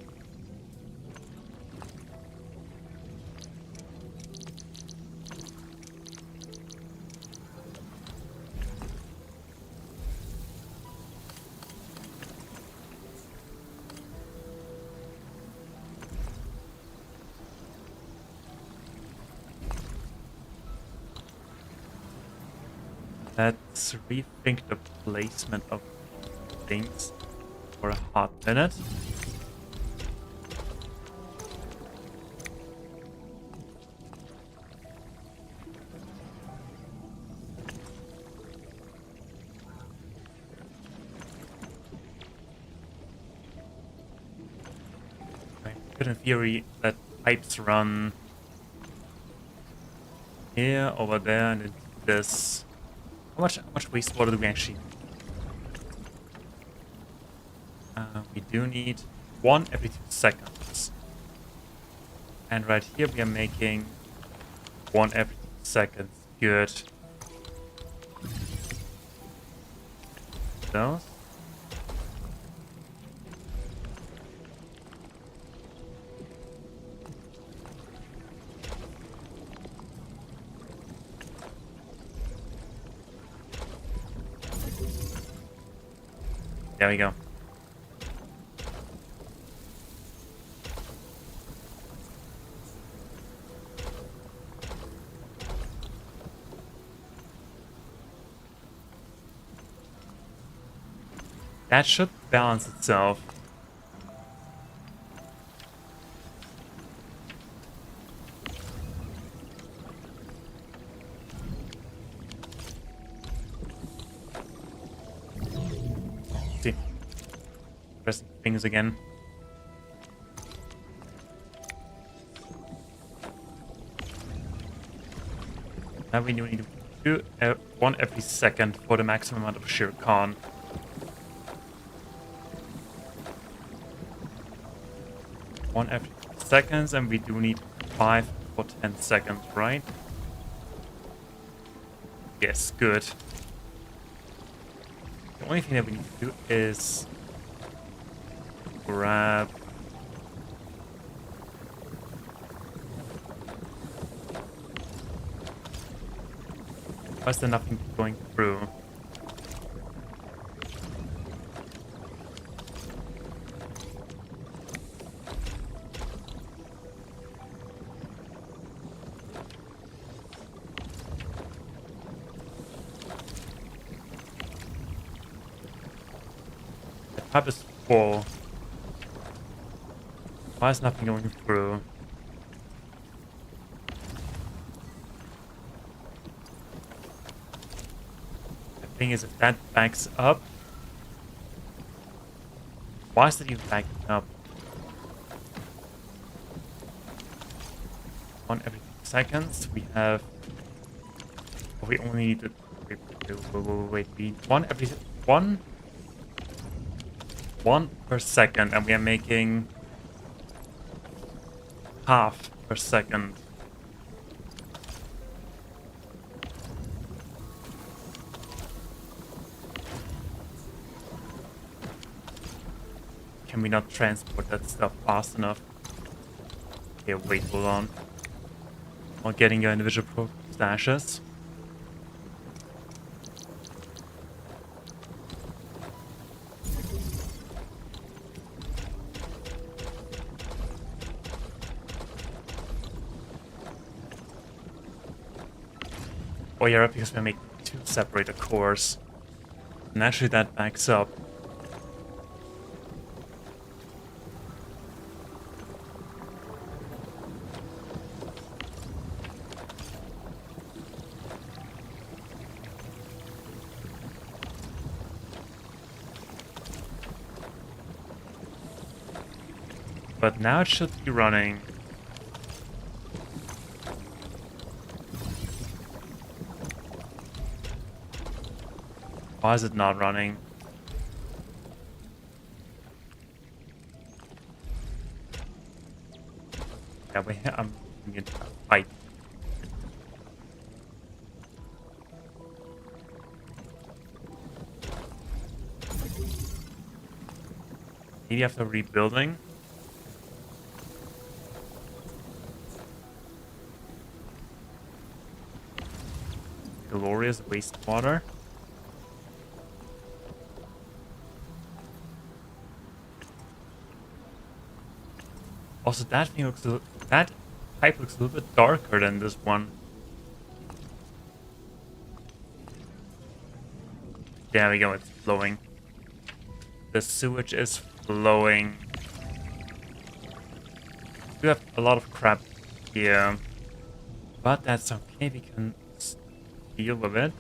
Let's rethink the placement of things for a hot minute. I could in theory let pipes run here, over there, and into this. How much wastewater do we actually need? We do need 1 every 2 seconds. And right here we are making 1 every 2 seconds. Good. Those. There we go. That should balance itself. See. Pressing things again. Now we need to do 1 every second for the maximum amount of zircon. One every seconds, and we do need 5 for 10 seconds, right? Yes, good. The only thing that we need to do is grab. Why is there nothing going through? The pipe is full. Why is nothing going through? The thing is, if that backs up, why is it even backing up? On every 2 seconds, we have. Oh, we only need to. Wait, we need one per second, and we are making half per second. Can we not transport that stuff fast enough? Okay, wait, hold on. While getting your individual pro stashes. Oh yeah, right, because we're making 2 separator cores. And actually that backs up. But now it should be running. Why is it not running? Yeah, I'm going to fight. Maybe after rebuilding. Glorious wastewater. Also, that thing looks that pipe looks a little bit darker than this one. There we go, it's flowing. The sewage is flowing. We have a lot of crap here, but that's okay. We can deal with it.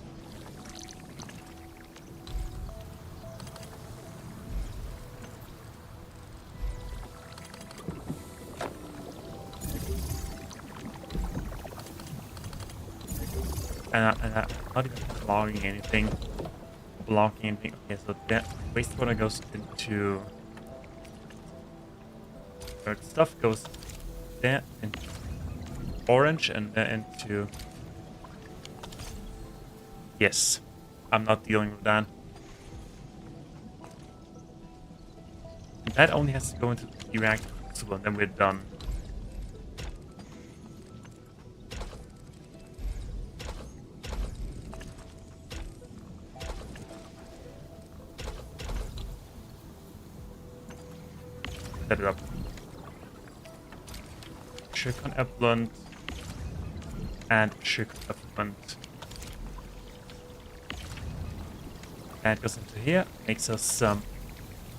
And I'm not even blocking anything. Okay, so that wastewater goes into. Stuff goes there into orange and then into. Yes, I'm not dealing with that. And that only has to go into the reactor, and then we're done. Set it up. Sugar effluent and sugar effluent. That goes into here, makes us some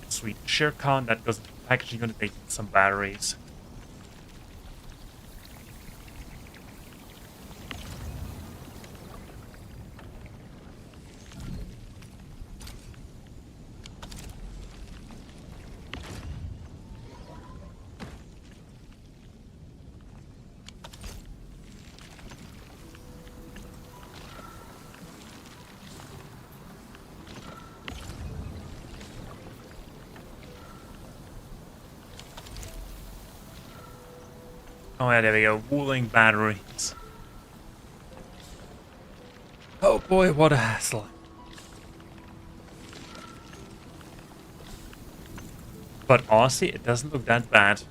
sweet sugarcane. That goes into the packaging unit, making some batteries. Oh yeah, there we go. Wooling batteries. Oh, boy, what a hassle. But honestly, it doesn't look that bad.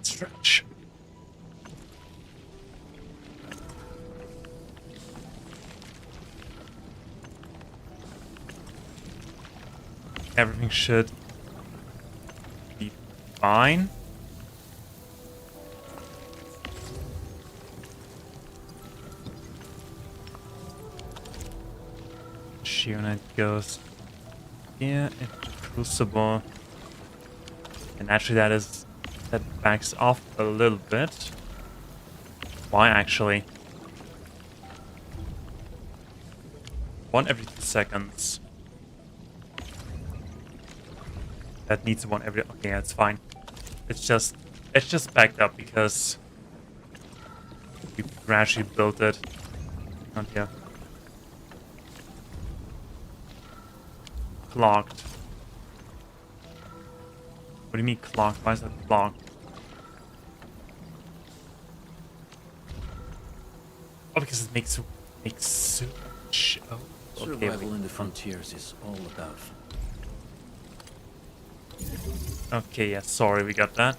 Stretch. Everything should be fine. Sheer Knight goes here into the Crucible. And actually that backs off a little bit. Why actually? 1 every 2 seconds. That needs 1 every... Okay, that's fine. It's just backed up because we gradually built it. Not here. Clogged. What do you mean clogged? Why is that clogged? Oh, because it makes sewage. Oh, okay. Survival in the frontiers is all about. Okay, yeah, sorry, we got that.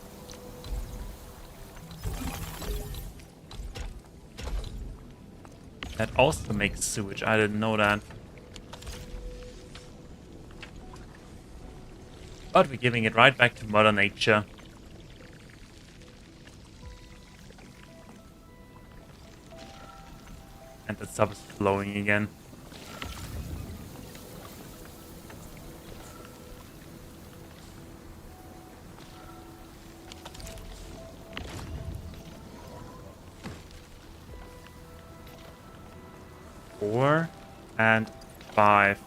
That also makes sewage. I didn't know that. But we're giving it right back to Mother Nature. And the sub is flowing again. Four and 5.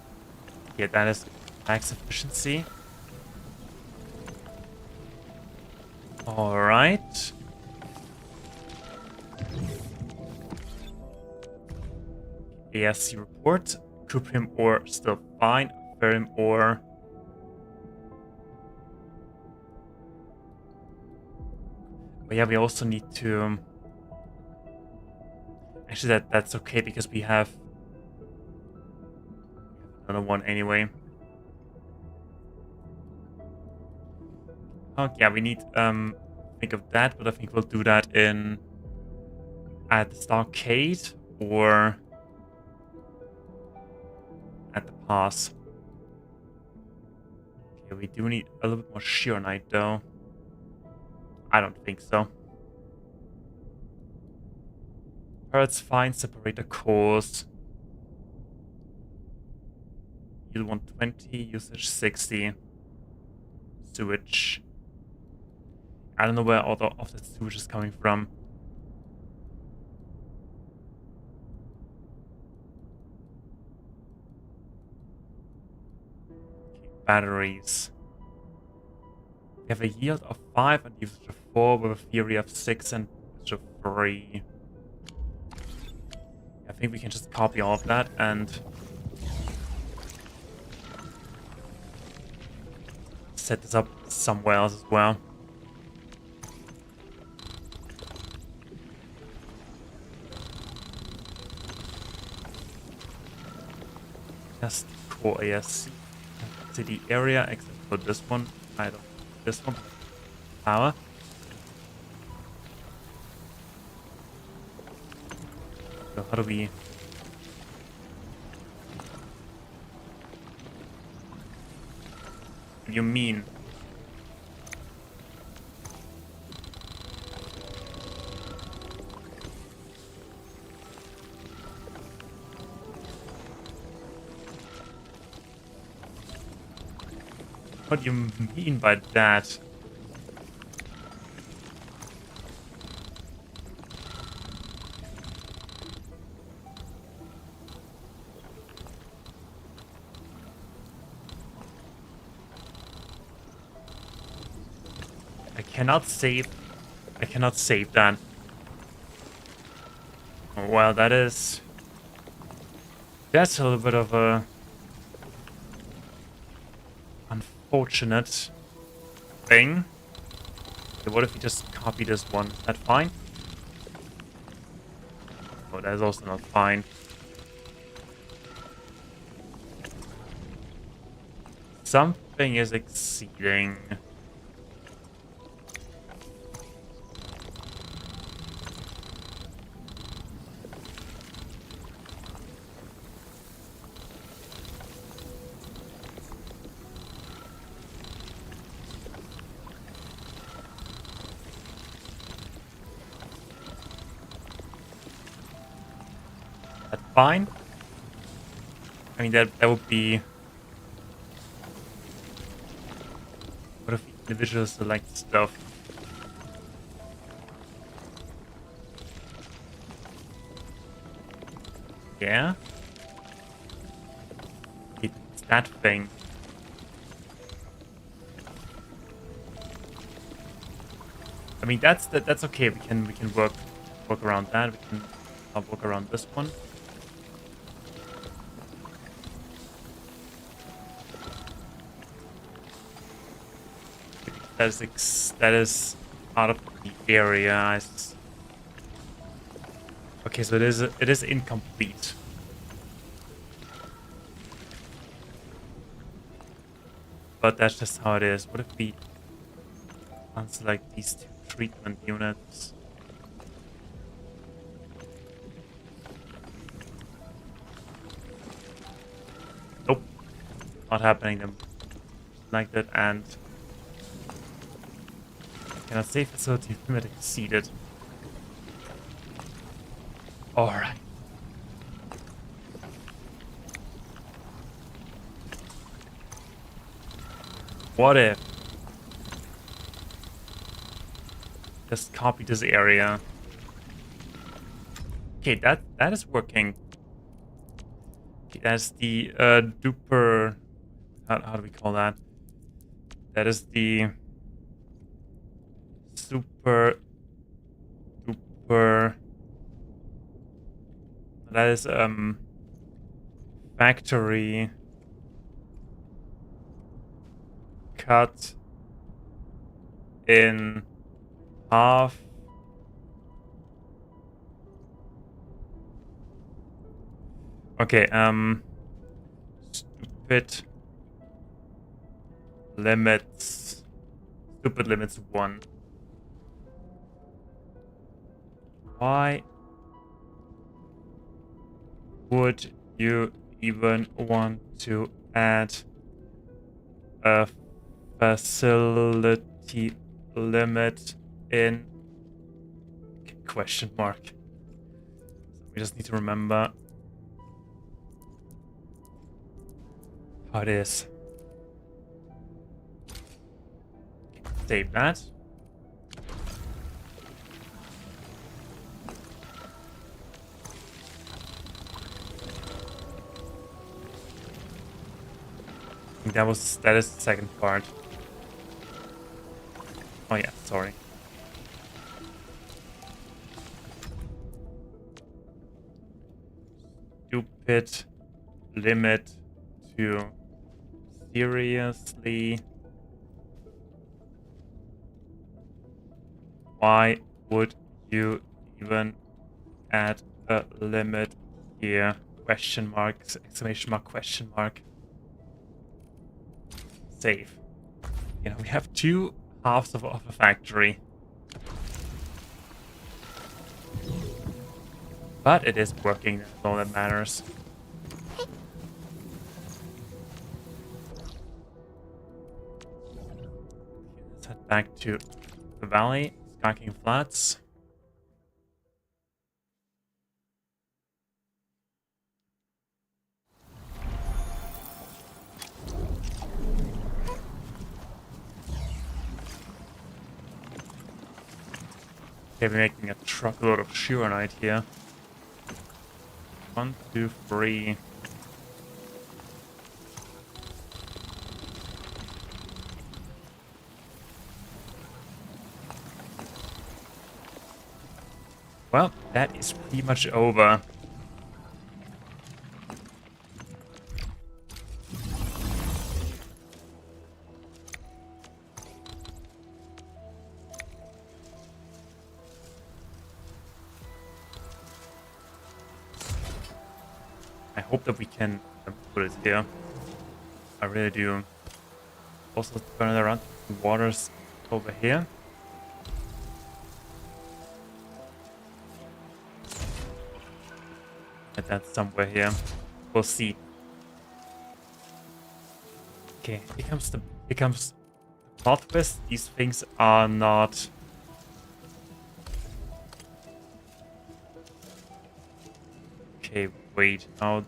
Yeah, that is max efficiency. Alright. ASC report. Cuprium ore still fine. Ferrum ore. But yeah, we also need to... Actually, that's okay because we have another one anyway. Oh yeah, we need think of that, but I think we'll do that in at the Starcade or at the pass. Okay, we do need a little bit more sheer night though. I don't think so. That's fine, separate the cores. Yield 120, usage 60. Sewage. I don't know where all of the sewage is coming from. Okay, batteries. We have a yield of 5 and usage of 4 with a theory of 6 and usage of 3. I think we can just copy all of that and set this up somewhere else as well. Just core ASC city area, except for this one. I don't this one. Power. So how do we... What do you mean? What do you mean by that? I cannot save that. Well, that's a little bit of a unfortunate thing. Okay, what if we just copy this one? Is that fine? Oh, that's also not fine. Something is exceeding. That's fine. I mean, that would be... What if individuals select stuff? Yeah? It's that thing. I mean, that's okay. We can work around that. We can work around this one. That is out of the area. Okay, so it is incomplete. But that's just how it is. What if we unselect these two treatment units? Nope. Not happening. Them like that, and cannot save facility limit exceeded. Alright. What if just copy this area? Okay, that is working. Okay, that's the duper. How do we call that? That is the super duper. That is factory cut in half. Okay, stupid limits 1. Why would you even want to add a facility limit in question mark? We just need to remember how it is. Save that. I think that is the second part. Oh yeah, sorry. Stupid limit to seriously. Why would you even add a limit here? Question mark, exclamation mark, question mark. Save. You know, we have two halves of a factory. But it is working, that's all that matters. Let's head back to the valley, Sky King Flats. Okay, we're making a truckload of Shuranite here. 1, 2, 3. Well, that is pretty much over. hope that we can put it here. I really do. Also turn it around. Water's over here. And that's somewhere here. We'll see. Okay, here comes the plot twist. These things are not. Okay, wait. Now I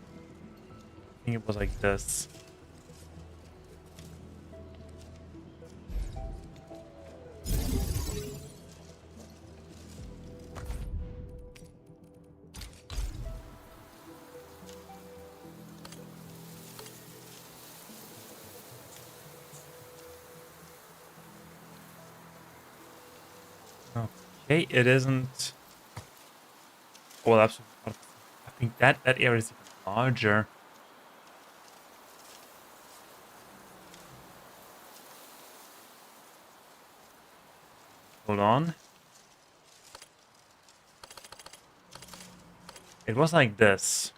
think it was like this. Okay, it isn't. Well, absolutely not. I think that area is even larger. Hold on. It was like this.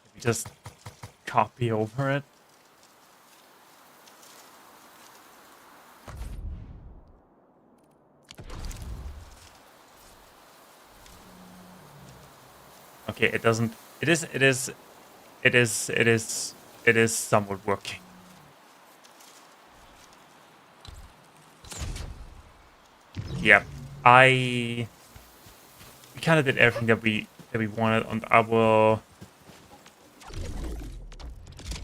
Maybe just copy over it. Okay, it doesn't. It is somewhat working. Yeah, we kind of did everything that we wanted on our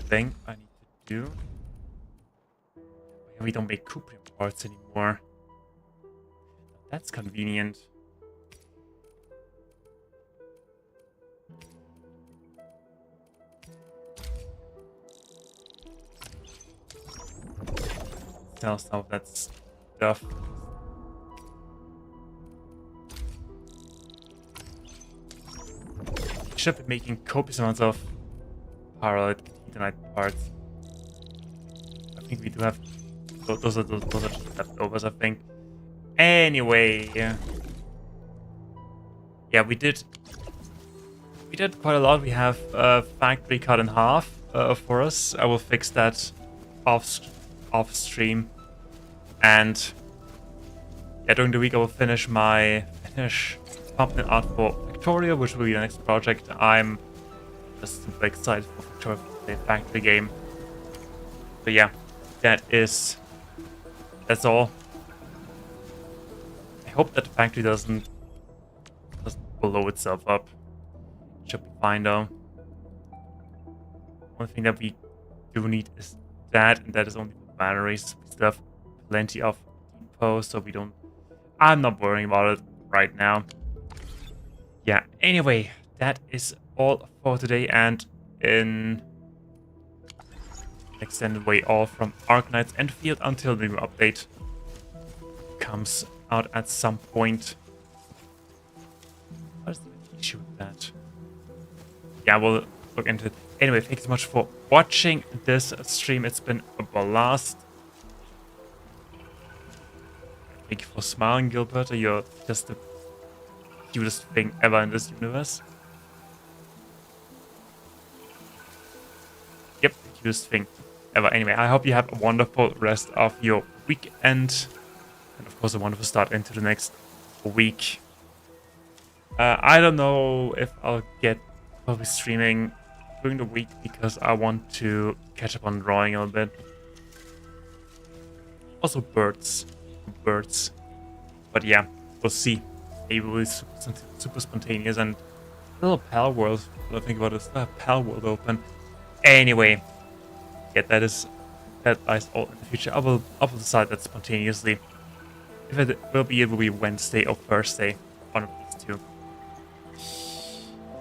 thing. I need to do. We don't make Cooper parts anymore. That's convenient. Sell some of that stuff. Should be making copious amounts of parallel Titanite parts. I think we do have those are just leftovers, I think. Anyway, yeah, we did quite a lot. We have factory cut in half for us. I will fix that off stream, and yeah, during the week I will finish pumpkin art for Victoria, which will be the next project. I'm just super excited for Victoria for the factory game. So yeah, that's all. I hope that the factory doesn't blow itself up. Should be fine though. One thing that we do need is that, and that is only for batteries. We still have plenty of depots, so we don't. I'm not worrying about it right now. Yeah, anyway, that is all for today, and in extended way, all from Arknights Endfield until the new update comes out at some point. What is the issue with that? Yeah, we'll look into it. Anyway, thank you so much for watching this stream. It's been a blast. Thank you for smiling, Gilbert. You're just the cutest thing ever in this universe. Yep, the cutest thing ever. Anyway, I hope you have a wonderful rest of your weekend. And of course, a wonderful start into the next week. I don't know if I'll get probably streaming during the week because I want to catch up on drawing a little bit. Also birds. But yeah, we'll see. Maybe we'll be super spontaneous, and a little pal world. What do I think about this? Pal world open. Anyway, yeah, that lies all in the future. I will decide that spontaneously. If it will be Wednesday or Thursday. One of these two.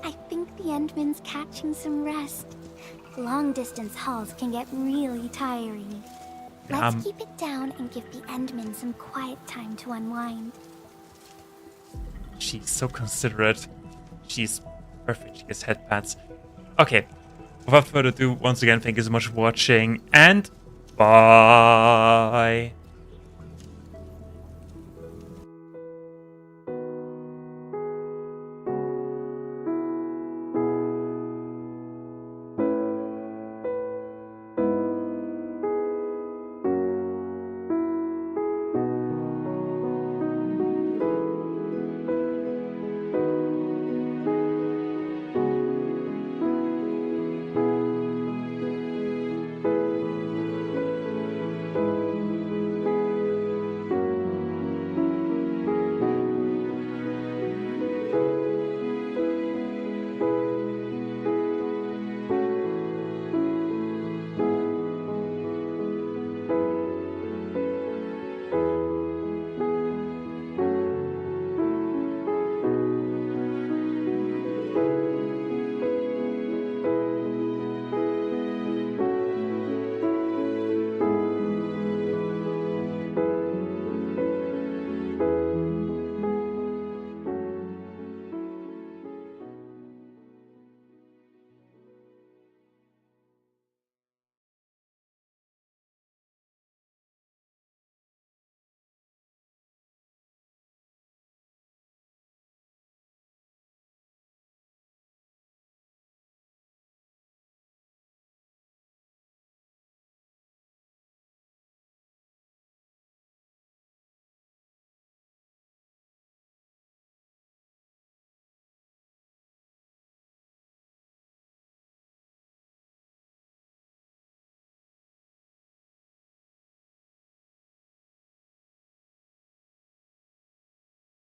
I think the Endman's catching some rest. Long-distance hauls can get really tiring. Let's keep it down and give the Endman some quiet time to unwind. She's so considerate. She's perfect. She gets headpads. Okay. Without further ado, once again, thank you so much for watching, and bye.